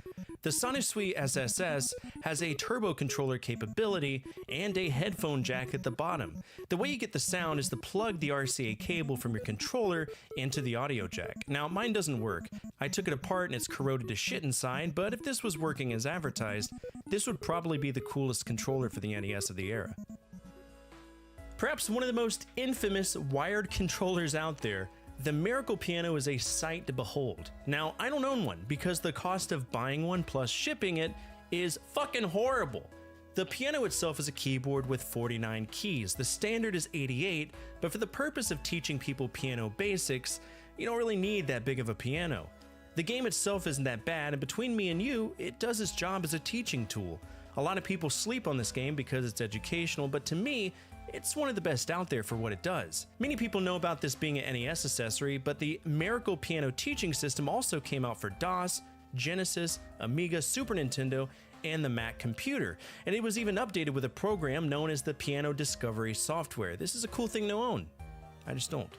The Sonosui SSS has a turbo controller capability and a headphone jack at the bottom. The way you get the sound is to plug the RCA cable from your controller into the audio jack. Now, mine doesn't work. I took it apart and it's corroded to shit inside, but if this was working as advertised, this would probably be the coolest controller for the NES of the era. Perhaps one of the most infamous wired controllers out there, the Miracle Piano is a sight to behold. Now, I don't own one because the cost of buying one plus shipping it is fucking horrible. The piano itself is a keyboard with 49 keys. The standard is 88, but for the purpose of teaching people piano basics, you don't really need that big of a piano. The game itself isn't that bad, and between me and you, it does its job as a teaching tool. A lot of people sleep on this game because it's educational, but to me, it's one of the best out there for what it does. Many people know about this being an NES accessory, but the Miracle Piano teaching system also came out for DOS, Genesis, Amiga, Super Nintendo, and the Mac computer. And it was even updated with a program known as the Piano Discovery software. This is a cool thing to own. I just don't.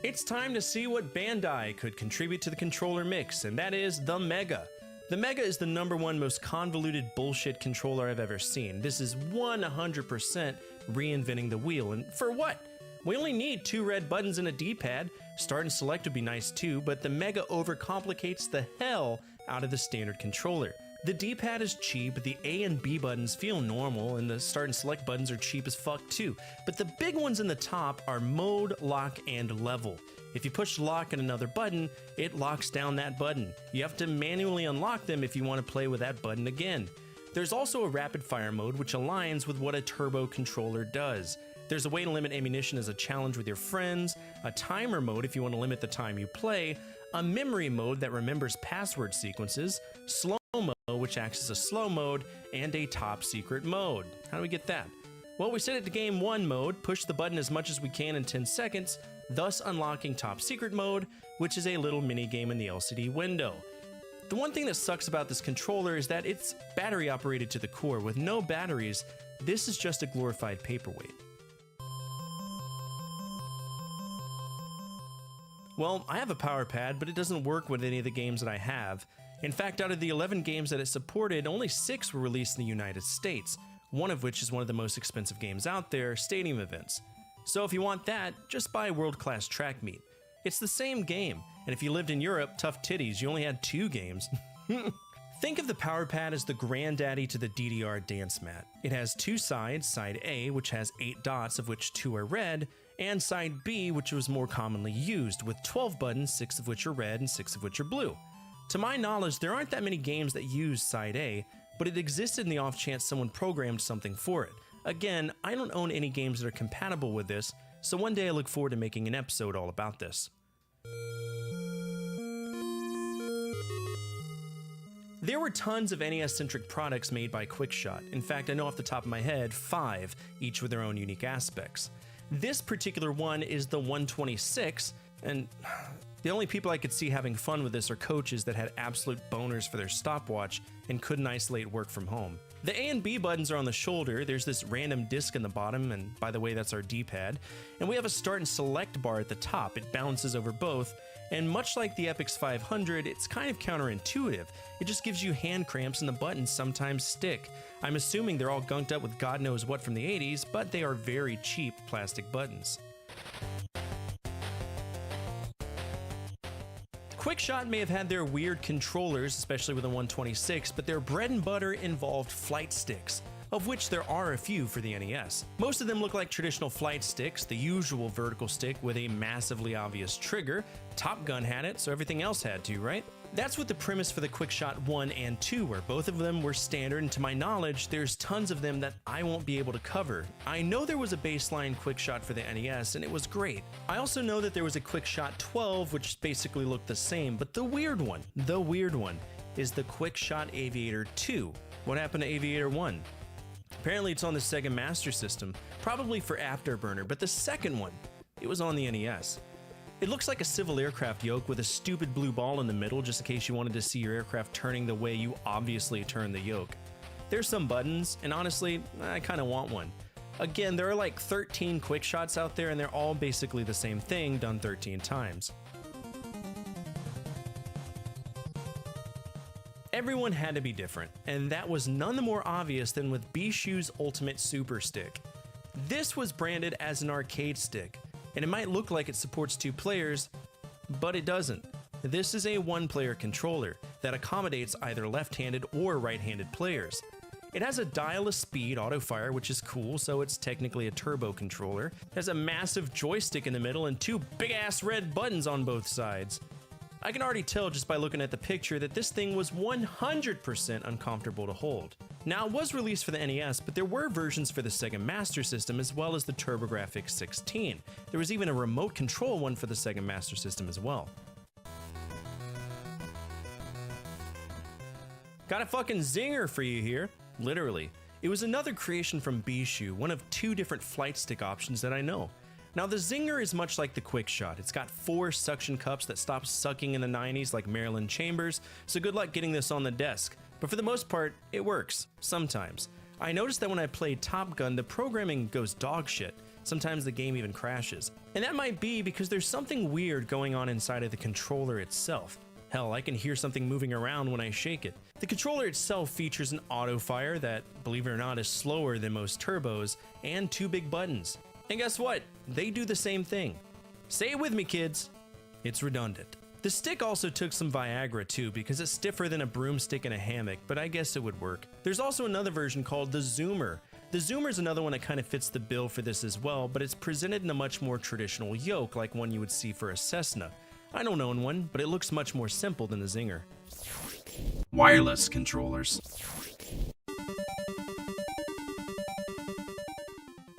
It's time to see what Bandai could contribute to the controller mix, and that is the Mega. The Mega is the #1 most convoluted bullshit controller I've ever seen. This is 100% reinventing the wheel, and for what? We only need 2 red buttons and a D-pad. Start and select would be nice too, but the Mega overcomplicates the hell out of the standard controller. The D-pad is cheap, the A and B buttons feel normal, and the start and select buttons are cheap as fuck too. But the big ones in the top are mode, lock, and level. If you push lock and another button, it locks down that button. You have to manually unlock them if you want to play with that button again. There's also a rapid fire mode which aligns with what a turbo controller does. There's a way to limit ammunition as a challenge with your friends, a timer mode if you want to limit the time you play, a memory mode that remembers password sequences, slow-mo which acts as a slow mode, and a top secret mode. How do we get that? Well, we set it to game 1 mode, push the button as much as we can in 10 seconds, thus unlocking top secret mode, which is a little mini game in the LCD window. The one thing that sucks about this controller is that it's battery operated to the core. With no batteries, this is just a glorified paperweight. Well, I have a power pad, but it doesn't work with any of the games that I have. In fact, out of the 11 games that it supported, only 6 were released in the United States. one of which is one of the most expensive games out there, Stadium Events. So if you want that, just buy World Class Track Meet. It's the same game, and if you lived in Europe, tough titties, you only had 2 games. Think of the Power Pad as the granddaddy to the DDR dance mat. It has 2 sides, side A, which has 8 dots, of which 2 are red, and side B, which was more commonly used, with 12 buttons, 6 of which are red and 6 of which are blue. To my knowledge, there aren't that many games that use side A, but it existed in the off chance someone programmed something for it. Again, I don't own any games that are compatible with this, so one day I look forward to making an episode all about this. There were tons of NES-centric products made by Quickshot. In fact, I know off the top of my head 5, each with their own unique aspects. This particular one is the 126, and the only people I could see having fun with this are coaches that had absolute boners for their stopwatch and couldn't isolate work from home. The A and B buttons are on the shoulder, there's this random disc in the bottom, and by the way, that's our D-pad, and we have a start and select bar at the top. It balances over both, and much like the Epix 500, it's kind of counterintuitive. It just gives you hand cramps and the buttons sometimes stick. I'm assuming they're all gunked up with God knows what from the 80s, but they are very cheap plastic buttons. Quickshot may have had their weird controllers, especially with the 126, but their bread and butter involved flight sticks, of which there are a few for the NES. Most of them look like traditional flight sticks, the usual vertical stick with a massively obvious trigger. Top Gun had it, so everything else had to, right? That's what the premise for the Quickshot 1 and 2 were. Both of them were standard, and to my knowledge, there's tons of them that I won't be able to cover. I know there was a baseline Quickshot for the NES, and it was great. I also know that there was a Quickshot 12, which basically looked the same, but the weird one, is the Quickshot Aviator 2. What happened to Aviator 1? Apparently it's on the Sega Master System, probably for Afterburner, but the second one, it was on the NES. It looks like a civil aircraft yoke with a stupid blue ball in the middle just in case you wanted to see your aircraft turning the way you obviously turn the yoke. There's some buttons, and honestly, I kinda want one. Again, there are like 13 quick shots out there and they're all basically the same thing done 13 times. Everyone had to be different, and that was none the more obvious than with Bishu's Ultimate Super Stick. This was branded as an arcade stick, and it might look like it supports 2 players, but it doesn't. This is a 1-player controller that accommodates either left-handed or right-handed players. It has a dial of speed auto-fire, which is cool, so it's technically a turbo controller. It has a massive joystick in the middle and 2 big-ass red buttons on both sides. I can already tell just by looking at the picture that this thing was 100% uncomfortable to hold. Now, it was released for the NES, but there were versions for the Sega Master System as well as the TurboGrafx 16. There was even a remote control one for the Sega Master System as well. Got a fucking zinger for you here, literally. It was another creation from Bishu, one of 2 different flight stick options that I know. Now the Zinger is much like the Quickshot. It's got 4 suction cups that stopped sucking in the 90s like Maryland Chambers, so good luck getting this on the desk. But for the most part, it works. Sometimes. I noticed that when I played Top Gun, the programming goes dog shit. Sometimes the game even crashes. And that might be because there's something weird going on inside of the controller itself. Hell, I can hear something moving around when I shake it. The controller itself features an auto fire that, believe it or not, is slower than most turbos, and 2 big buttons. And guess what? They do the same thing. Say it with me, kids. It's redundant. The stick also took some Viagra too, because it's stiffer than a broomstick in a hammock, but I guess it would work. There's also another version called the Zoomer. The Zoomer is another one that kind of fits the bill for this as well, but it's presented in a much more traditional yoke, like one you would see for a Cessna. I don't own one, but it looks much more simple than the Zinger. Wireless controllers.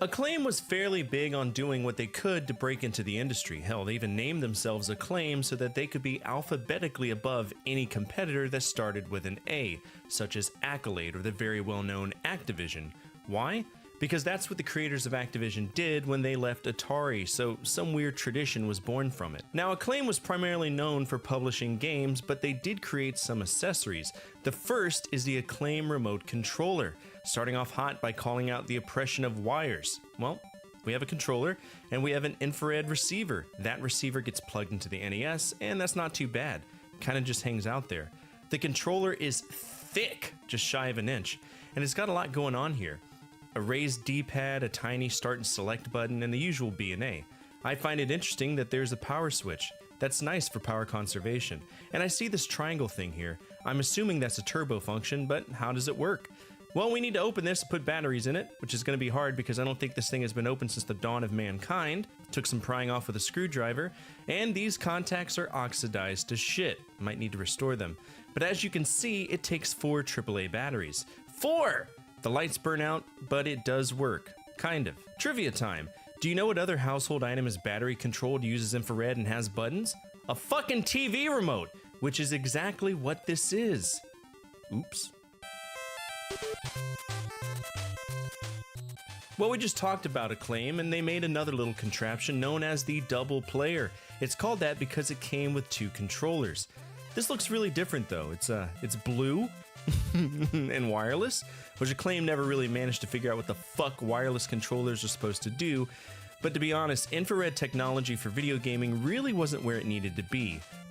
Acclaim was fairly big on doing what they could to break into the industry. Hell, they even named themselves Acclaim so that they could be alphabetically above any competitor that started with an A, such as Accolade or the very well-known Activision. Why? Because that's what the creators of Activision did when they left Atari, so some weird tradition was born from it. Now, Acclaim was primarily known for publishing games, but they did create some accessories. The first is the Acclaim Remote Controller, starting off hot by calling out the oppression of wires. Well, we have a controller, and we have an infrared receiver. That receiver gets plugged into the NES, and that's not too bad. Kind of just hangs out there. The controller is thick, just shy of an inch, and it's got a lot going on here. a raised D-pad, a tiny start and select button, and the usual B and A. I find it interesting that there's a power switch. That's nice for power conservation. And I see this triangle thing here. I'm assuming that's a turbo function, but how does it work? Well, we need to open this and put batteries in it, which is going to be hard because I don't think this thing has been opened since the dawn of mankind. Took some prying off with a screwdriver, and these contacts are oxidized to shit. Might need to restore them. But as you can see, it takes 4 AAA batteries. 4! The lights burn out, but it does work. Kind of. Trivia time. Do you know what other household item is battery controlled, uses infrared, and has buttons? A fucking TV remote, which is exactly what this is. Oops. Well, we just talked about Acclaim, and they made another little contraption known as the Double Player. It's called that because it came with 2 controllers. This looks really different though. It's blue and wireless, which Acclaim never really managed to figure out what the fuck wireless controllers are supposed to do. But to be honest, infrared technology for video gaming really wasn't where it needed to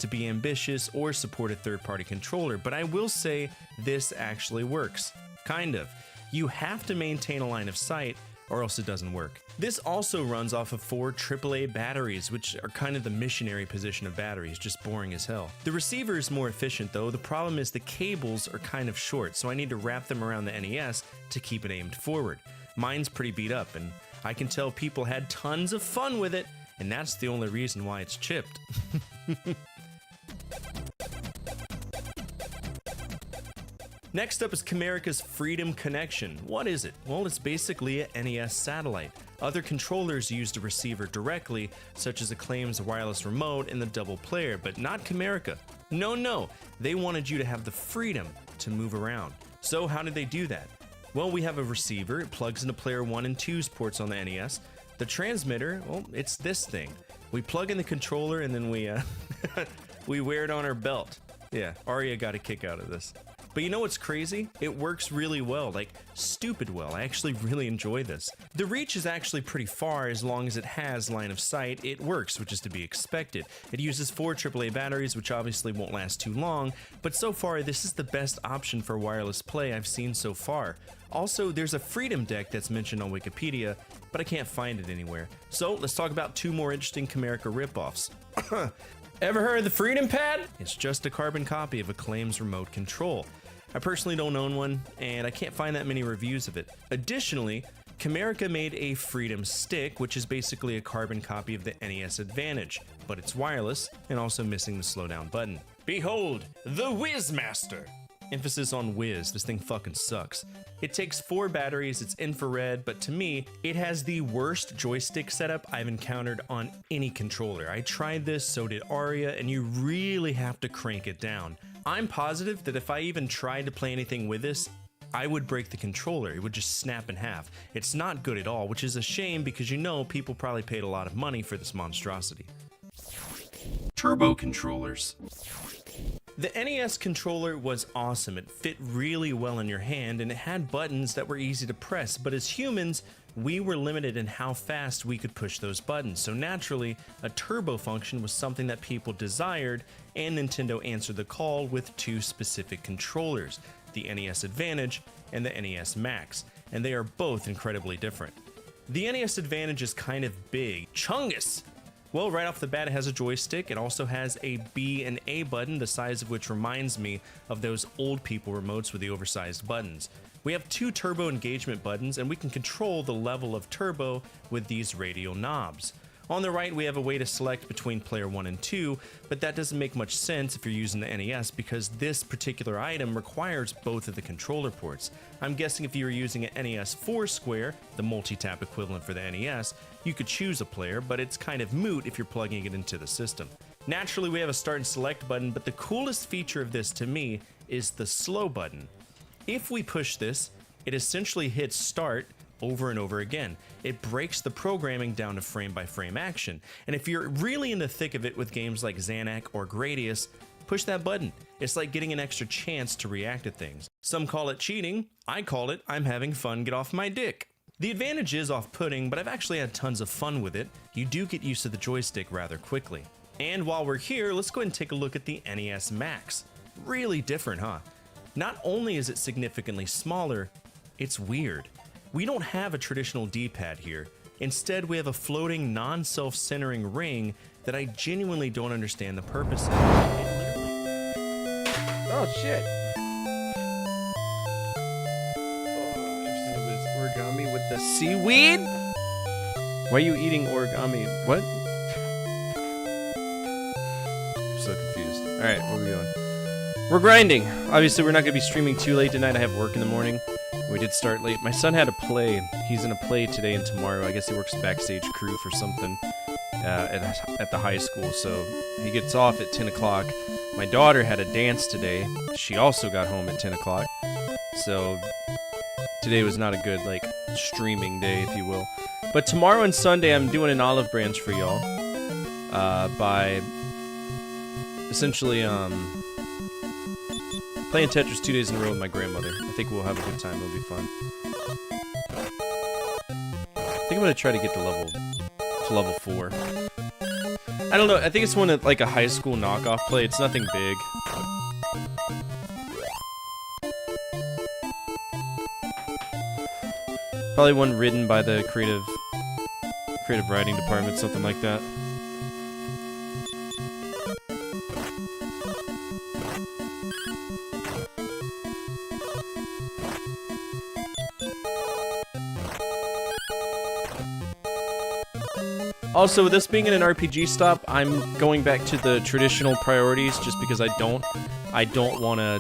be ambitious or support a third-party controller. But I will say this actually works. Kind of. You have to maintain a line of sight or else it doesn't work. This also runs off of 4 AAA batteries, which are kind of the missionary position of batteries, just boring as hell. The receiver is more efficient though. The problem is the cables are kind of short, so I need to wrap them around the NES to keep it aimed forward. Mine's pretty beat up, and I can tell people had tons of fun with it, and that's the only reason why it's chipped. Next up is Camerica's Freedom Connection. What is it? Well, it's basically a NES satellite. Other controllers used a receiver directly, such as Acclaim's wireless remote and the Double Player, but not Camerica. No, they wanted you to have the freedom to move around. So how did they do that? Well, we have a receiver. It plugs into player 1 and 2's ports on the NES. The transmitter, well, it's this thing. We plug in the controller and then we we wear it on our belt. Yeah, Arya got a kick out of this. But you know what's crazy? It works really well, like stupid well. I actually really enjoy this. The reach is actually pretty far as long as it has line of sight. It works, which is to be expected. It uses 4 AAA batteries, which obviously won't last too long, but so far this is the best option for wireless play I've seen so far. Also, there's a Freedom Deck that's mentioned on Wikipedia, but I can't find it anywhere. So let's talk about 2 more interesting Camerica ripoffs. Ever heard of the Freedom Pad? It's just a carbon copy of Acclaim's remote control. I personally don't own one, and I can't find that many reviews of it. Additionally, Camerica made a Freedom Stick, which is basically a carbon copy of the NES Advantage, but it's wireless and also missing the slowdown button. Behold, the Whizmaster! Emphasis on whiz, this thing fucking sucks. It takes 4 batteries, it's infrared, but to me, it has the worst joystick setup I've encountered on any controller. I tried this, so did Arya, and you really have to crank it down. I'm positive that if I even tried to play anything with this, I would break the controller. It would just snap in half. It's not good at all, which is a shame because you know people probably paid a lot of money for this monstrosity. Turbo controllers. The NES controller was awesome. It fit really well in your hand and it had buttons that were easy to press, but as humans, we were limited in how fast we could push those buttons. So naturally, a turbo function was something that people desired, and Nintendo answered the call with 2 specific controllers, the NES Advantage and the NES Max, and they are both incredibly different. The NES Advantage is kind of big. Chungus! Well, right off the bat, it has a joystick. It also has a B and A button, the size of which reminds me of those old people remotes with the oversized buttons. We have 2 turbo engagement buttons, and we can control the level of turbo with these radial knobs. On the right, we have a way to select between player 1 and 2, but that doesn't make much sense if you're using the NES because this particular item requires both of the controller ports. I'm guessing if you were using an NES 4-square, the multi-tap equivalent for the NES, you could choose a player, but it's kind of moot if you're plugging it into the system. Naturally, we have a start and select button, but the coolest feature of this to me is the slow button. If we push this, it essentially hits start over and over again. It breaks the programming down to frame-by-frame action. And if you're really in the thick of it with games like Xanac or Gradius, push that button. It's like getting an extra chance to react to things. Some call it cheating. I call it I'm having fun, get off my dick. The Advantage is off-putting, but I've actually had tons of fun with it. You do get used to the joystick rather quickly. And while we're here, let's go ahead and take a look at the NES Max. Really different, huh? Not only is it significantly smaller, it's weird. We don't have a traditional D-pad here. Instead, we have a floating, non-self-centering ring that I genuinely don't understand the purpose of. Oh shit. It was origami with the seaweed? Why are you eating origami? What? I'm so confused. Alright, where are we going? We're grinding. Obviously, we're not going to be streaming too late tonight. I have work in the morning. We did start late. My son had a play. He's in a play today and tomorrow. I guess he works backstage crew for something at the high school, so he gets off at 10 o'clock. My daughter had a dance today. She also got home at 10 o'clock. So today was not a good, like, streaming day, if you will. But tomorrow and Sunday, I'm doing an olive branch for y'all. By essentially, playing Tetris 2 days in a row with my grandmother. I think we'll have a good time. It'll be fun. I think I'm gonna try to get to level 4. I don't know. I think it's one of like a high school knockoff play. It's nothing big. Probably one written by the creative writing department, something like that. Also, with this being in an RPG stop, I'm going back to the traditional priorities just because I don't want to.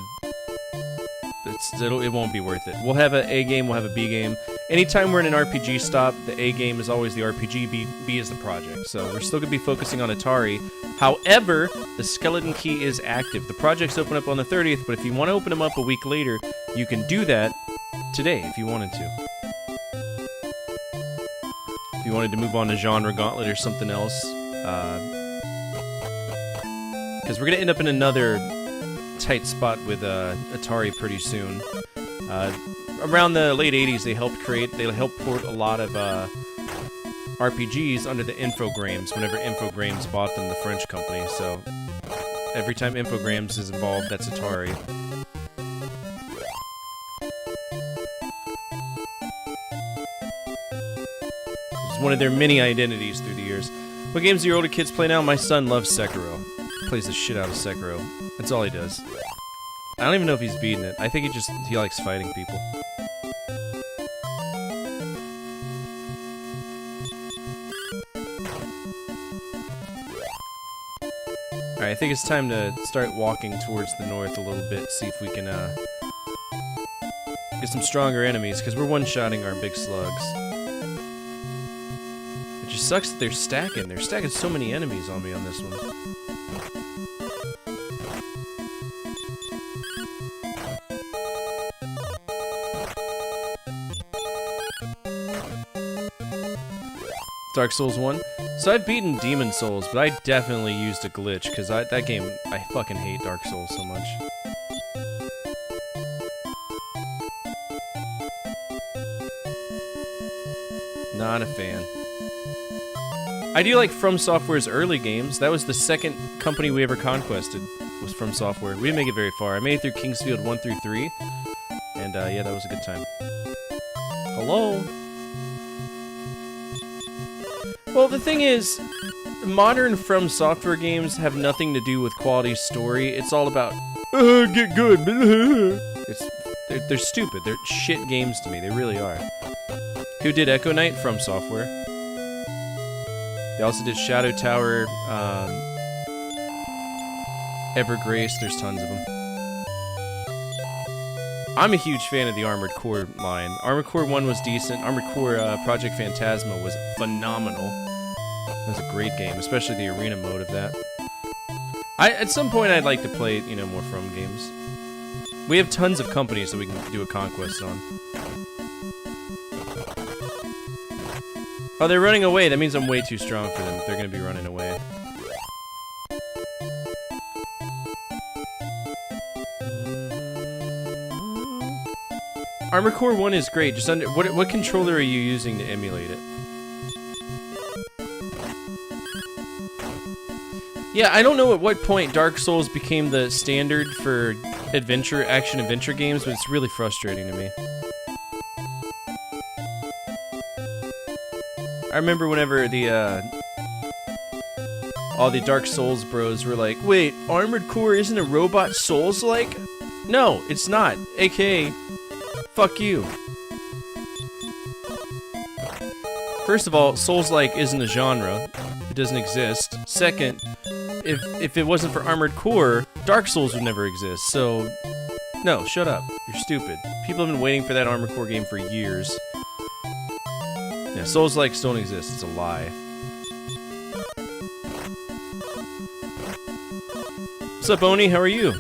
It won't be worth it. We'll have an A game, we'll have a B game. Anytime we're in an RPG stop, the A game is always the RPG, B is the project. So we're still going to be focusing on Atari. However, the skeleton key is active. The projects open up on the 30th, but if you want to open them up a week later, you can do that today if you wanted to. If you wanted to move on to Genre Gauntlet or something else. Because we're going to end up in another tight spot with Atari pretty soon. Around the late 80s, they helped port a lot of RPGs under the Infogrames whenever Infogrames bought them, the French company. So every time Infogrames is involved, that's Atari. It's one of their many identities through the years. What games do your older kids play now? My son loves Sekiro. Plays the shit out of Sekiro. That's all he does. I don't even know if he's beaten it. I think he likes fighting people. Alright, I think it's time to start walking towards the north a little bit, see if we can get some stronger enemies, because we're one-shotting our big slugs. It just sucks that they're stacking. They're stacking so many enemies on me on this one. Dark Souls 1. So I've beaten Demon Souls, but I definitely used a glitch, because that game, I fucking hate Dark Souls so much. Not a fan. I do like From Software's early games. That was the second company we ever conquested, was From Software. We didn't make it very far. I made it through Kingsfield 1 through 3, and yeah, that was a good time. Hello? Well, the thing is, modern From Software games have nothing to do with quality story. It's all about, get good. They're stupid. They're shit games to me. They really are. Who did Echo Knight? From Software. They also did Shadow Tower, Evergrace. There's tons of them. I'm a huge fan of the Armored Core line. Armored Core 1 was decent. Armored Core Project Phantasma was phenomenal. It was a great game, especially the arena mode of that. At some point, I'd like to play, more From games. We have tons of companies that we can do a conquest on. Oh, they're running away. That means I'm way too strong for them if they're going to be running away. Armored Core 1 is great. Just what controller are you using to emulate it? Yeah, I don't know at what point Dark Souls became the standard for action-adventure games, but it's really frustrating to me. I remember whenever the all the Dark Souls bros were like, wait, Armored Core isn't a robot Souls-like? No, it's not. AKA, fuck you. First of all, Souls-like isn't a genre. It doesn't exist. Second, if it wasn't for Armored Core, Dark Souls would never exist. So, no, shut up. You're stupid. People have been waiting for that Armored Core game for years. Yeah, Souls-likes don't exist. It's a lie. What's up, Oni? How are you?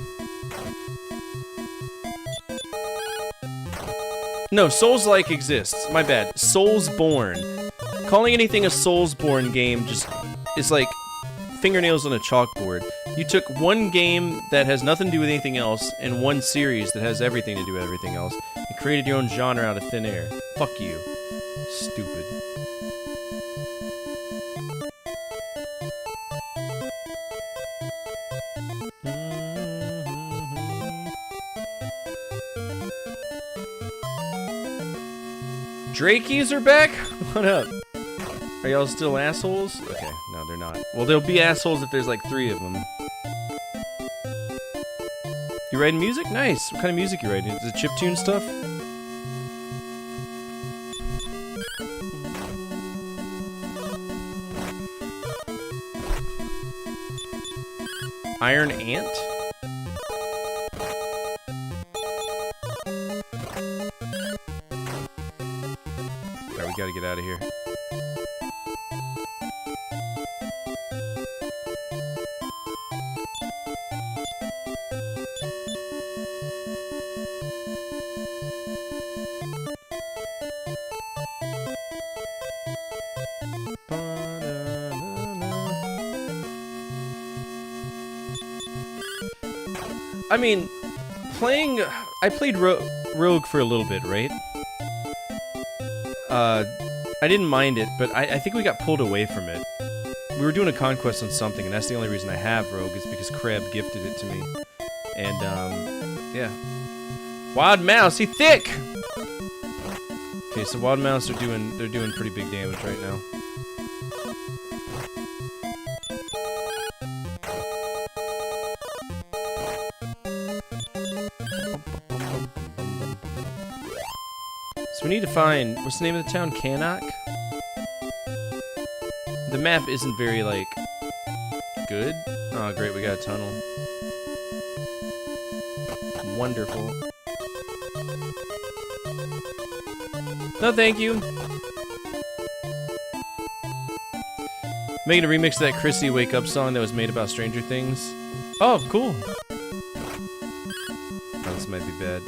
No, Souls-like exists. My bad. Soulsborne. Calling anything a Soulsborne game just is like fingernails on a chalkboard. You took one game that has nothing to do with anything else and one series that has everything to do with everything else and created your own genre out of thin air. Fuck you. Stupid. Drakeys are back? What up? Are y'all still assholes? Okay, no, they're not. Well, they'll be assholes if there's like 3 of them. You writing music? Nice. What kind of music you writing? Is it chiptune stuff? Iron Ant? Alright, we gotta get out of here. I mean, I played Rogue for a little bit, right? I didn't mind it, but I think we got pulled away from it. We were doing a conquest on something, and that's the only reason I have Rogue, is because Kreb gifted it to me. And, yeah. Wild Mouse, he thick! Okay, so Wild Mouse they're doing pretty big damage right now. So we need to find, what's the name of the town? Cannock? The map isn't very, like, good. Oh, great, we got a tunnel. Wonderful. No, thank you. Making a remix of that Chrissy Wake Up song that was made about Stranger Things. Oh, cool. Oh, this might be bad.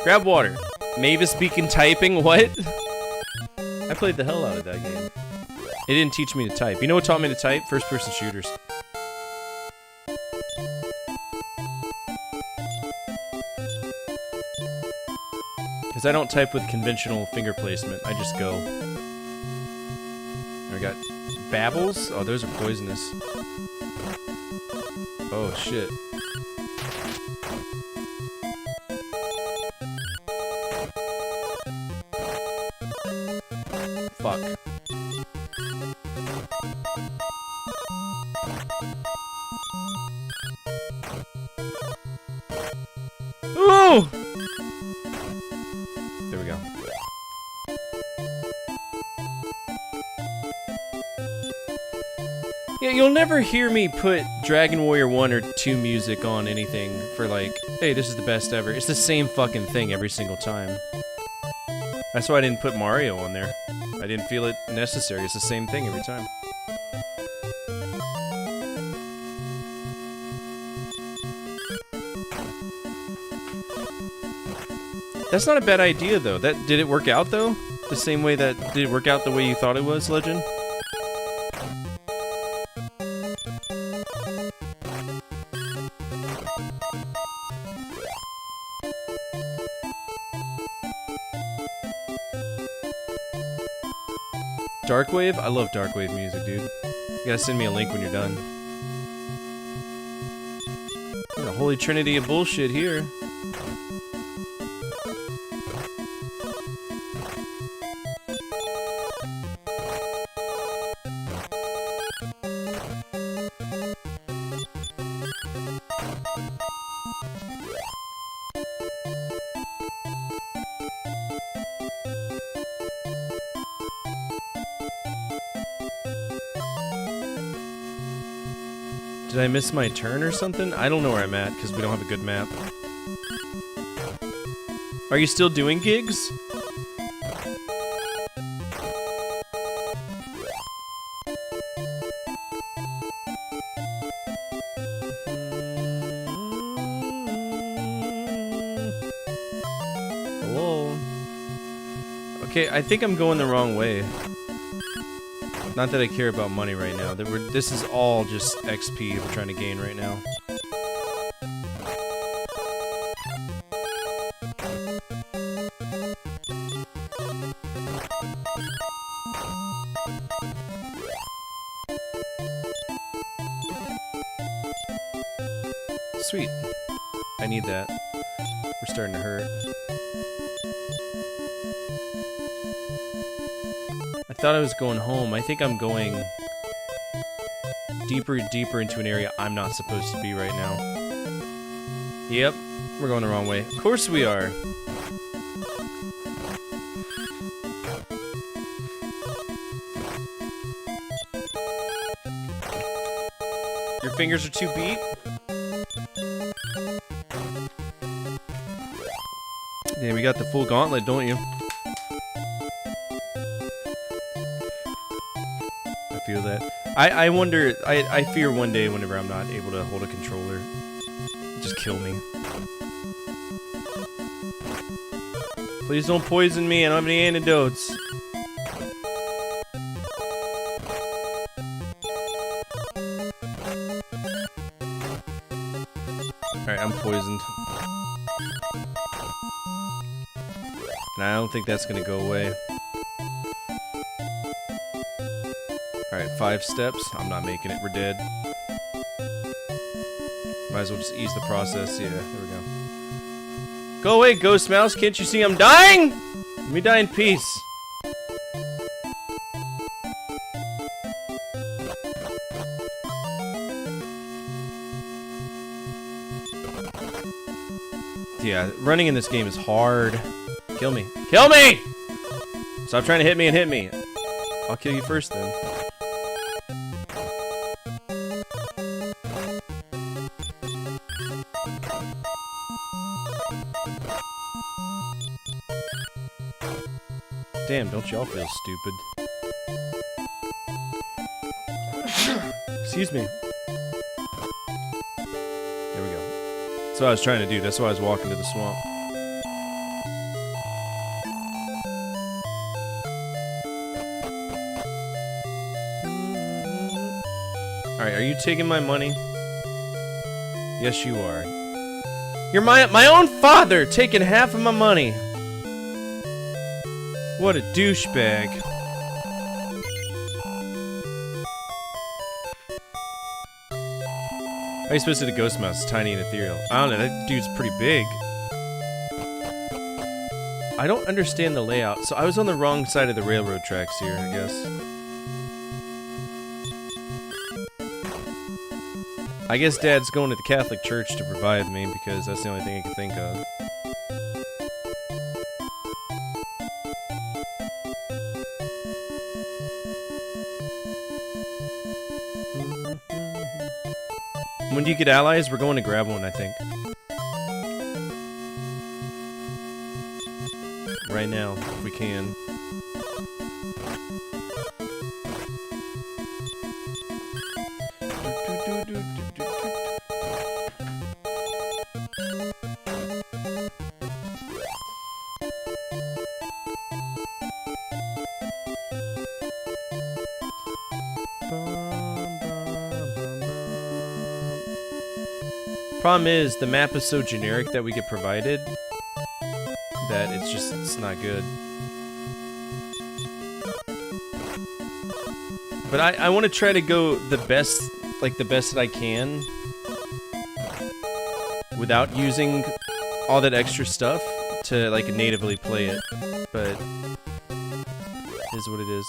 Grab water. Mavis Beacon typing, what? I played the hell out of that game. It didn't teach me to type. You know what taught me to type? First-person shooters. Because I don't type with conventional finger placement. I just go. We got Babbles? Oh, those are poisonous. Oh, shit. Fuck. Ooh! There we go. Yeah, you'll never hear me put Dragon Warrior 1 or 2 music on anything for like, hey, this is the best ever. It's the same fucking thing every single time. That's why I didn't put Mario on there. I didn't feel it necessary. It's the same thing every time. That's not a bad idea, though. Did it work out, though? The same way that... Did it work out the way you thought it was, Legend? Darkwave? I love Darkwave music, dude. You gotta send me a link when you're done. There's a holy trinity of bullshit here. Did I miss my turn or something? I don't know where I'm at because we don't have a good map. Are you still doing gigs? Hello? Okay, I think I'm going the wrong way. Not that I care about money right now. This is all just XP we're trying to gain right now. Sweet. I need that. We're starting to hurt. I thought I was going home. I think I'm going deeper and deeper into an area I'm not supposed to be right now. Yep, we're going the wrong way. Of course we are. Your fingers are too beat? Yeah, we got the full gauntlet, don't you? I feel that. I wonder, I fear one day whenever I'm not able to hold a controller, just kill me. Please don't poison me, I don't have any antidotes. Alright, I'm poisoned. And I don't think that's gonna go away. Alright, 5 steps. I'm not making it. We're dead. Might as well just ease the process. Yeah, there we go. Go away, Ghost Mouse. Can't you see I'm dying? Let me die in peace. Yeah, running in this game is hard. Kill me. Kill me! Stop trying to hit me and hit me. I'll kill you first then. Damn, don't y'all feel stupid. Excuse me. There we go. That's what I was trying to do. That's why I was walking to the swamp. Alright, are you taking my money? Yes, you are. You're my own father taking half of my money. What a douchebag. How are you supposed to do the Ghost Mouse? It's tiny and ethereal. I don't know, that dude's pretty big. I don't understand the layout. So I was on the wrong side of the railroad tracks here, I guess. I guess Dad's going to the Catholic Church to provide me because that's the only thing I can think of. When do you get allies? We're going to grab one, I think. Right now, if we can. Problem is, the map is so generic that we get provided that it's not good. But I want to try to go the best that I can without using all that extra stuff to like natively play it. But it is what it is.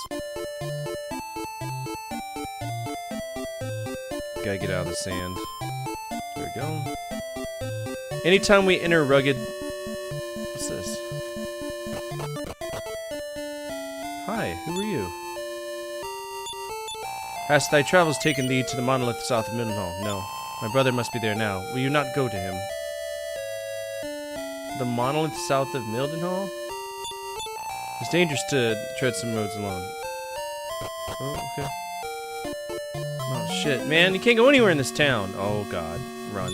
Gotta get out of the sand. There we go. Anytime we enter rugged... What's this? Hi, who are you? Hast thy travels taken thee to the monolith south of Mildenhall? No. My brother must be there now. Will you not go to him? The monolith south of Mildenhall? It's dangerous to tread some roads alone. Oh, okay. Oh, shit. Man, you can't go anywhere in this town. Oh, God. Run.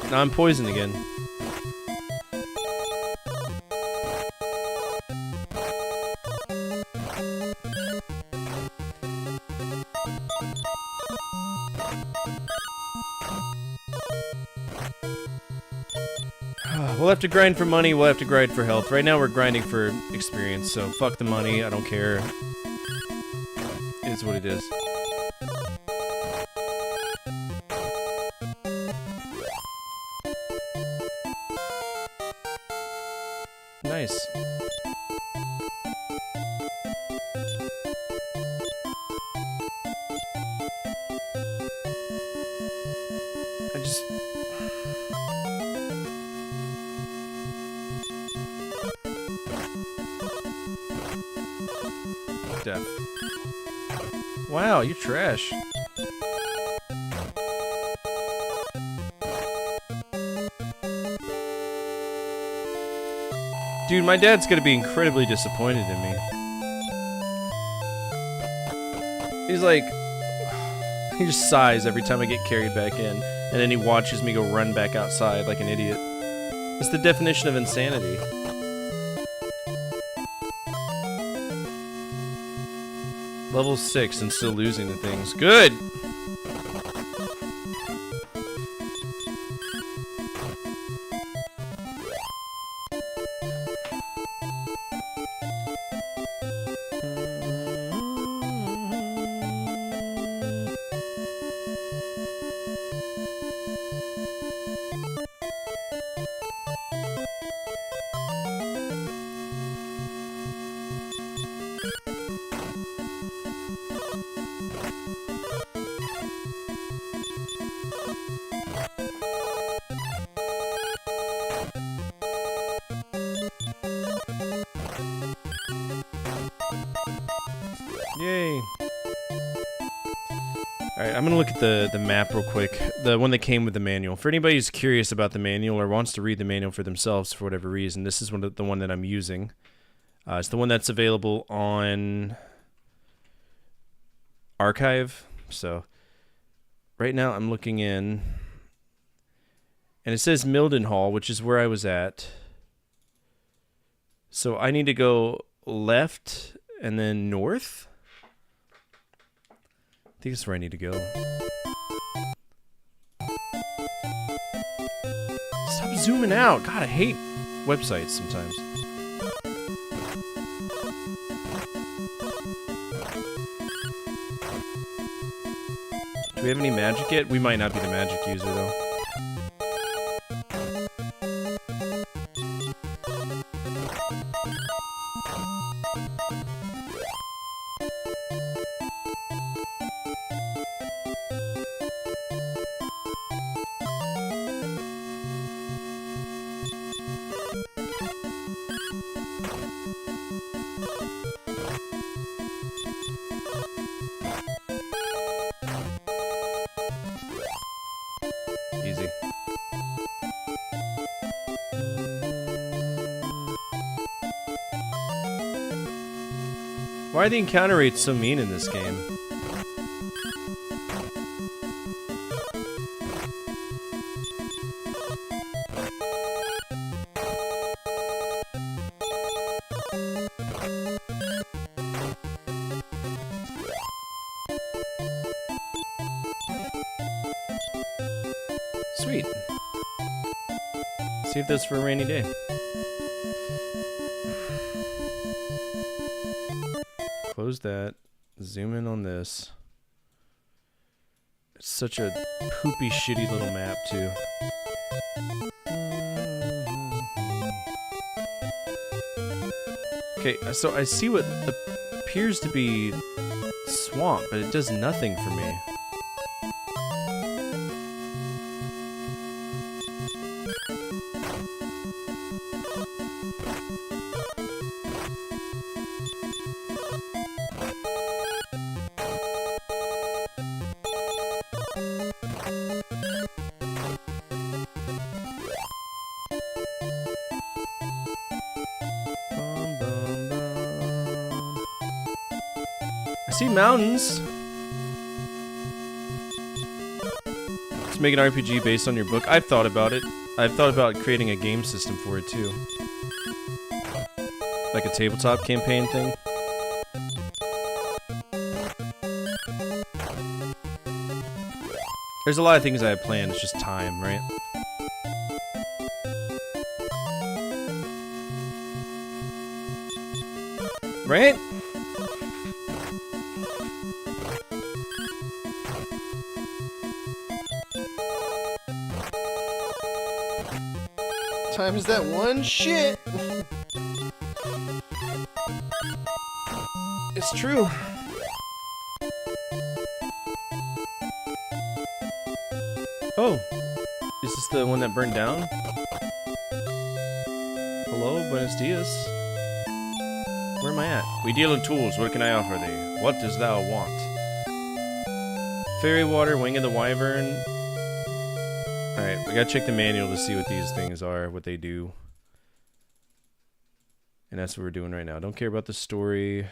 Now I'm poisoned again. We'll have to grind for money, we'll have to grind for health. Right now we're grinding for experience, so fuck the money, I don't care. It is what it is. Nice. I just... Death. Wow, you're trash. Dude, my dad's gonna be incredibly disappointed in me. He's like... He just sighs every time I get carried back in, and then he watches me go run back outside like an idiot. It's the definition of insanity. Level 6 and still losing the things. Good! Yay. Alright, I'm gonna look at the map real quick. The one that came with the manual. For anybody who's curious about the manual or wants to read the manual for themselves for whatever reason, this is the one that I'm using. It's the one that's available on Archive. So, right now I'm looking in, and it says Mildenhall, which is where I was at. So I need to go left and then north. I think that's where I need to go. Stop zooming out. God, I hate websites sometimes. Do we have any magic yet? We might not be the magic user, though. Easy. Why are the encounter rates so mean in this game? Sweet. Save this for a rainy day. Close that. Zoom in on this. It's such a poopy, shitty little map, too. Okay, so I see what appears to be swamp, but it does nothing for me. I see mountains. Just make an RPG based on your book. I've thought about it. I've thought about creating a game system for it too. Like a tabletop campaign thing. There's a lot of things I have planned, it's just time, right? Right? Time is that one shit. It's true. Oh, is this the one that burned down? Hello, buenos dias. Where am I at? We deal in tools, what can I offer thee? What dost thou want? Fairy water, wing of the wyvern. Alright, we gotta check the manual to see what these things are, what they do. And that's what we're doing right now. Don't care about the story.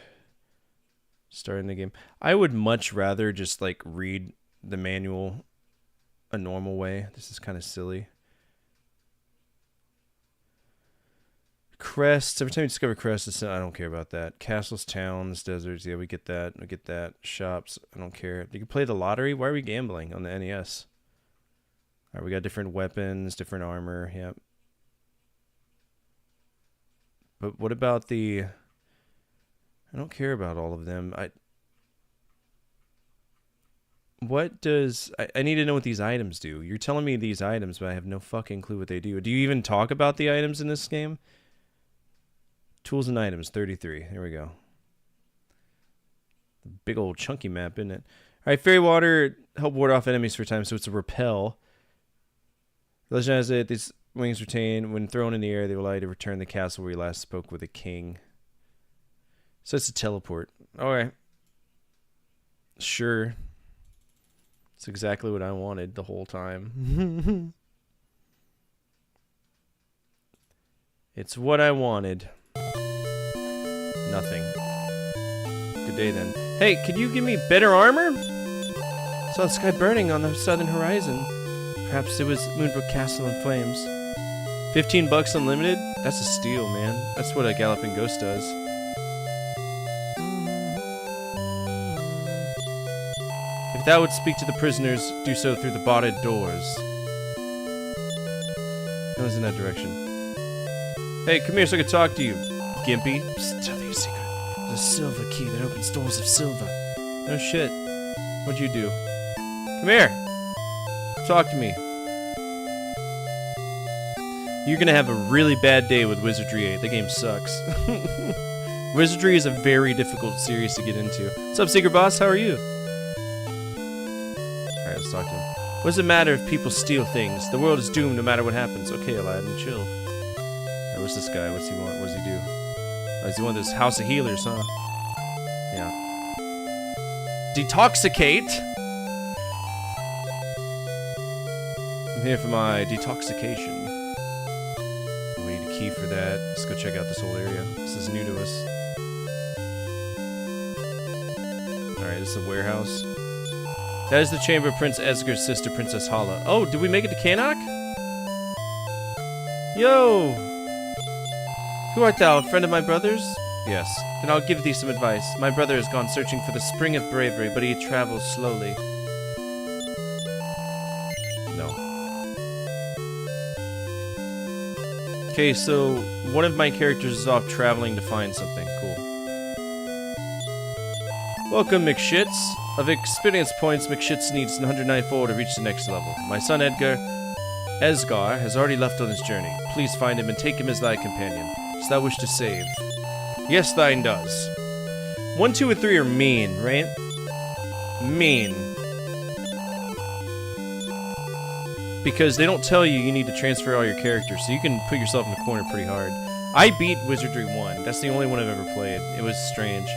Starting the game. I would much rather just like read the manual a normal way. This is kind of silly. Crests. Every time you discover crests, I don't care about that. Castles, towns, deserts. Yeah, we get that. We get that. Shops. I don't care. You can play the lottery. Why are we gambling on the NES? All right, we got different weapons, different armor. Yep. But what about the... I don't care about all of them. What does... I need to know what these items do. You're telling me these items, but I have no fucking clue what they do. Do you even talk about the items in this game? Tools and items, 33. There we go. Big old chunky map, isn't it? Alright, fairy water, help ward off enemies for a time, so it's a repel. Legend has it, these wings retain. When thrown in the air, they will allow you to return the castle where you last spoke with a king. So it's a teleport. Alright. Sure. It's exactly what I wanted the whole time. It's what I wanted. Nothing. Good day then. Hey, could you give me better armor? Saw the sky burning on the southern horizon. Perhaps it was Moonbrook Castle in flames. $15 unlimited? That's a steal, man. That's what a Galloping Ghost does. If thou wouldst speak to the prisoners, do so through the barred doors. That was in that direction. Hey, come here so I can talk to you, Gimpy. Psst, tell you a secret. There's a silver key that opens doors of silver. No shit. What'd you do? Come here. Talk to me. You're gonna have a really bad day with Wizardry 8. The game sucks. Wizardry is a very difficult series to get into. What's up, Secret Boss? How are you? Alright, let's talk to him. What does it matter if people steal things? The world is doomed no matter what happens. Okay, Aladdin, chill. Alright, what's this guy? What's he want? What does he do? Oh, he's one of this House of Healers, huh? Yeah. Detoxicate? I'm here for my detoxication. We need a key for that. Let's go check out this whole area. This is new to us. Alright, this is a warehouse. That is the chamber of Prince Esgar's sister, Princess Hala. Oh, did we make it to Cannock? Yo! Who art thou, a friend of my brother's? Yes. Then I'll give thee some advice. My brother has gone searching for the Spring of Bravery, but he travels slowly. No. Okay, so one of my characters is off traveling to find something. Cool. Welcome, McShits. Of experience points, McShits needs 194 to reach the next level. My son Esgar has already left on his journey. Please find him and take him as thy companion. Does thou wish to save? Yes, thine does. 1, 2, and 3 are mean, right? Mean. Because they don't tell you you need to transfer all your characters, so you can put yourself in the corner pretty hard. I beat Wizardry 1. That's the only one I've ever played. It was strange.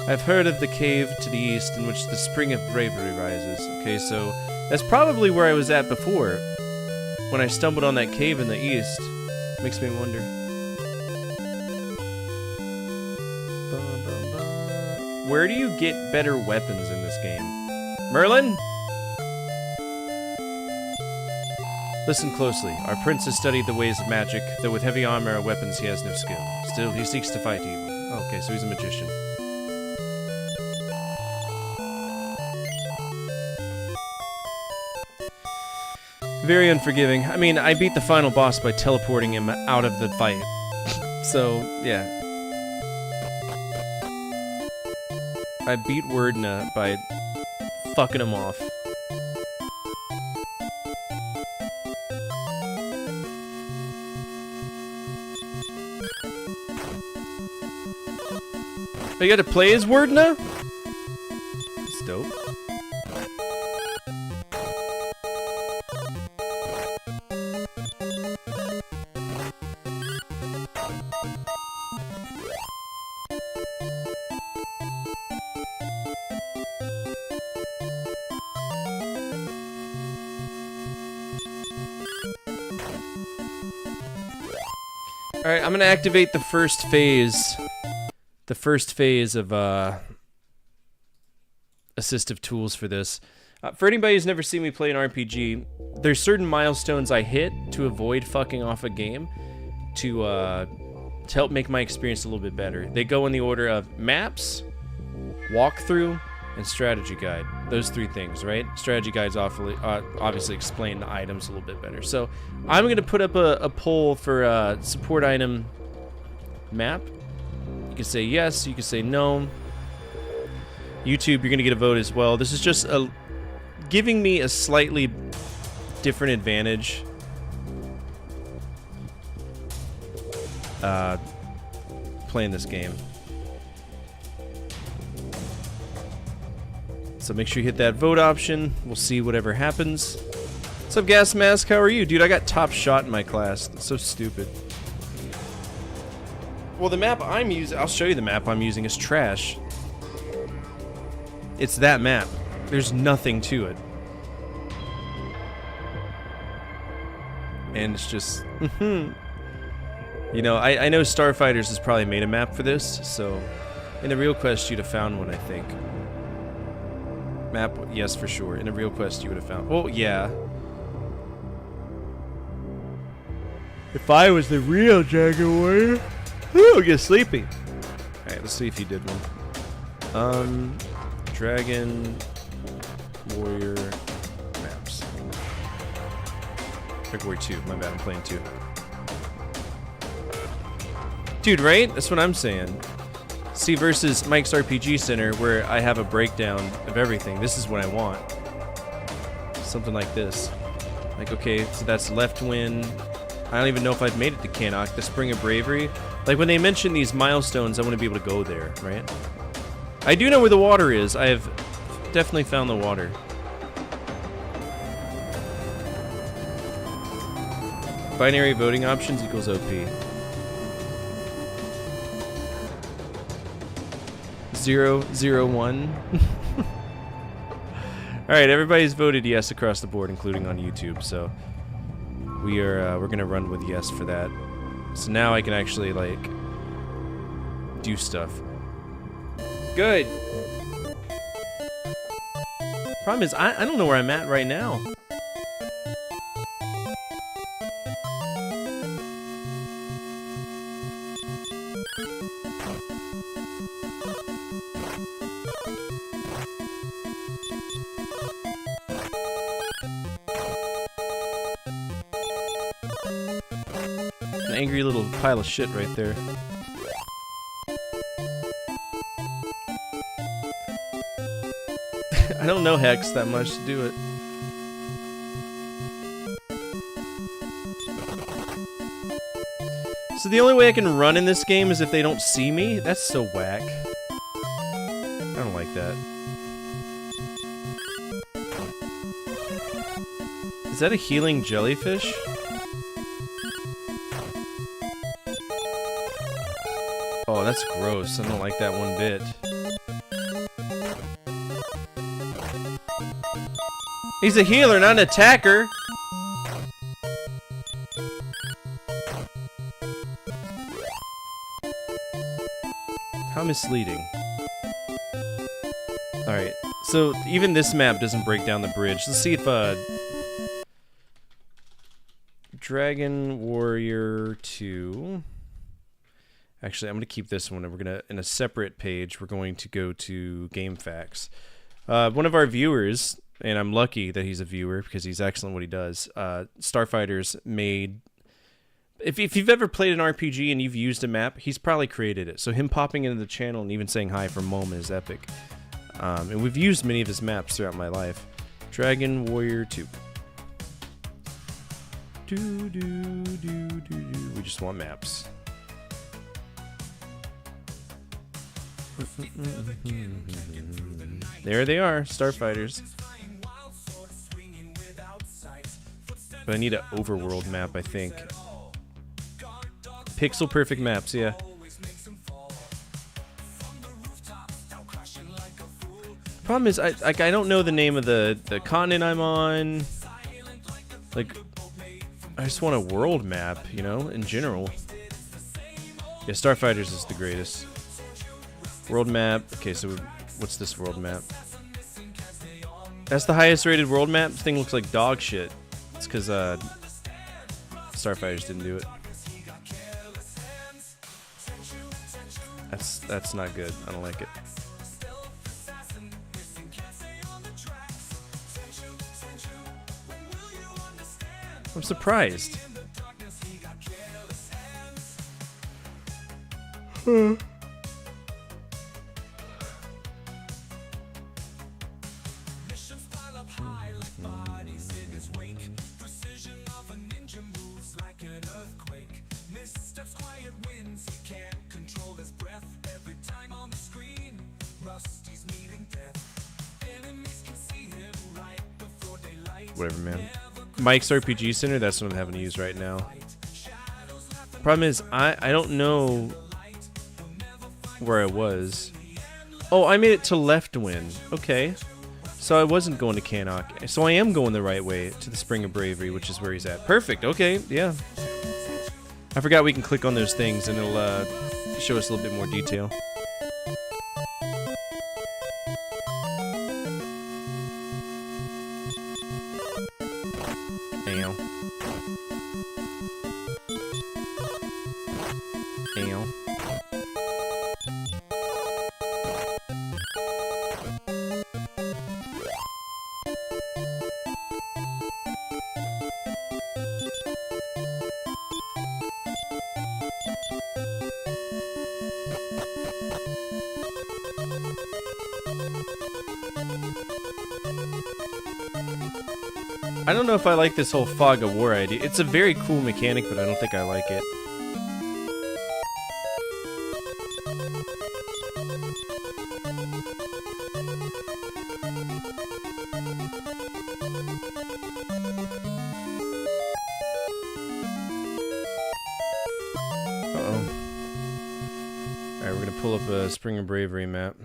I've heard of the cave to the east in which the Spring of Bravery rises. Okay, so that's probably where I was at before. When I stumbled on that cave in the east. Makes me wonder. Where do you get better weapons in this game? Merlin? Listen closely. Our prince has studied the ways of magic, though with heavy armor and weapons he has no skill. Still, he seeks to fight evil. Oh, okay, so he's a magician. Very unforgiving. I mean, I beat the final boss by teleporting him out of the fight. So, yeah. I beat Wordna by fucking him off. You got to play as Wordna? That's dope. Alright, I'm gonna activate the first phase. The first phase of assistive tools for this. For anybody who's never seen me play an RPG, there's certain milestones I hit to avoid fucking off a game to help make my experience a little bit better. They go in the order of maps, walkthrough, and strategy guide. Those three things, right? Strategy guides obviously explain the items a little bit better. So I'm going to put up a poll for support item map. You can say yes, you can say no. YouTube, you're going to get a vote as well. This is just giving me a slightly different advantage. Playing this game. So make sure you hit that vote option. We'll see whatever happens. What's up, Gas Mask? How are you? Dude, I got top shot in my class. That's so stupid. Well, the map I'm using, I'll show you the map I'm using, is trash. It's that map. There's nothing to it. And it's just... You know, I know Starfighters has probably made a map for this, so... In the real quest, you'd have found one, I think. Map, yes, for sure. In a real quest, you would have found... Oh, yeah. If I was the real Dragon Warrior... Ooh, get sleepy. Alright, let's see if he did one. Dragon Warrior maps. Dragon Warrior 2. My bad, I'm playing 2. Dude, right? That's what I'm saying. See, versus Mike's RPG Center, where I have a breakdown of everything. This is what I want. Something like this. Like, okay, so that's Left Wind. I don't even know if I've made it to Cannock. The Spring of Bravery. Like, when they mention these milestones, I want to be able to go there, right? I do know where the water is. I have definitely found the water. Binary voting options equals OP. 001. Alright, everybody's voted yes across the board, including on YouTube, so we're gonna run with yes for that. So now I can actually, like, do stuff. Good! Problem is, I don't know where I'm at right now. An angry little pile of shit right there. I don't know Hex that much to do it. So the only way I can run in this game is if they don't see me? That's so whack. I don't like that. Is that a healing jellyfish? Oh, that's gross. I don't like that one bit. He's a healer, not an attacker! How misleading. Alright, so even this map doesn't break down the bridge. Let's see if, Dragon Warrior 2... Actually, I'm going to keep this one, and we're going to, in a separate page, we're going to go to GameFAQs. One of our viewers, and I'm lucky that he's a viewer, because he's excellent at what he does, Starfighters made... If you've ever played an RPG and you've used a map, he's probably created it. So him popping into the channel and even saying hi from Moma is epic. And we've used many of his maps throughout my life. Dragon Warrior 2. We just want maps. There they are, Starfighters. But I need an overworld map, I think. Pixel perfect maps, yeah. Problem is, I don't know the name of the continent I'm on. Like, I just want a world map, you know, in general. Yeah, Starfighters is the greatest. World map. Okay, so what's this world map? That's the highest rated world map. This thing looks like dog shit. It's because Starfighters didn't do it. That's not good. I don't like it. I'm surprised. Whatever, man. Mike's RPG Center, that's what I'm having to use right now. Problem is, I don't know where I was. Oh, I made it to Leftwind. Okay. So I wasn't going to Cannock. So I am going the right way to the Spring of Bravery, which is where he's at. Perfect. Okay, yeah. I forgot we can click on those things and it'll show us a little bit more detail. Ow. Ow. I don't know if I like this whole Fog of War idea. It's a very cool mechanic, but I don't think I like it. Uh-oh. Alright, we're gonna pull up a Spring of Bravery map.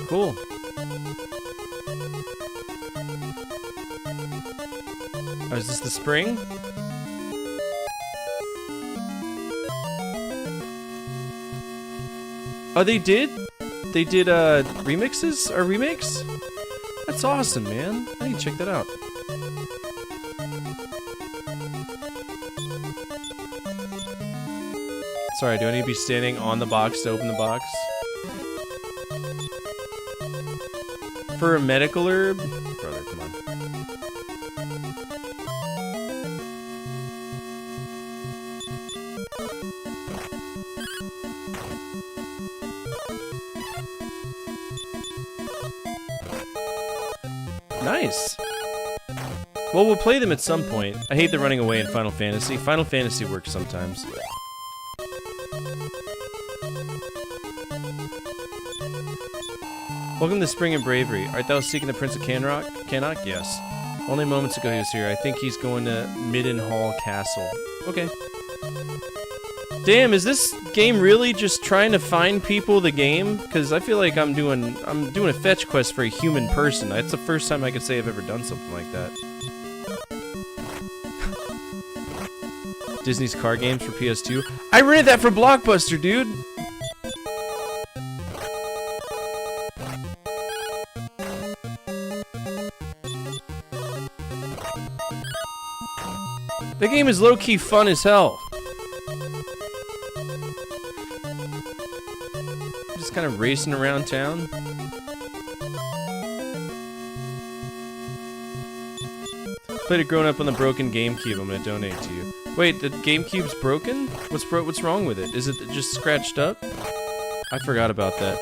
Cool. Oh, is this the spring? Oh, they did? They did, remixes? Or remakes? That's awesome, man. I need to check that out. Sorry, do I need to be standing on the box to open the box? For a medical herb? Brother, come on. Nice. Well, we'll play them at some point. I hate the running away in Final Fantasy. Final Fantasy works sometimes. Welcome to Spring and Bravery. Art thou seeking the Prince of Cannock? Yes. Only moments ago he was here. I think he's going to Middenhall Castle. Okay. Damn, is this game really just trying to find people the game? Because I feel like I'm doing a fetch quest for a human person. That's the first time I could say I've ever done something like that. Disney's car games for PS2. I rented that for Blockbuster, dude. The game is low-key fun as hell. Just kind of racing around town. Played it growing up on the broken GameCube. I'm gonna donate to you. Wait, the GameCube's broken? What's wrong with it? Is it just scratched up? I forgot about that.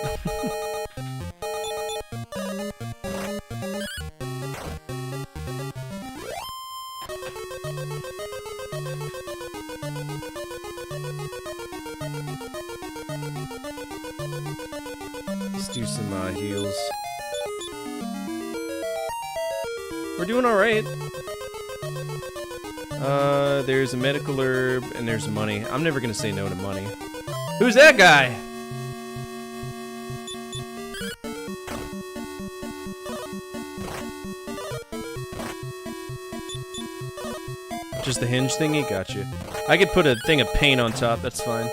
Let's do some heals. We're doing alright. There's a medical herb and there's money. I'm never gonna say no to money. Who's that guy? Just the hinge thingy? Got you. I could put a thing of paint on top, that's fine.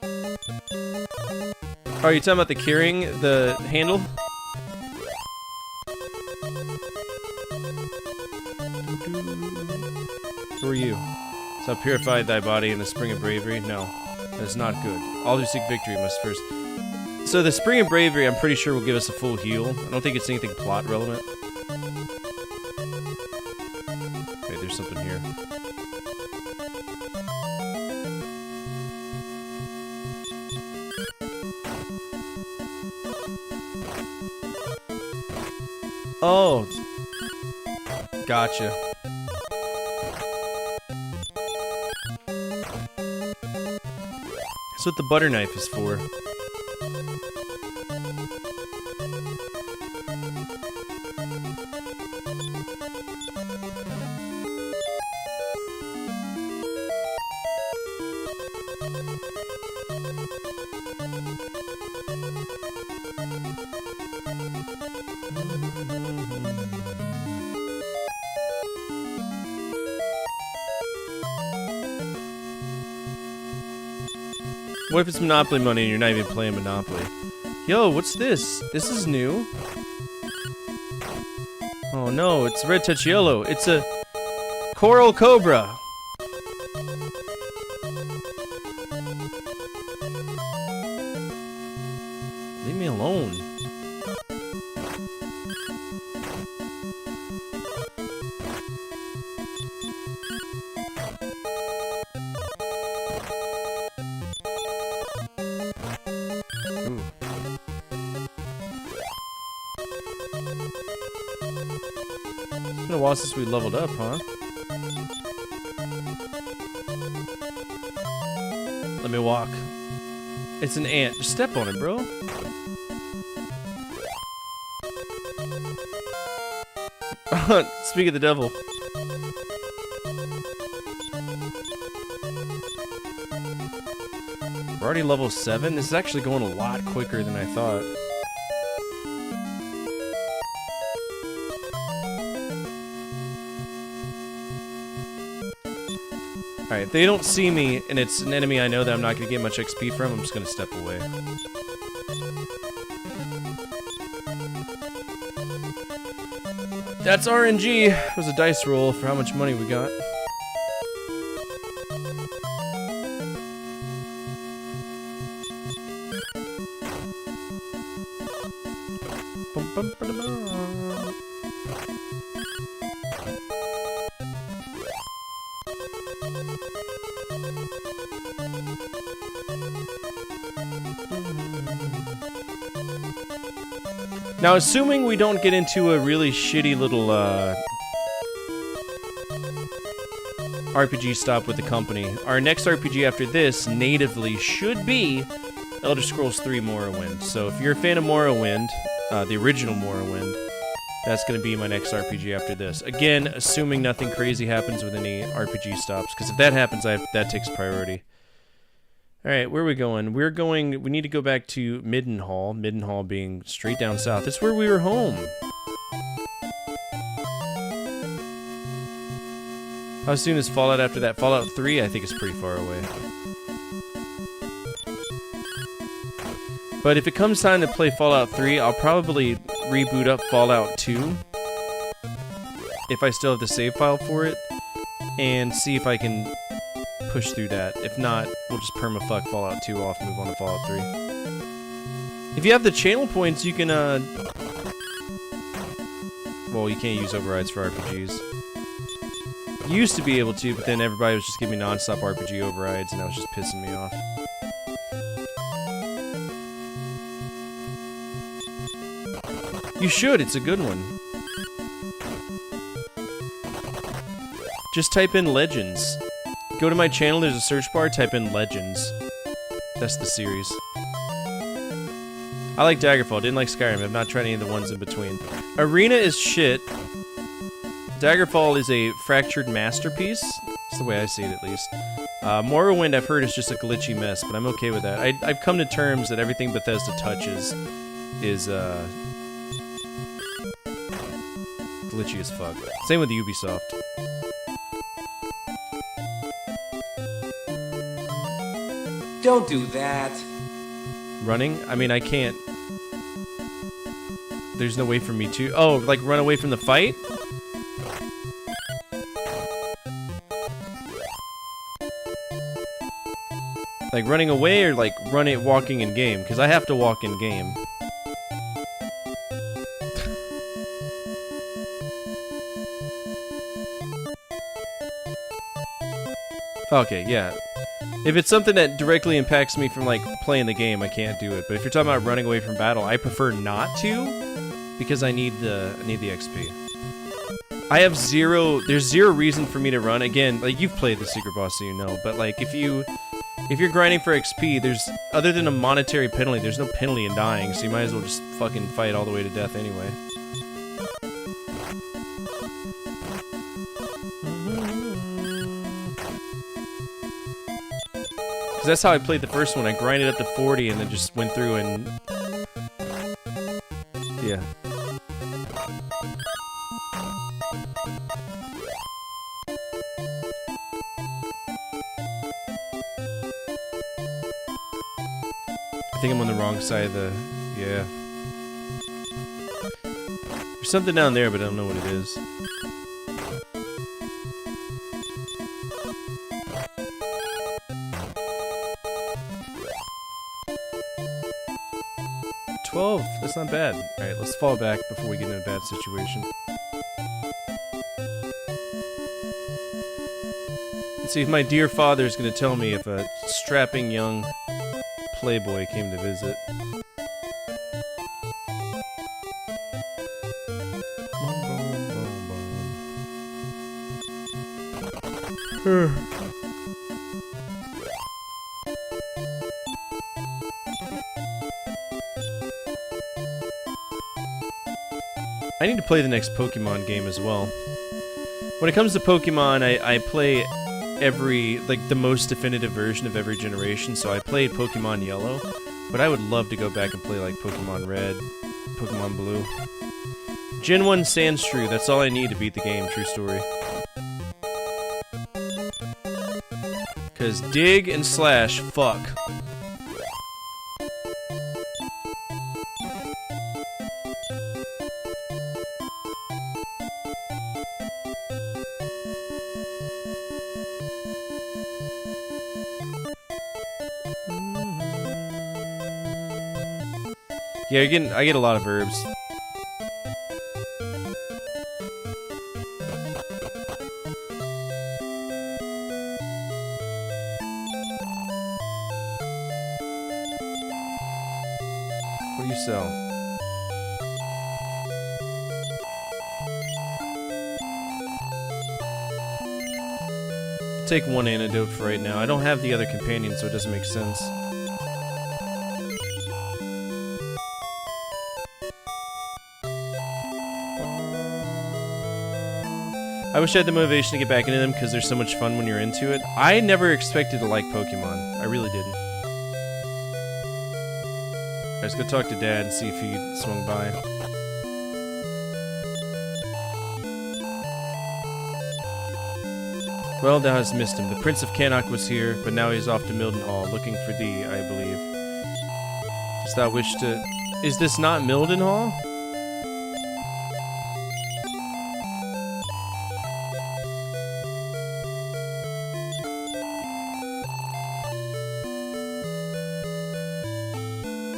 Oh, are you talking about the carrying the handle? Who are you? So purify thy body in the spring of bravery? No, that is not good. All who seek victory must first... So the spring of bravery, I'm pretty sure, will give us a full heal. I don't think it's anything plot relevant. Wait, there's something here. Oh! Gotcha. That's what the butter knife is for. What if it's Monopoly money and you're not even playing Monopoly? Yo, what's this? This is new. Oh no, it's red touch yellow. It's a coral cobra. Leave me alone. It's been a while since we leveled up, huh? Let me walk. It's an ant. Just step on it, bro. Speak of the devil. We're already level 7? This is actually going a lot quicker than I thought. Alright, if they don't see me and it's an enemy I know that I'm not going to get much XP from, I'm just going to step away. That's RNG. It was a dice roll for how much money we got. Bum, bum, ba, da, ba. Now, assuming we don't get into a really shitty little RPG stop with the company, our next RPG after this natively should be Elder Scrolls 3 Morrowind. So if you're a fan of Morrowind, the original Morrowind, That's going to be my next RPG after this. Again, assuming nothing crazy happens with any RPG stops, because if that happens, that takes priority. Alright, where are we going? We need to go back to Middenhall. Middenhall being straight down south. That's where we were home. How soon is Fallout after that? Fallout 3, I think, is pretty far away. But if it comes time to play Fallout 3, I'll probably reboot up Fallout 2. If I still have the save file for it. And see if I can push through that. If not, we'll just perma-fuck Fallout 2 off and move on to Fallout 3. If you have the channel points, you can, well, you can't use overrides for RPGs. Used to be able to, but then everybody was just giving me non-stop RPG overrides, and that was just pissing me off. You should, it's a good one. Just type in Legends. Go to my channel, there's a search bar, type in Legends. That's the series. I like Daggerfall, didn't like Skyrim, I've not tried any of the ones in between. Arena is shit. Daggerfall is a fractured masterpiece. That's the way I see it, at least. Morrowind, I've heard, is just a glitchy mess, but I'm okay with that. I've come to terms that everything Bethesda touches is, glitchy as fuck. Same with Ubisoft. Don't do that. Running? I mean, I can't... There's no way for me to... Oh, like run away from the fight? Like running away or like walking in game? Because I have to walk in game. Okay, yeah. If it's something that directly impacts me from like playing the game, I can't do it. But if you're talking about running away from battle, I prefer not to because I need the XP. I have there's zero reason for me to run. Again, like you've played the secret boss, so you know. But like if you're grinding for XP, there's other than a monetary penalty, there's no penalty in dying, so you might as well just fucking fight all the way to death anyway. Because that's how I played the first one. I grinded up to 40 and then just went through and... Yeah. I think I'm on the wrong side of the... Yeah. There's something down there, but I don't know what it is. That's not bad. Alright, let's fall back before we get in a bad situation. Let's see if my dear father is going to tell me if a strapping young playboy came to visit. I need to play the next Pokemon game as well. When it comes to Pokemon, I play the most definitive version of every generation, so I played Pokemon Yellow, but I would love to go back and play like Pokemon Red, Pokemon Blue. Gen 1 Sandshrew, that's all I need to beat the game, true story. Cause dig and slash, fuck. Yeah, I get a lot of herbs. What do you sell? Take one antidote for right now. I don't have the other companion, so it doesn't make sense. I wish I had the motivation to get back into them because they're so much fun when you're into it. I never expected to like Pokemon. I really didn't. Alright, let's go talk to Dad and see if he swung by. Well, thou hast missed him. The Prince of Cannock was here, but now he's off to Mildenhall, looking for thee, I believe. Dost thou wish to... Is this not Mildenhall?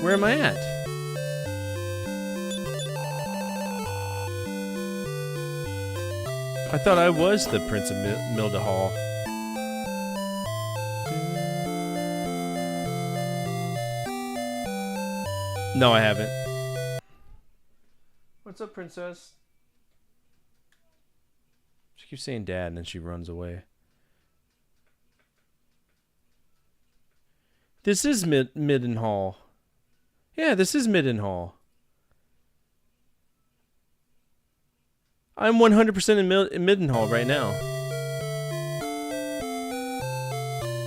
Where am I at? I thought I was the Prince of Mildenhall. No, I haven't. What's up, princess? She keeps saying dad and then she runs away. This is Mildenhall. Yeah, this is Mildenhall. I'm 100% in Mildenhall right now.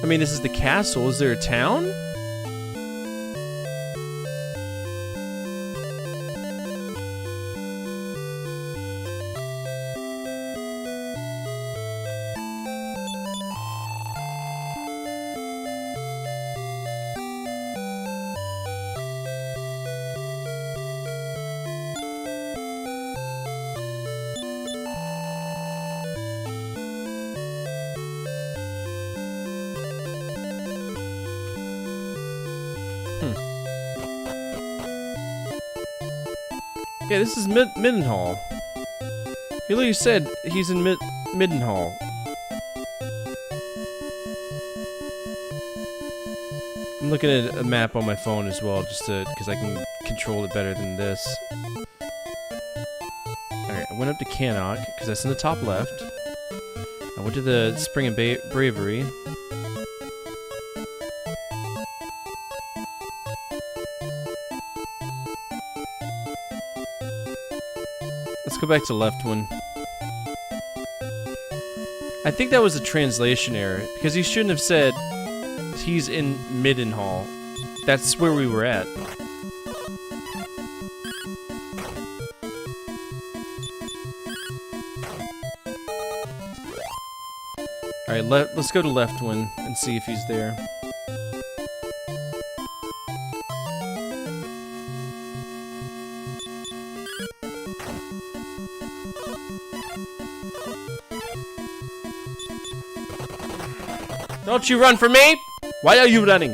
I mean, this is the castle. Is there a town? Yeah, this is Mildenhall. He literally said he's in Mildenhall. I'm looking at a map on my phone as well, just to because I can control it better than this. Alright, I went up to Cannock, because that's in the top left. I went to the Spring of Bravery. Let's go back to left one. I think that was a translation error, because he shouldn't have said he's in Mildenhall. That's where we were at. Alright, let's go to left one and see if he's there. Don't you run from me! Why are you running?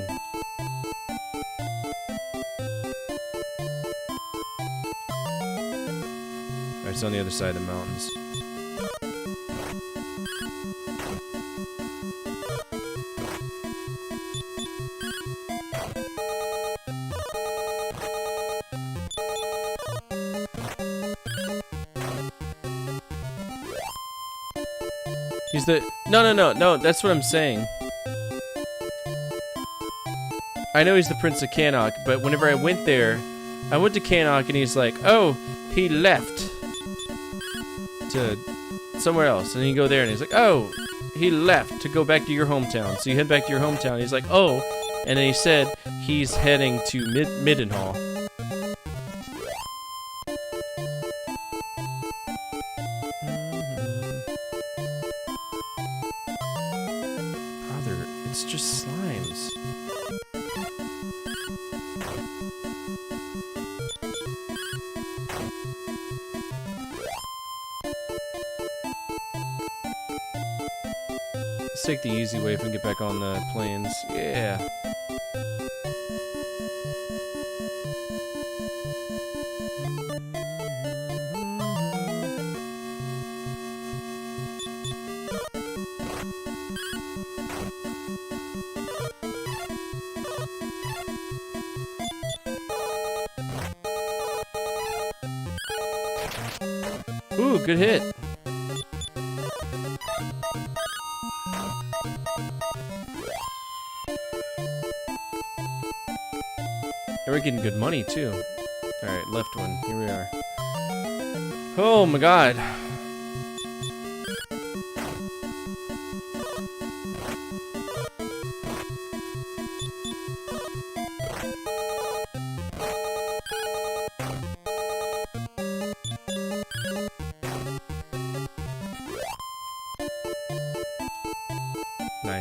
Alright, it's on the other side of the mountains. He's the... No, that's what I'm saying. I know he's the Prince of Cannock, but whenever I went there, I went to Cannock and he's like, oh, he left to somewhere else. And then you go there and he's like, oh, he left to go back to your hometown. So you head back to your hometown. He's like, oh, and then he said he's heading to Mildenhall. Brother, it's just slimes. Let's take the easy way if we can get back on the plains. Yeah. Ooh, good hit. And we're getting good money too. Alright, left one. Here we are. Oh my god.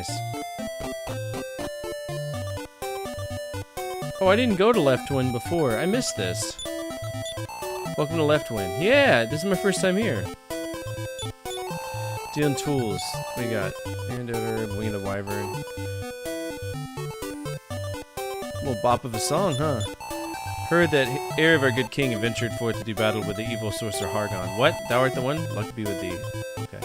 nice. Oh, I didn't go to Left Wind before. I missed this. Welcome to Left Wind. Yeah, this is my first time here. Dealing tools. What do you got? Antidote, Wing of the Wyvern. Little bop of a song, huh? Heard that Erev, our good king, ventured forth to do battle with the evil sorcerer Hargon. What? Thou art the one? Luck be with thee. Okay.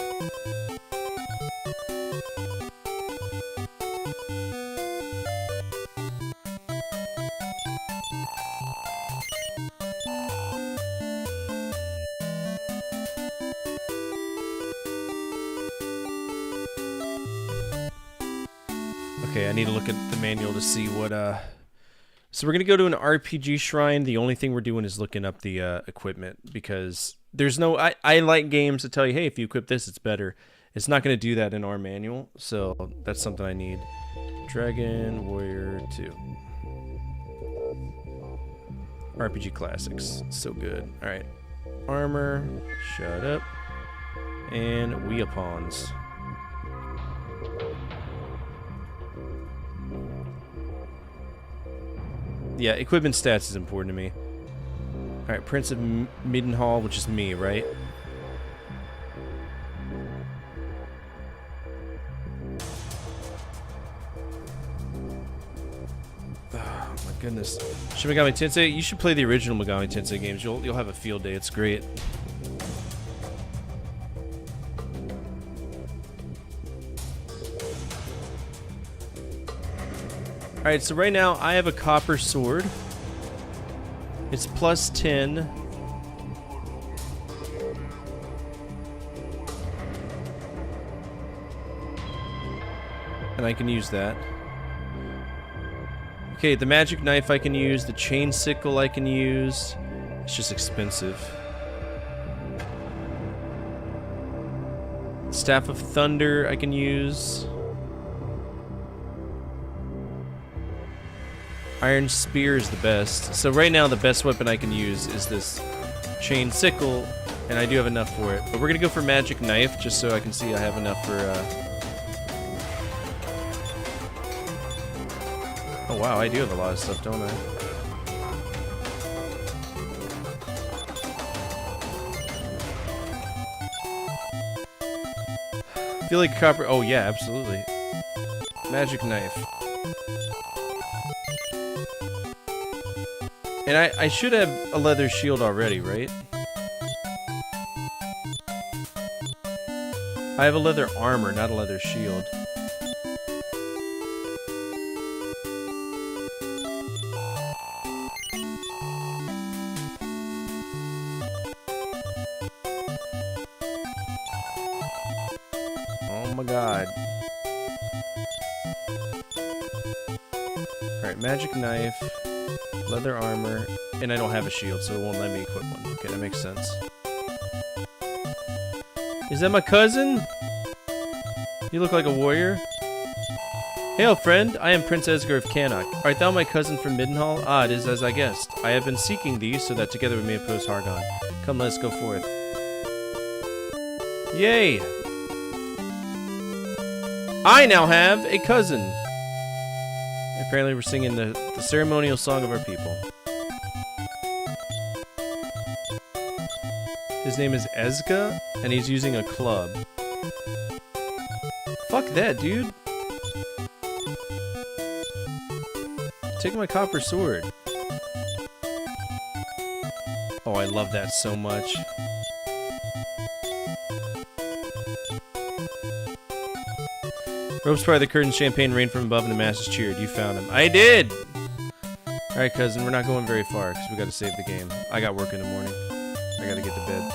Okay, I need to look at the manual to see what, So we're going to go to an RPG shrine. The only thing we're doing is looking up the equipment because there's no... I like games that tell you, hey, if you equip this, it's better. It's not going to do that in our manual, so that's something I need. Dragon Warrior 2. RPG Classics. So good. Alright. Armor. Shut up. And Weapons. Yeah, equipment stats is important to me. Alright, Prince of Middenhall, which is me, right? Oh my goodness. Shin Megami Tensei, you should play the original Megami Tensei games. You'll have a field day. It's great. Alright, so right now I have a copper sword. It's plus 10. And I can use that. Okay, the magic knife I can use. The chain sickle I can use. It's just expensive. Staff of Thunder I can use. Iron Spear is the best. So right now the best weapon I can use is this chain sickle, and I do have enough for it. But we're gonna go for magic knife just so I can see I have enough for Oh wow, I do have a lot of stuff, don't I? I feel like copper... Oh yeah, absolutely. Magic knife. And I should have a leather shield already, right? I have a leather armor, not a leather shield. Oh my god. Alright, magic knife. Leather armor, and I don't have a shield, so it won't let me equip one. Okay, that makes sense. Is that my cousin? You look like a warrior. Hail, friend. I am Prince Esgar of Cannock. Art thou my cousin from Middenhall? Ah, it is as I guessed. I have been seeking thee, so that together we may oppose Hargon. Come, let us go forth. Yay! I now have a cousin! Apparently we're singing the ceremonial song of our people. His name is Ezga, and he's using a club. Fuck that, dude. Take my copper sword. Oh, I love that so much. Ropes part of the curtain, champagne rained from above, and the masses cheered. You found him. I did! Alright, cousin, we're not going very far, because we gotta save the game. I got work in the morning. I gotta get to bed.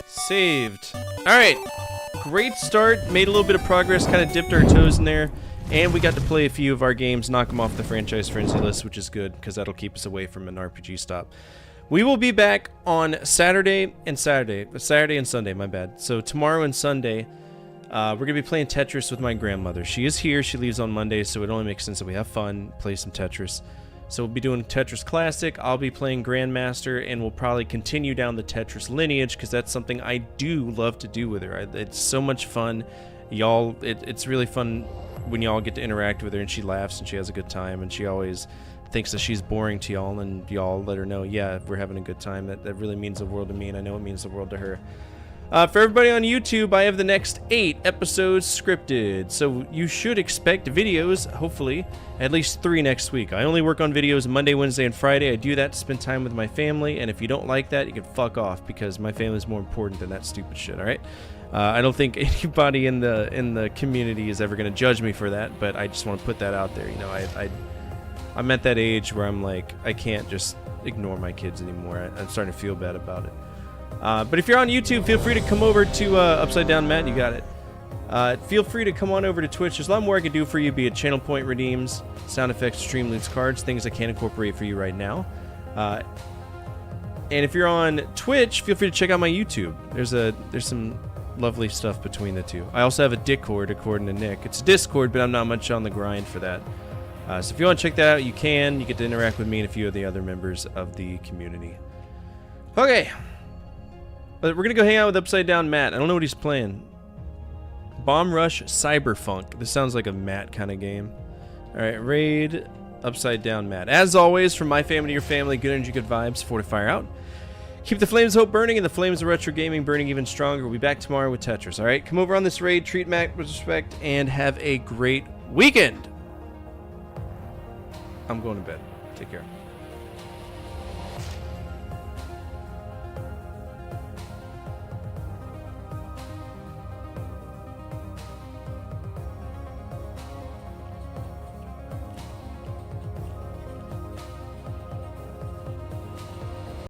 Saved. Alright. Great start. Made a little bit of progress, kind of dipped our toes in there. And we got to play a few of our games, knock them off the franchise frenzy list, which is good, because that'll keep us away from an RPG stop. We will be back on Saturday and Sunday, my bad. So tomorrow and Sunday, we're going to be playing Tetris with my grandmother. She is here. She leaves on Monday, so it only makes sense that we have fun, play some Tetris. So we'll be doing Tetris Classic, I'll be playing Grandmaster, and we'll probably continue down the Tetris lineage because that's something I do love to do with her. It's so much fun. Y'all, it's really fun when y'all get to interact with her and she laughs and she has a good time, and she always thinks that she's boring to y'all, and y'all let her know, yeah, we're having a good time. That really means the world to me, and I know it means the world to her. For everybody on YouTube, I have the next 8 episodes scripted, so you should expect videos, hopefully, at least 3 next week. I only work on videos Monday, Wednesday, and Friday. I do that to spend time with my family, and if you don't like that, you can fuck off, because my family is more important than that stupid shit, alright? I don't think anybody in the community is ever going to judge me for that, but I just want to put that out there. You know, I'm at that age where I'm like, I can't just ignore my kids anymore. I'm starting to feel bad about it. But if you're on YouTube, feel free to come over to Upside Down Matt. You got it. Feel free to come on over to Twitch. There's a lot more I can do for you, be it channel point redeems, sound effects, stream loots, cards, things I can't incorporate for you right now. And if you're on Twitch, feel free to check out my YouTube. There's some lovely stuff between the two. I also have a Discord according to Nick. It's Discord, but I'm not much on the grind for that. So if you want to check that out, you can. You get to interact with me and a few of the other members of the community. Okay. But we're going to go hang out with Upside Down Matt. I don't know what he's playing. Bomb Rush Cyberfunk. This sounds like a Matt kind of game. Alright, raid Upside Down Matt. As always, from my family to your family, good energy, good vibes, fortify out. Keep the flames of hope burning and the flames of retro gaming burning even stronger. We'll be back tomorrow with Tetris. Alright, come over on this raid, treat Matt with respect, and have a great weekend. I'm going to bed. Take care.